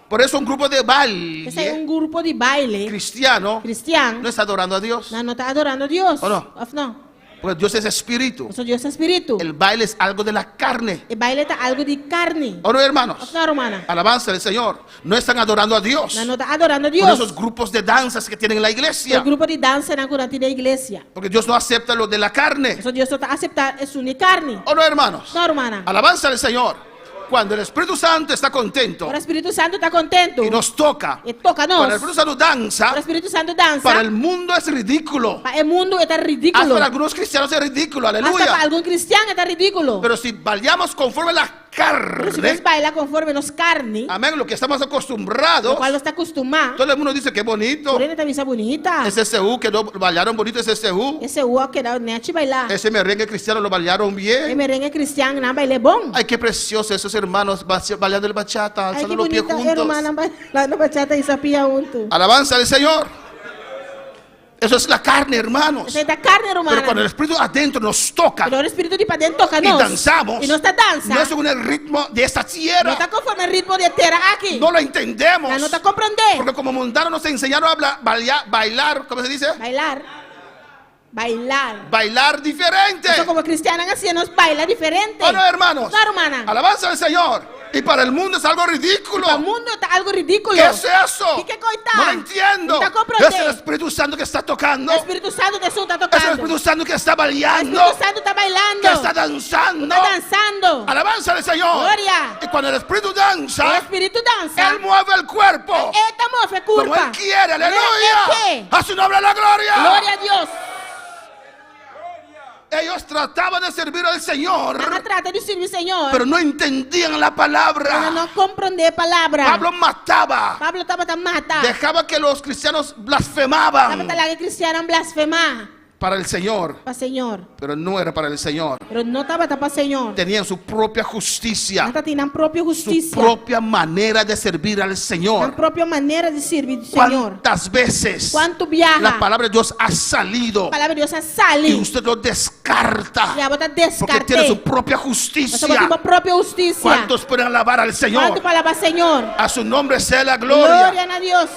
Por eso un grupo de Esse é baile grupo de baile cristiano cristiano. no está adorando a Dios, Não está adorando a Deus. ¿O no? Não. porque Dios es espíritu. Sou Deus é espírito. El baile es algo de la carne. E baile está algo de carne. ¿O no, hermanos? Não, romana. Alabanza del Señor. No están adorando a Dios. Não está adorando a Con Deus. esos grupos de danzas que tienen en la iglesia. O grupo de dança na curante da igreja. Porque Dios no acepta lo de la carne. Sou Deus só está aceitar é sua carne. ¿O no, hermanos? Não, romana. Alabanza del Señor. Cuando el Espíritu Santo está contento O Espírito Santo está contento. y nos toca, E toca cuando el nós. Espíritu Santo danza, O Espírito Santo dança. para el mundo es ridículo. Para o mundo está Hasta ridículo. para algunos cristianos es ridículo. Hasta para Aleluya. algum cristiano está ridículo. Pero si bailamos conforme a la Pero se nós carne, baila conforme nos carne, amén, lo que estamos o acostumbrados, qual está acostumado, todo el mundo dice que bonito. porém está vista bonita. Ese SU que no bailaron bonito, ese SU. Esse o que dá net bailar. Ese merengue cristiano lo bailaron E bien. merengue cristiano não baile bom. Ay, qué precioso esos hermanos bailando el bachata, Ai, alzando que los pies bonita, irmã, juntos. bailando bachata e sapia junto. Alabanza al Señor. Eso es la carne, hermanos. Essa é da carne, Pero cuando romana. el Espíritu adentro nos toca Pero o Espírito de para dentro toca y nós. danzamos, E nós está dança. no es según el ritmo de esta Não tierra. está conforme o ritmo de terra aqui. No lo entendemos. Não está compreender. Porque como mundanos nos enseñaron a bailar, ¿cómo se dice? Bailar. Bailar. Bailar diferente. Então, como cristiana, assim, nós baila diferente. ¿O no, hermanos? Não, romana. Alabanza al Señor. Y para el mundo es algo ridículo. Para o mundo está algo ridículo. ¿Qué es eso? Que coitado. No lo entiendo. Não está compreendendo. Es el Espíritu Santo que está tocando. O Espírito Santo de Sul está Es el tocando. Espíritu Santo que está O bailando. Espírito Santo está bailando. Que está danzando. Está dançando. Alabanza al Señor. Gloria. Y cuando el Espíritu O danza, Espírito dança. Él mueve el cuerpo. Eita, mofe, Como curva. Él quiere. Ele Aleluya. quer. A su nombre la gloria. Glória a Deus. Ellos trataban de servir al Señor, Não trata de servir o Senhor. pero no entendían la Mas palabra. não compreender a palavra. Pablo mataba. Pablo estava a matar. Dejaba que los cristianos Estava blasfemaban lá que cristiano blasfemar para el Señor, para o Senhor. pero no era para el Señor. Mas não estava para o Senhor. Tenían su propia justicia, Não tinha a própria su justiça. propia manera de servir al A Señor. própria maneira de servir o Senhor. ¿Cuántas veces Quanto viaja. la palabra de Dios ha salido A palavra de Deus y sale. usted lo descarta E a bota porque tiene su descarte. propia Nós justicia? somos uma própria justiça. ¿Cuántos pueden alabar al Quanto Señor? palavra Senhor. A su nombre sea la gloria. Glória a Deus.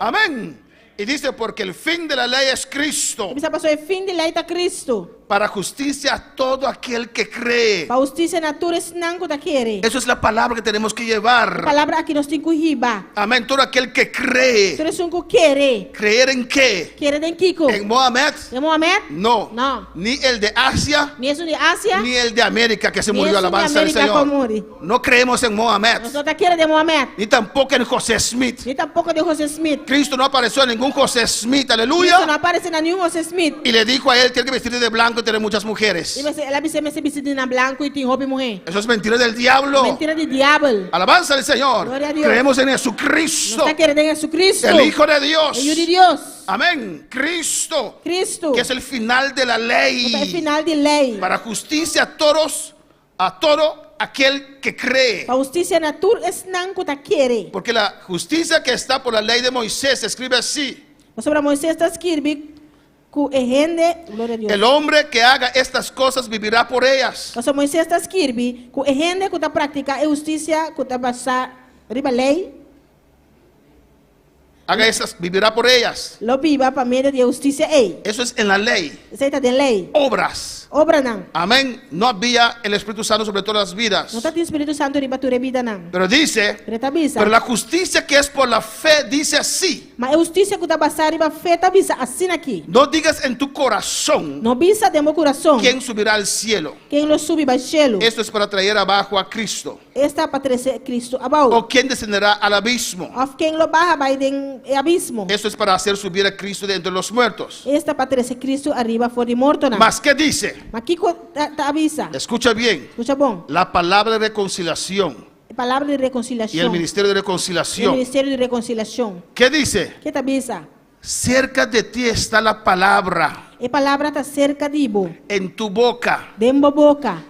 Amén. Y dice, porque el fin de la ley es Cristo, Bisa pasó el fin de lei ta Cristo. para justicia a todo aquel que cree. Pa justicia natura snango ta quiere. Eso es la palabra que tenemos que llevar. Palabra aqui nós tem que hiba. Amén. Todo aquel que cree. Tu eres un que quiere. ¿Creer en qué? Quiere den Kiko. ¿En Mohamed? ¿De Mohamed? No. No. Ni el de Asia, Ni es un de Asia. ni el de América que se Ni murió. es un de Alabanza al América Señor. que muri. No creemos en Mohamed, Nosotros quiere de Mohamed. ni tampoco en José Smith. Ni tampoco de José Smith. Cristo no apareció en ningún José Smith, Cristo no aleluya. aparece en ningún José Smith. Y le dijo a él, tiene que vestirte de blanco y tener muchas mujeres. Ela me se vestido em branco e tem roupa e morrer. Eso es mentira del diablo. Mentira de diabo. Alabanza al Señor. Gloria a Dios. Creemos en Não Jesucristo, está querendo em Jesucristo. el Hijo de Dios. O Hijo de Deus. Amén. Cristo, Cristo. que es el final de la É o ley, final de lei. para justicia a todo aquel que cree. A justiça natura é nanco ta querer. Porque la justicia que está por la ley de Moisés se escribe así: Sobre Moisés está escrito que rende, glória a Deus. el hombre que haga estas cosas vivirá por ellas. Sobre Moisés está escrito que rende que ta prática é justiça que ta basa riba lei. Haga esas, vivirá por ellas. Lo viva para meio de justiça é. Eso es en la ley. Aceita de lei. Obras. Obra não. Amén. No había el Espíritu Santo sobre todas las vidas. Não está tem Espírito Santo riba tua vida não. Pero dice, Pero ta bisa. pero la justicia que es por la fe dice así: Mas é justiça que ta basa riba fé ta bisa assim aqui. no digas en tu corazón Não bisa de meu coração. quién subirá al cielo. Quem lo sube vai cielo. Esto es para traer abajo a Cristo. Esta para trazer Cristo abaixo. O quién descenderá al abismo. Of quem lo baja vai den abismo. Esto es para hacer subir a Cristo de entre los muertos. Esta para trazer Cristo arriba fora de morto não. Mas ¿qué dice? Mas que ta avisa. Escucha bien. Escucha bom. La palabra de reconciliación Palavra de y el reconciliação. ministerio de O reconciliación. Ministério de reconciliação. ¿Qué dice? Que ta avisa? Cerca de ti está la palabra, E palavra ta cerca de bo. en tu boca Dembo boca.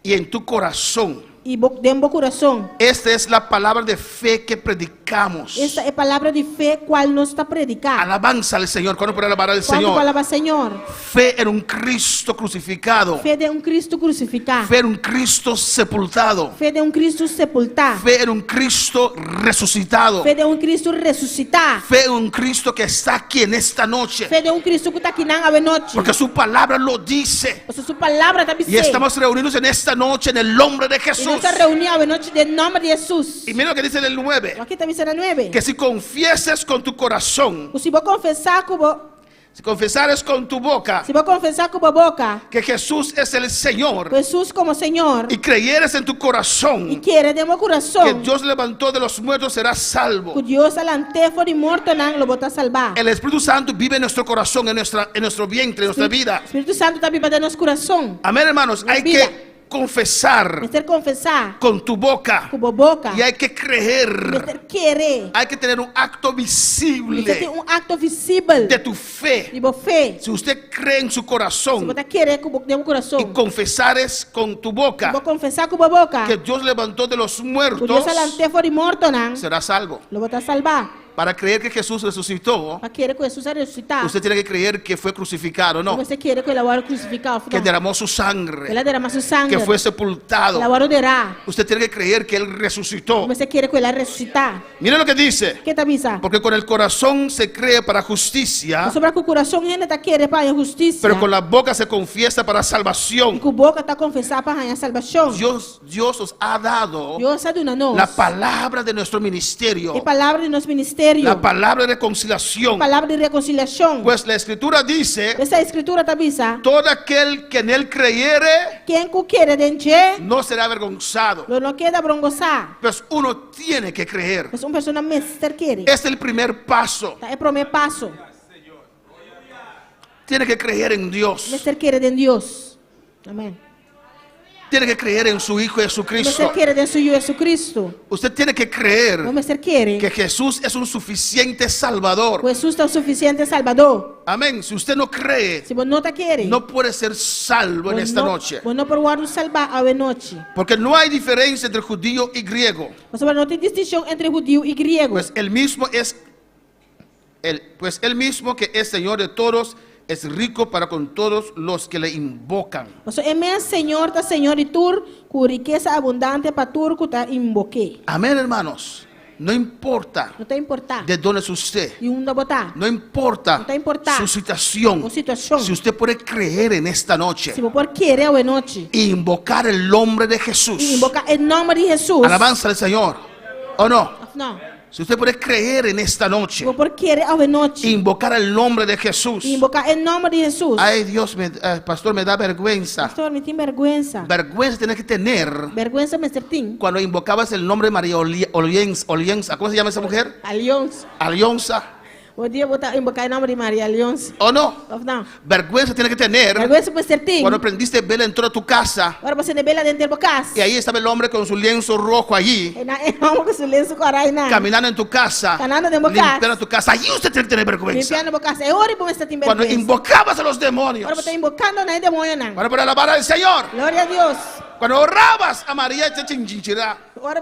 y en tu corazón. E dembo coração. Esta es la palabra de fe que predicamos. Esta é palavra de fé qual nós está predicando. Alabanza al Señor. ¿Cuándo puede alabar al Quando Señor? palavra Senhor. Fe en un Cristo crucificado. Fé de Cristo crucificado. Fe en un Cristo sepultado. Fé de Cristo sepultado. Fe en un Cristo resucitado. Fé de Cristo ressuscitar. Fe en un Cristo que está aquí en esta noche. Fé de Cristo que está aqui na ave noite. Porque su palabra lo dice. O sea, su palavra está Y dizendo. estamos reunidos en esta noche en el nombre de E Jesús. nós estamos reunidos ave noite em nome de Jesus. Y mira lo que dice en el 9. Aqui está dizendo 9. Que si confieses con tu corazón, Se vou confessar com si confesares con tu boca se vou confessar com a boca, que Jesús es el Señor Jesus como Senhor, y creyeres en tu e corazón querer de meu que coração, Dios levantó de los muertos, serás salvo. que Deus alante for de morto não lo botar salvar. El Espíritu Santo vive en nuestro corazón, en nuestro vientre, en nuestra vida. Espírito Santo está vivo dentro do nosso coração. Amén, hermanos. Hay vida. que confesar Mister confessar con tu boca com a boca. y hay que creer. Mister querer. Hay que tener un acto Mister tem visible acto visível de tu fe. de boa fé. Si usted cree en su Se corazón botar querer com o coração. y confesares con tu boca Vou confessar com a boca. que Dios levantó de los Que muertos, Deus alante for de morto não. será salvo. Lo botar salvar. Para creer que Jesús resucitó, Para querer que Jesus ressuscitar. usted tiene que creer que fue crucificado, ¿no? Você quer que ele agora crucificado. Que derramó su sangre, Ela derramou seu sangue. que fue sepultado. Ela agora derá. Usted tiene que creer que Él resucitó. Você quer que ele ressuscitar. Mire lo que dice. Que te avisa? Porque con el corazón se cree para justicia, Sobre que o coração ainda está querendo para a justiça. pero con la boca se confiesa para E salvación. com a boca está confessar para a salvação. Dios os ha dado Deus aduna nós. la palabra de nuestro ministerio, E palavra de nosso ministério. la palabra de reconciliación. Palavra de reconciliação. Pues la escritura dice, Essa escritura te avisa. todo aquel que en Él creyere Quem que quer dentro, no será avergonzado. lo não queda brongoçar. Pues uno tiene que creer. Mas uma pessoa mister quer. Es el primer paso. É o primeiro passo. Tiene que creer en Dios. Mister quer em Deus. Amém. Tiene que creer en su Hijo Jesucristo. Mister quer em seu Jesus Cristo. Usted tiene que creer Não mister quer. que Jesús es un suficiente Salvador. Jesus é o suficiente Salvador. Amén. Si usted no cree, Se você não está querendo, no puede ser salvo en esta noche. você não pode salvar a noite. Porque no hay diferencia entre judío y griego. Você não tem distinção entre judeu e grego. Pues él mismo que es Señor de todos, es rico para con todos los que le invocan. Você é meu Senhor, tá Senhor e tur, com riqueza abundante para tur que tá invoque. Amén, hermanos. No importa Não tem importar. de dónde es usted. E um não botar. No importa No te importa su situación. a situação. Si usted puede creer en esta noche Se você querer hoje noite e invocar el nombre de Jesús. e invocar em nome de Jesus. Alabanza al Señor. ¿O no? Não. Si usted puede creer en esta Se noche você querer hoje noite invocar el nombre de Jesús. e invocar em nome de Jesus. Ay, Dios, pastor, me da vergüenza. Pastor, me tem vergüenza. Vergüenza tiene que tener Vergüenza me tem. cuando invocabas el nombre de María Olienza. ¿Cómo se llama esa mujer? Aliança. Alionza. O dia botar invocar em nome de Maria Aliança. ¿O no? Não. Vergüenza tiene que tener Vergüenza me tem. cuando prendiste vela, entró a tu casa Agora você debela dentro do casa. y ahí estaba el hombre con su lienzo rojo allí, E na com silêncio corai na. caminando en tu casa, Caminando dentro de casa. limpiando tu casa. Allí usted tiene que tener vergüenza. Limpiando a casa. É hora para você ter Cuando vergüenza. invocabas a los demonios, Agora você invocando na demônio não. para alabar al Señor. Glória a Deus. Cuando orabas a María Chinchinchirá. Agora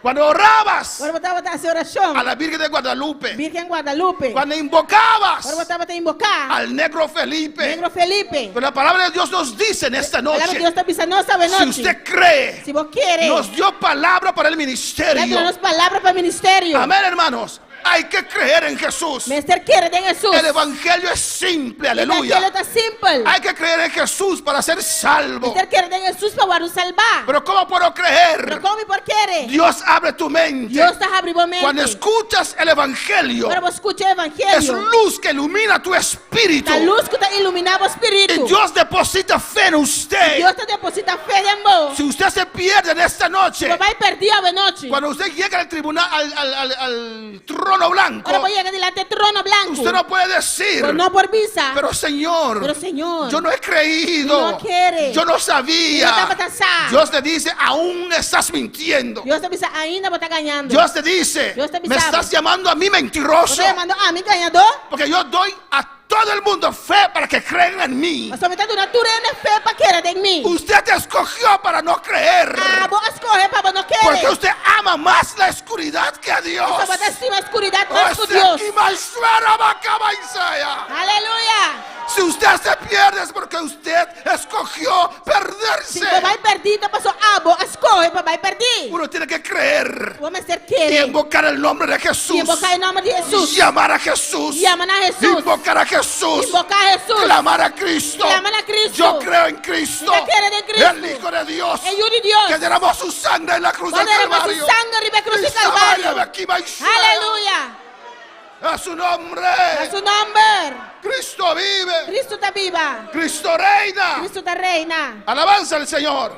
Cuando orabas botar essa oração. a la Virgen de Guadalupe. Virgem Guadalupe. Cuando invocabas Agora botar invocar. al negro Felipe. Negro Felipe. Pero la palabra de Dios nos dice en esta A palavra de noche, Deus está pensando não sabe si noite. usted cree, Se você querer. nos dio palabra para el ministerio. Dá-nos palavra para o ministério. Amén, hermanos. Hay que creer en Jesús. Ministério querer em Jesus. El evangelio es simple, Ele aleluya. está simple. Hay que creer en Jesús para ser salvo. Ministério querer em Jesus para o salvar. Pero ¿cómo puedo Não creer? come por querer. Dios abre tu mente. Deus está abrindo a mente. Cuando escuchas el evangelio, Agora você escuta o evangelho. es luz que ilumina tu espíritu. A luz que está iluminando o Y espírito. Dios deposita fe en usted. Deus está depositando fé de amor. Si usted se pierde en esta noche, Você vai perder a noite. cuando usted llega al tribunal, al trono blanco, Agora vai chegar delante do trono branco. usted no puede decir, Pero no por visa. pero Señor, Señor, yo no he creído, no quiere. yo no sabía. Yo no estaba pensando. Dios te dice, aún estás mintiendo. Deus está pensando, ainda vou estar ganhando. Dios te dice, Dios te me avisaba. estás llamando a mí mentiroso, Você mandou a mim ganhador? porque yo doy a todo el mundo fe para que crean en mí. Mas somente a natureza é fé para querer em mim. Usted te escogió para no creer, Ah, vou escorrer para não querer. porque usted ama más la oscuridad que a Dios. Só vai ter a escuridão O mais que sea, Deus. que Maishwara Bakaba Isaiah. Aleluia. Si usted se pierde es porque usted escogió Se perderse. você vai perder, então passou vou escorrer para vai perder. Uno tiene que creer Vamos ser y querer. invocar el nombre de Jesús. E invocar em nome de Jesus. Llamar a Jesús. Llamar a Jesus. Invocar a Jesús. Invocar a Jesus. Clamar a Cristo. Clamar a Cristo. Yo creo en Cristo. Yo creo en Cristo. El Hijo de Dios. É Hijo de Deus. Que derramó su sangre en la cruz del Vai derramar Calvario. su sangue ribe a cruz do Y Samaria Calvário. de aquí, Maishwara. Aleluia. A su nombre. A seu nome. Cristo vive. Cristo está viva. Cristo reina. Cristo está reina. Alabanza al Señor.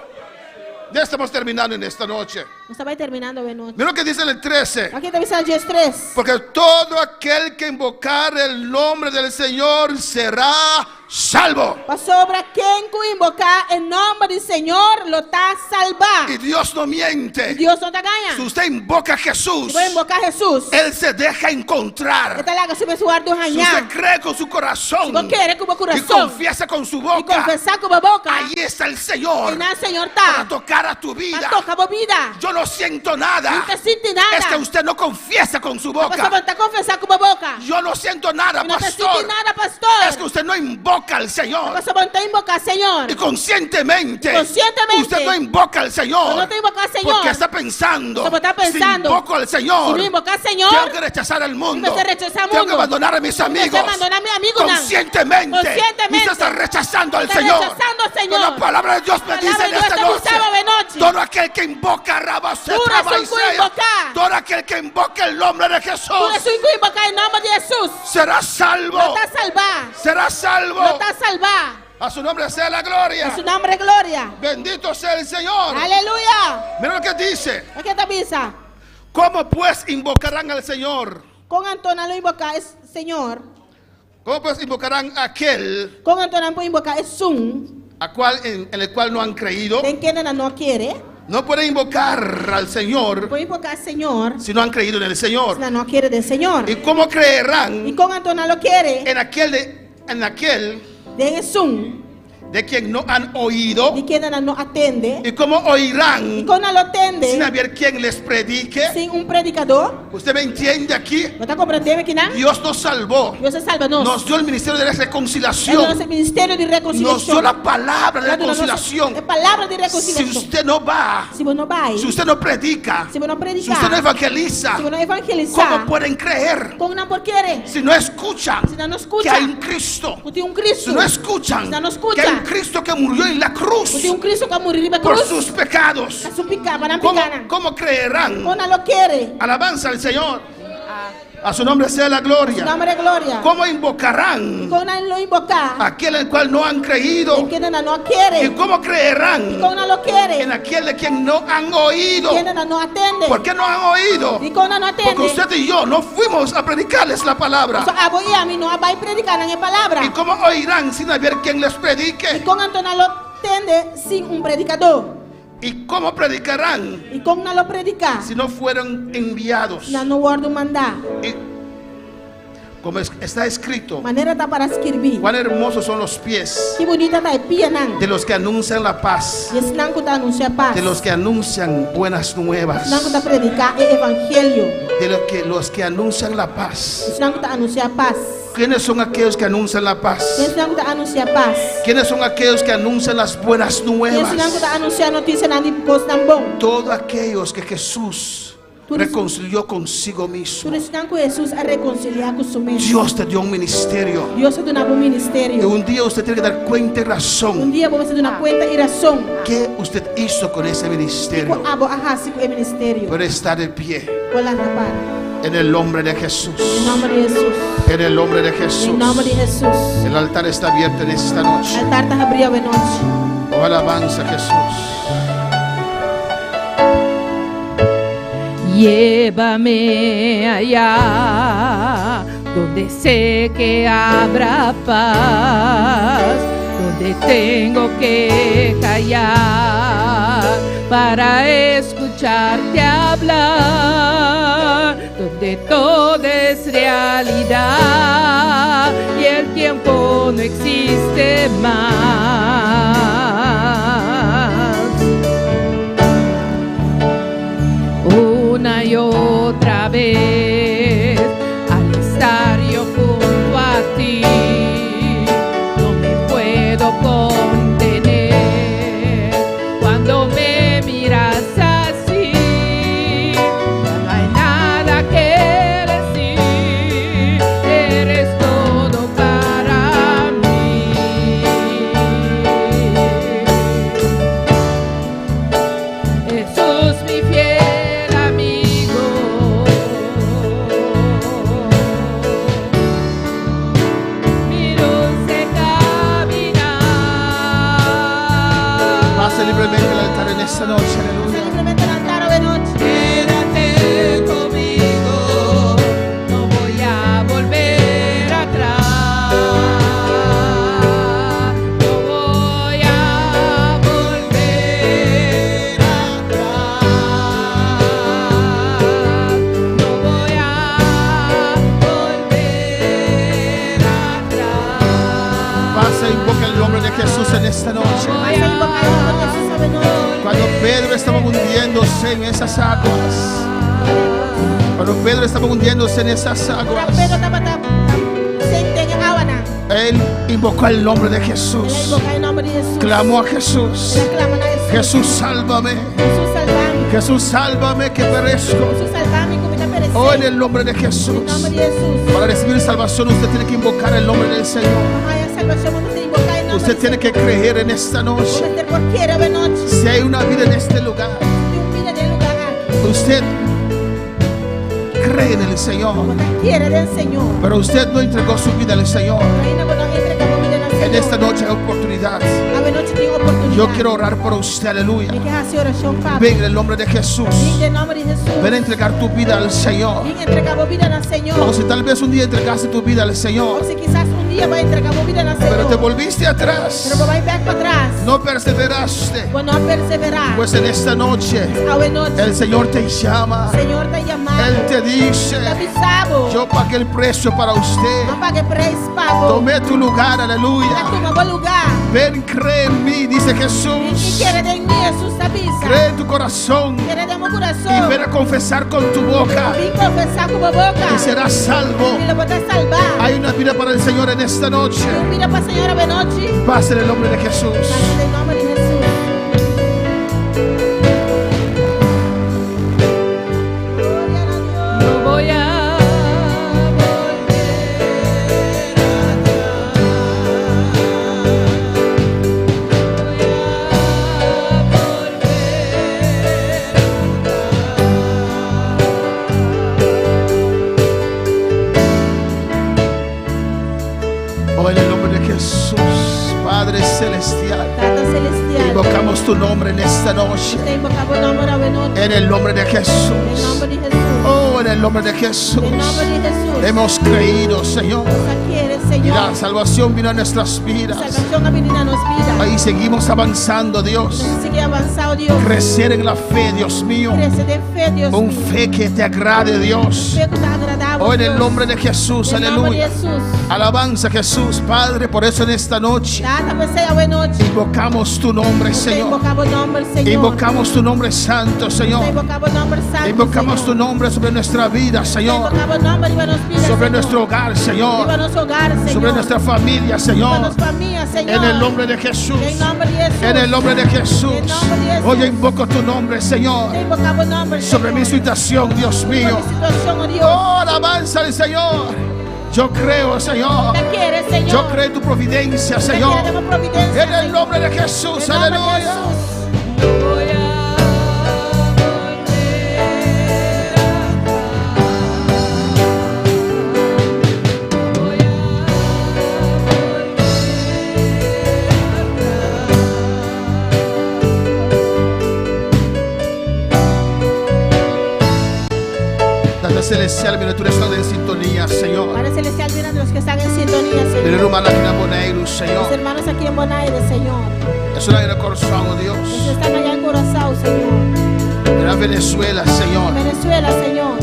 Ya estamos terminando en esta noche. Você vai terminando a noite. Mira lo que dice en el 13. Aqui está avisando dias 3. Porque todo aquel que invocar el nombre del Señor será salvo. Para sobre quem que invocar em nome do Senhor, lo está salvar. Y Dios no miente. Deus não está Si ganhando. usted invoca a Jesús, Vou invocar Jesus. Él se deja encontrar. Está lá que se pessoal do Si usted ranhar. cree con su corazón Vou querer com o y coração. confiesa con su E boca, confessar com a boca. ahí está el Señor E na Senhor para está. tocar a tu vida. Para tocar a vida. Yo no siento nada. Não te sente nada. Es que usted no confiesa con su Você boca. vai estar confessar com a boca. Yo no siento nada, E não te pastor. sente nada, pastor. Es que usted no invoca al Señor. Você vai estar invocar Senhor. Y conscientemente, Conscientemente. usted no invoca al Señor. Você não tem invocar Senhor. Porque está pensando, Você está pensando, si invoco al Se Señor, não invocar Senhor, tengo que rechazar al mundo, Você rechazar o tengo que mundo. abandonar a mis amigos. Você abandonar meu amigo, não. Conscientemente, Conscientemente. usted está rechazando al Está Señor. rechazando al Señor. Pero la palabra de Dios me La dice palabra en de Dios esta te noche, avisaba de noche. todo aquel que invoca Rabase, Tú eres un que invocar. todo aquel que invoca el nombre de Tu Jesús és que invocar em nome de Jesus. será salvo. Lo está salvar. Será salvo. Lo está salvar. A su nombre sea la gloria. A su nombre é glória. Bendito sea el Señor. Aleluia. Mira lo que dice. Aqui está a missa. ¿Cómo pues invocarán al Señor? Com Antônio lo invocar é Senhor. ¿Cómo pues invocarán a aquel Com Antônio por invocar é en el cual no han creído? Tem quem ainda não quer. No pueden invocar al Señor Por invocar Senhor. si no han creído en el Señor. Ainda não quer do Senhor. ¿Y cómo E creerán com Antônio lo quer. en aquel De Jesus. de quien no han oído. de quien no atende. ¿Y cómo Y oirán cuando lo atende, sin haber quien les predique? sin un predicador, ¿Usted me entiende aquí? ¿no está comprendiendo aquí nada? Dios nos salvó. Dios se salva Nos dio el ministerio de la Él nos reconciliación. el ministerio de Nos dio reconciliación. la palabra de La reconciliación. palabra de Si reconciliación. usted no va, Si vos no vais, si usted no predica, si vos no si predicas, usted no evangeliza, si vos no evangelizas, ¿cómo pueden creer? ¿cómo no quiere? Si no escuchan Si no que escucha, hay un Cristo, tú tienes un Cristo. si no escuchan Si no que escucha, hay un Cristo que murió en la tú cruz tienes un Cristo que murió en la por cruz. sus pecados, A su pica, para ¿cómo, picana. cómo creerán? ¿Cómo no lo quiere? Alabanza al Señor. A su nombre sea la Su gloria. nombre es gloria. ¿Cómo invocarán ¿Cómo no lo invoca? aquel el cual no han creído? En quien no ¿Y quiere. cómo creerán ¿Cómo no lo quiere? en aquel de quien no han oído? Quien no atende. ¿Por qué no han oído? ¿Y cómo no atende? Porque usted y yo no fuimos a predicarles la palabra. So, a vos y a mí no va a predicar en la palabra. ¿Y cómo oirán sin haber quien les Y predique? con Antonio lo atende sin un predicador. ¿Y cómo predicarán Y con no lo predica. si no fueron enviados? No guarda un mandá. Y como está escrito, Manera está para escribir. cuán hermosos son los pies Qué bonita está el pie nan. de los que anuncian la paz, Y es nan que te anuncia paz. de los que anuncian buenas nuevas, Nan que te predica el evangelio. de los que anuncian la paz. Es nan que te anuncia paz. ¿Quiénes son aquellos que anuncian la paz? Es nan que te anuncia paz. ¿Quiénes son aquellos que anuncian las buenas Es nan que nuevas? te anuncia noticia nan di post nan bon. Todos aquellos que Jesús Tú eres- reconcilió consigo mismo. Tú es nan que Jesús a reconciliar con su mente. Dios te dio un ministerio. Dios te da un Y ministerio. un día usted tiene que dar cuenta y Un razón día vos vas a dar una cuenta y razón. qué usted hizo con ese ministerio. Abo ajasi con el ministerio. Pero está de pie Con la tapar. en el nombre de Jesús. En nombre de Jesús. En el nombre de Jesús. En nombre de Jesús. El altar está abierto en esta noche. Altar está abierto de noche. Oh, alabanza a Jesús. Llévame allá, donde sé que habrá paz, donde tengo que callar para escucharte hablar, donde todo es realidad y el tiempo no existe más. Una y otra vez, al estar yo junto a ti, no me puedo contener. Cuando me miras así, ya no hay nada que decir, eres todo para mí. Jesús, mi fiel amigo, mi luz de caminar. Pase libremente el altar en esta noche. Aleluya. Simplemente el altar de noche. Quédate conmigo, no voy a volver atrás. No voy a volver atrás. No voy a volver atrás. Pase e invoca el nombre de Jesús en esta noche. Vas a invocar el nombre de Jesús de noche. Cuando Pedro estaba hundiéndose en esas aguas. Cuando Pedro estaba hundiéndose en esas Pero aguas. estaba sente en Habana. Él invocó el nombre de Él Jesús. invoca el nombre de Jesús. Clamó a Jesús. Él clama a Jesús. Jesús, sálvame. Jesús, salvame. Jesús, sálvame que perezco. Jesús, salvame, que me da perecer. Oh, en el nombre de En Jesús. nombre de Jesús. Para recibir salvación usted tiene que invocar el nombre del Señor. Haya salvación, vamos a invocar el nombre Usted de tiene que Jesús. creer en esta noche. Usted por quiere de noche. Si hay una vida en este lugar, Y un vida del lugar aquí. usted cree en el Señor, Usted quiere del Señor. pero usted no entregó su vida al Señor. Reina, bueno, entregamos vida al Señor. En esta noche hay oportunidad. A ver, noche tengo oportunidad. Yo quiero orar por usted, aleluya. Y que hace oración, Pablo. Ven en el nombre de Jesús. En el nombre de Jesús. Ven a entregar tu vida al Señor. Ven, entregamos vida al Señor. O si tal vez un día entregaste tu vida al O Señor, si quizás un día va a entregamos vida al Señor. pero te volviste atrás, Pero va a ir back para atrás. no perseveraste, Pues no perseverar. pues en esta noche A ver, noche. el Señor te llama. Señor te llamado. Él te dice, Te avisado. yo pagué el precio para usted. No pague precio, pago. Tomé tu lugar, A tu aleluya. nuevo lugar. Ven, cree en mí, dice Y Jesús. quiere de mí, Jesús avisa. Cree en tu corazón Quiere de mi corazón. y ven a confesar con tu boca Vim confessar com a boca. y serás salvo. E lo vou te salvar. Hay una vida para el Señor en esta noche. Eu viro para a Senhora Benote. Paz en el nombre de Jesús. Mas em nome de Jesus. No voy a Oh, en el nombre de Jesús, Padre Celestial, Tata Celestial. invocamos tu nombre en esta noche. Te invocamos o nome da Benote. En el nombre de Em Jesús. nome de Jesus. Oh, en el nombre de Jesús. Em nome de Jesus. Hemos creído, Señor. Quiere, Y Senhor. la salvación vino a nuestras vidas. Salvação a menina nos vida. Ahí seguimos avanzando, Dios. Nós seguir avançar, oh Deus. Crecer en la fe, Dios mío. Crescer de fé, Deus. Un fe que te agrade, Dios. Fé que está agradável, Oh, en el Deus. nombre de Jesús, Em nome de aleluya. Jesus. Alabanza, Jesús, Padre. Por eso en esta noche Tata, você é a Benote. invocamos tu nombre, Te Señor. invocamos o nome do Senhor. Invocamos tu nombre santo, Te Señor. invocamos o nome santo, Invocamos tu Senhor. nombre sobre nuestra vida, Te Señor. invocamos o nome de nossa vida, Sobre Senhor. nuestro hogar, Viva Señor. nosso hogar, Senhor. Sobre nuestra familia, Viva Señor. nossa família, Senhor. En el nombre de Jesús. Em nome de Jesus. En el nombre de Jesús. En nombre de Jesús. Hoy yo invoco tu nombre, Señor. Te invocamos o nome, Sobre mi Senhor. situación, Dios Sobre mío. mi situação, oh Deus. Oh, alabanza al Señor. Yo creo, Señor. Te quiere, Senhor. Yo creo en tu providencia, Te Señor. quiere, damos providencia, En el Senhor. nombre de Jesús, En nome de aleluya. Jesus. no voy a Padre Celestial, mira, tú estás en sintonía, Señor. Padre Celestial, mira de los que están en sintonía, Mira, Senhor. hermano, aquí en Bonaire, Los Señor. hermanos aquí en Bonaire, Senhor. Es una gran corazón, oh Los que Dios. están allá en Curazao, Senhor. Mira, Venezuela, Señor. Venezuela, Senhor.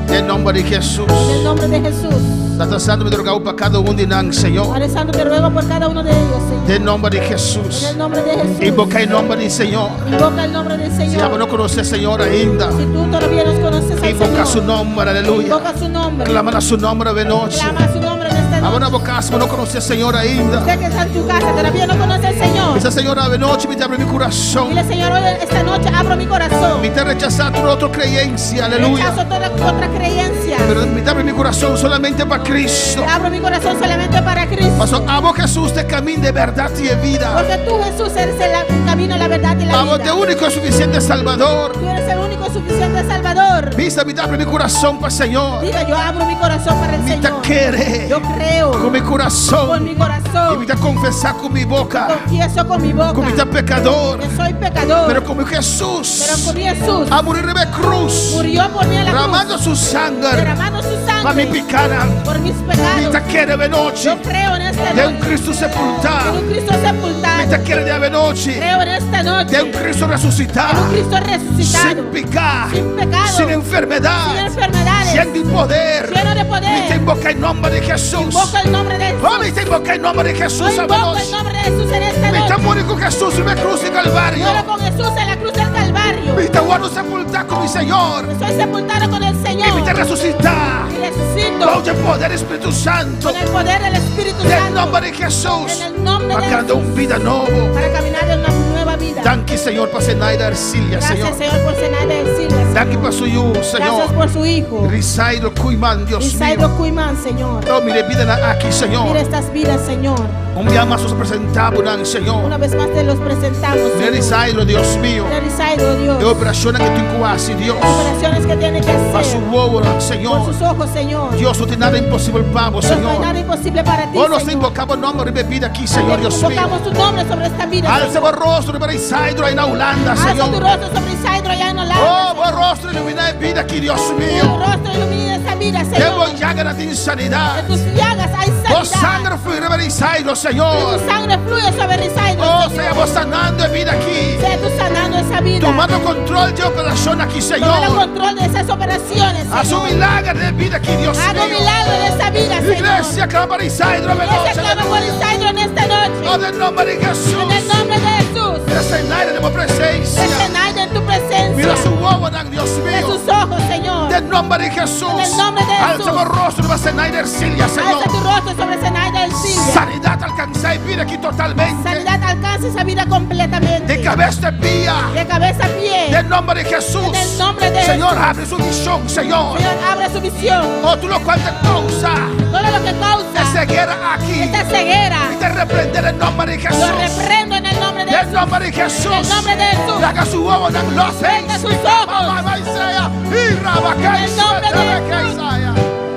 En nombre de Jesús. En el nombre de Jesús. Tata Santo, me droga para cada uno de nan, Señor. Padre Santo, te ruego por cada uno de ellos, Señor. En nombre de En Jesús. el nombre de Jesús. Invoca el nombre del Señor. Invoca el nombre del Si Señor. ya no conoces, Señor, ainda. Si tú todavía nos conoces al Invoca su Señor, nombre, aleluya. invoca su nombre. Clama a su nombre de noche. Clama su nombre en esta Ahora noche. bocas, no conoces, Señor, ainda. Usted que está en tu casa todavía no conoce al Señor. Esa señora de noche me abre mi corazón. Dile, Señor, hoy esta noche abro mi corazón. Me te rechazar toda otra creencia, aleluya. Rechazo toda otra creencia. Pero me abre mi corazón solamente para Cristo. Abro mi corazón solamente para Cristo. Pastor, amo Jesús de camino de verdad y de vida. Porque tú, Jesús, eres el camino, la verdad y la Amo vida. de único y suficiente Salvador. Tú eres el único suficiente Salvador. Vista, me abre mi corazón para Señor. Diga, yo abro mi corazón para el Me te Señor. quiere Yo creo con mi con corazón. mi Y corazón. me te confesar con mi boca. Confieso con mi boca Con mi te pecador. que soy pecador. Pero como Pero Jesús con Jesús a morir en la cruz, murió por mí en la derramando cruz, su sangre derramando su para mi sangre picana. por mis Me te pecados. quiere de noche. Yo creo en esta De un noche Cristo en sepultado. un Cristo Me sepultado. te quiere de noche. Creo en esta noche De un Cristo en resucitado. un Cristo resucitado, Sin picar. sin pecado, Sin enfermedad. sin enfermedades, Lleno de poder. lleno de Me te poder. invoca el nombre de Jesús. Invoca el nombre de Jesús. Oh, me te invoca el nombre de Yo Jesús. invoco Amados. el nombre de Jesús en esta Me te noche. morir con Jesús en la cruz de Calvario. Muero con Jesús en la cruz del Calvario. Me te guardo sepultar con mi Señor. Soy sepultado con el Y me Señor. te resucitar. Y resucito Con el poder Espíritu Santo. con el poder del Espíritu Del Santo. nombre de Jesús. En el nombre de Para cada Jesús. un vida nuevo. Para caminar en una nueva vida. Danke, Señor, para Zenaida Ercilia, Señor. Gracias, Señor, por cenar de Silvia. Danke para su hijo, Gracias Señor. por su hijo. Risairo Kuiman, Dios Isairo mío. Cuimán, Señor. Oh, mire, vida aquí, Mira Señor. estas vidas, Señor. Un día más nos presentamos, Señor. Una vez más te los presentamos, Mire, Señor. Risairo, Dios mío. Mira, Isairo, Dios. De operaciones que tú incubaste, Dios. Operaciones que tiene que Para su hacer. huevo, Por Señor. sus ojos, Señor. Dios, no tiene nada imposible para vos, Dios, no hay Señor. nada imposible para ti, Oh, nos Señor. invocamos nombre de vida aquí, Señor, Dios mío. Invocamos tu nombre sobre esta vida, Alza Señor. el rostro de Risairo en Holanda, Alza tu Señor. rostro sobre Isairo allá en Holanda. Oh, Señor. buen rostro ilumina de vida aquí, Dios Tu mío. rostro ilumina esta vida, Que Señor. voy llaga de De insanidad. tus llagas hay Oh, sanidad. sangre fluye de Risairo, Señor. Tu sangre fluye sobre Risairo, Oh, Señor. seamos sanando en vida aquí. Sea tú sanando esa vida. Tomando control de operación aquí, Toma el Señor. control de esas operaciones, Haz un Señor. milagro de vida aquí, Dios Haga un mío. milagro en esa vida, Señor. Iglesia, clama Risairo, Iglesia, clama por Risairo en esta noche. Oh, en nombre de Jesús. En el nombre de Jesús. Desenai de tu presencia. Desenai de tu presencia. Mira su huevo, Dios De mío. sus ojos, Señor. En nombre de Jesús. En el nombre de Jesús. Alza el rostro, va a cenar de Ercilia, Señor. Alza tu rostro sobre Senai del Siria. Sanidad alcanza y vida aquí totalmente. Sanidad alcanza esa vida completamente. De cabeza a pie. De cabeza a pie. En nombre de Jesús. En el nombre de Señor, Jesús. abre su visión, Señor. Señor, abre su visión. Oh, tú lo cual te causa. Todo lo que Te causa ceguera aquí. esta ceguera. Y te reprender en nombre de Jesús. Lo reprendo en el nombre de En Jesús. nombre de Jesús. En el nombre de Jesús. Y haga su huevo en los Venga sus ojos.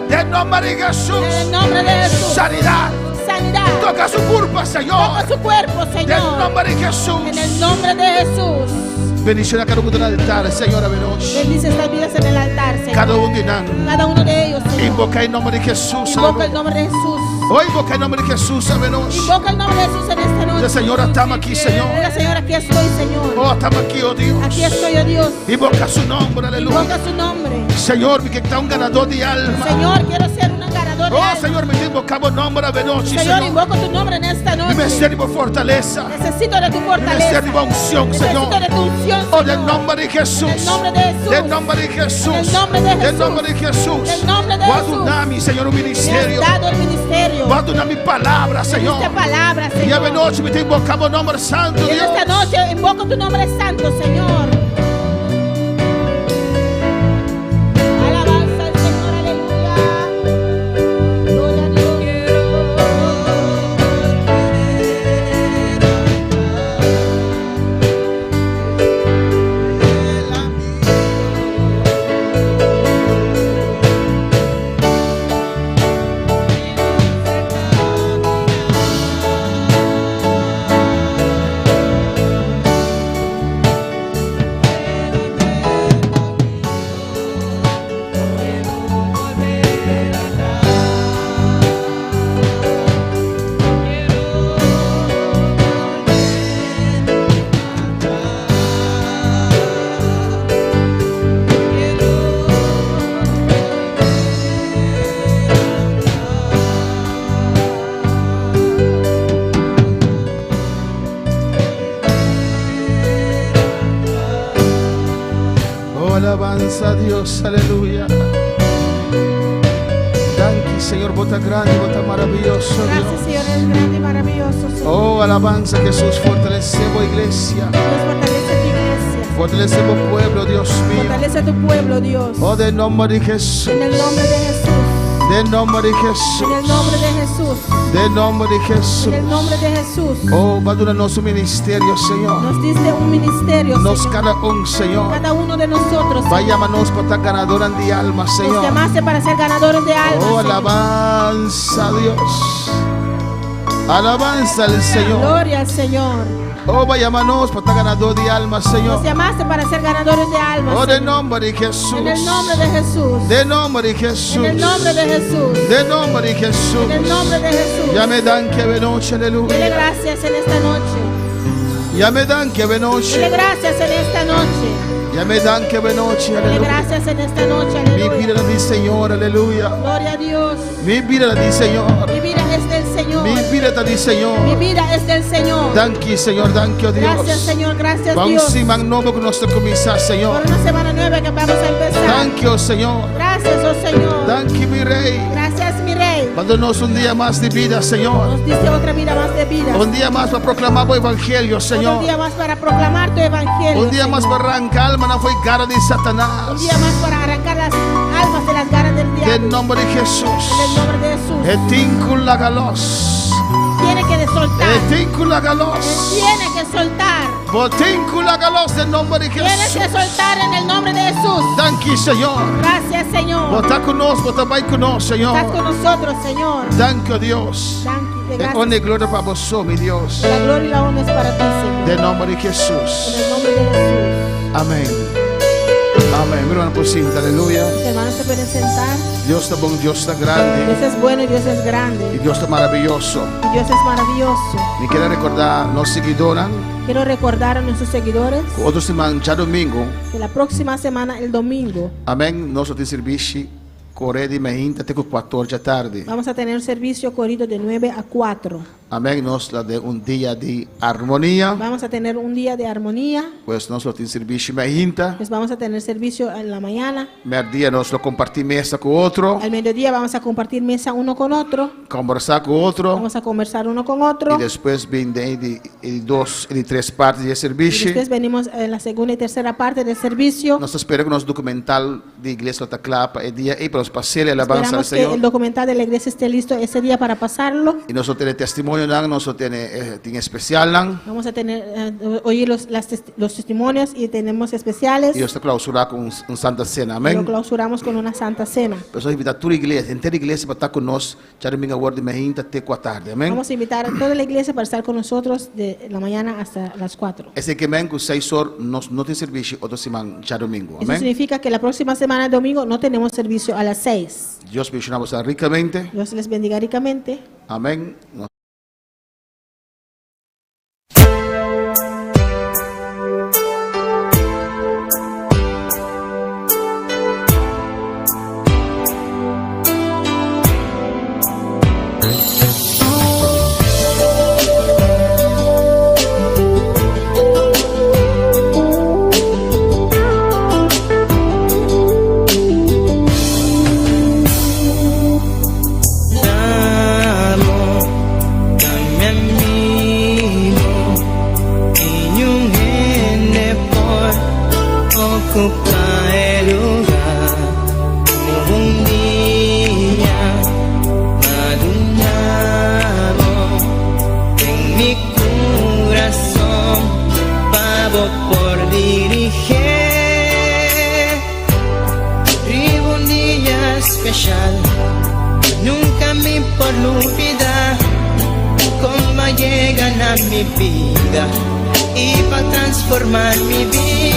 En nombre de Jesús. En el nombre de Jesús. Sanidad. Sanidad. Toca su cuerpo, Señor. Toca su cuerpo, En Señor. nombre de Jesús. En el nombre de Jesús. Bendición a cada uno del altar, Señor, a veros. Bendice estas vidas en el altar, Señor. Cada uno de ellos. Cada uno de ellos, Señor. Invoca el nombre de Jesús. Invoca el nombre de Jesús. Hoy invoca el nombre de Jesús, a veros. Invoca el nombre de Jesús en esta noche. Señor, estamos aquí, Señor. Diga, Señor, aquí estoy, Señor. Oh, estamos aquí, oh Dios. Aquí estoy, oh Dios. Invoca su nombre, aleluya. Invoca su nombre. Señor, que está un ganador de alma. Señor, quiero ser un ganador de Oh, alma. Señor, me invocamos nombre de noche, Señor, Señor. invoco tu nombre en esta Y me noche. sirvo fortaleza. Necesito de tu Y me fortaleza. sirvo unción, Señor. Necesito de tu unción, Oh, Señor. en nombre de Jesús. En el nombre de Jesús. En nombre de Jesús. En el nombre de En Jesús. nombre de Jesús. En el nombre de Voy a Jesús. donar mi Señor un Me has ministerio. dado el ministerio. Voy a donar mi palabra, Señor. Esta palabra, Y a Señor. noche me te invocamos nombre santo, Y en Dios. esta noche invoco tu nombre santo, Señor. Alabanza al Señor, aleluya. Gloria a Dios. Oh, alabanza a Dios, aleluya. Danke, Señor, bota grande, bota maravilloso, Gracias, Dios. Señor, es grande y maravilloso, Señor. Oh, alabanza, Jesús, fortalecemos iglesia. Dios, fortalece tu iglesia. Fortalecemos pueblo, Dios mío. Fortalece tu pueblo, Dios. Oh, del nombre de Jesús. En el nombre de Jesús. Del nombre de Jesús. En el nombre de Jesús. Del nombre de Jesús. En el nombre de Jesús. Oh, va a durar nuestro ministerio, Señor. Nos diste un ministerio, Nos Señor. cada un, Señor. Cada uno de nosotros, Señor. Váyanos para estar ganadora de alma, Nos Señor. llamaste para ser ganadores de almas, Oh, Señor. alabanza a Dios. Alabanza al Señor. Gloria al Señor. Oh, váyanos para estar ganador de alma, Señor. Nos llamaste para ser ganadores de almas, Oh, del Señor. nombre de Jesús. En el nombre de Jesús. Del nombre de Jesús. En el nombre de Jesús. Del nombre de Jesús. En el nombre de Jesús. Ya me dan que noche, Dile aleluya. gracias en esta noche. Ya me dan que Dile noche. gracias en esta noche. Ya me dan que noche, Dile aleluya. gracias en esta noche, Mi vida aleluya. la di, Señor, aleluya. Gloria a Dios. Mi vida la di, Señor. Mi vida es del Señor. Mi vida la di, Mi Señor. vida es del Señor. Danke, Señor, danke, oh Dios. Gracias, Señor. Gracias, Vamos Dios. sin más nombre con nuestro comisar, Señor. Por una semana nueva que vamos a empezar. Danke, oh Señor. Gracias, oh Señor. Danke, mi Rey. Gracias, mi Rey. Dándonos un día más de vida, Señor. Nos diste otra vida más de vida. Un día más para proclamar el Evangelio, Otro Señor. día más para proclamar tu evangelio. Un día más Señor. para arrancar alma no fue cara de Un Satanás. día más para arrancar las almas de las garras del En diablo. nombre de Jesús. En el nombre de Jesús. Etincula galos. Tiene que soltar. Etincula Él galos. tiene que soltar. Botíncula galos en nombre de Tienes Jesús. que soltar en el nombre de Jesús. Danke, Señor. Gracias, Señor. Bota con nosotros, bota vai con nosotros, Estás con Señor. nosotros, Señor. Danke, oh Dios. Danke, En honra y gloria para vos, mi Dios. La gloria y la honra es para ti, Señor. En nombre de En Jesús. el nombre de Jesús. Amén. Amén. Mira, por cinta, aleluya. Los hermanos se pueden sentar. Dios está bueno, Dios está grande. Dios es bueno y Dios es Y grande. Dios está maravilloso. Y Dios es maravilloso. Me quiero recordar los seguidores. Quiero recordar a nuestros seguidores Outro semana, já domingo. que la próxima semana, el domingo, Amém. Nós temos serviço Correia de Mehinta até 14 da tarde. vamos a tener un servicio corrido de 9 a 4. Amém. Nós lá de dia de harmonia. Vamos a tener un día de armonía. Pois nós temos serviço Mehinta. Pues vamos a tener servicio en la mañana. Meio dia nós compartimos mesa com outro. Al mediodía vamos a compartir mesa uno con otro. Conversar com outro. Vamos a conversar uno con otro. E depois vem de 2 e 3 partes de Y serviço. después venimos en la segunda y tercera parte del servicio. Nós esperamos que nosso documental de igreja da Clapa é dia e para os parceiros alabança ao Esperamos que el Senhor. documental de la iglesia esté listo ese día para pasarlo. E nós temos testemunho, nós temos especial, Vamos a tener, oír los testimonios y tenemos especiales. e nós estamos clausurar com Santa Cena. Lo Amém. clausuramos con una santa cena. Pessoas invitar toda a igreja, inteira a igreja para estar conosco, já domingo a hora de manhã até 4 da tarde. Amém. Vamos a invitar a toda la iglesia para estar con nosotros de la mañana hasta las 4. Esse que vem com 6 horas, nós não temos serviço outra semana, já domingo. Eso Amém. significa que la próxima semana, el domingo, no tenemos servicio a las 6. Deus abençoe você ricamente. Dios les bendiga ricamente. Amém. Ocupa el lugar como un día madurado en mi corazón, pavo por dirigir. Vivo un día especial, nunca me por olvidar cómo llegan a mi vida y para transformar mi vida.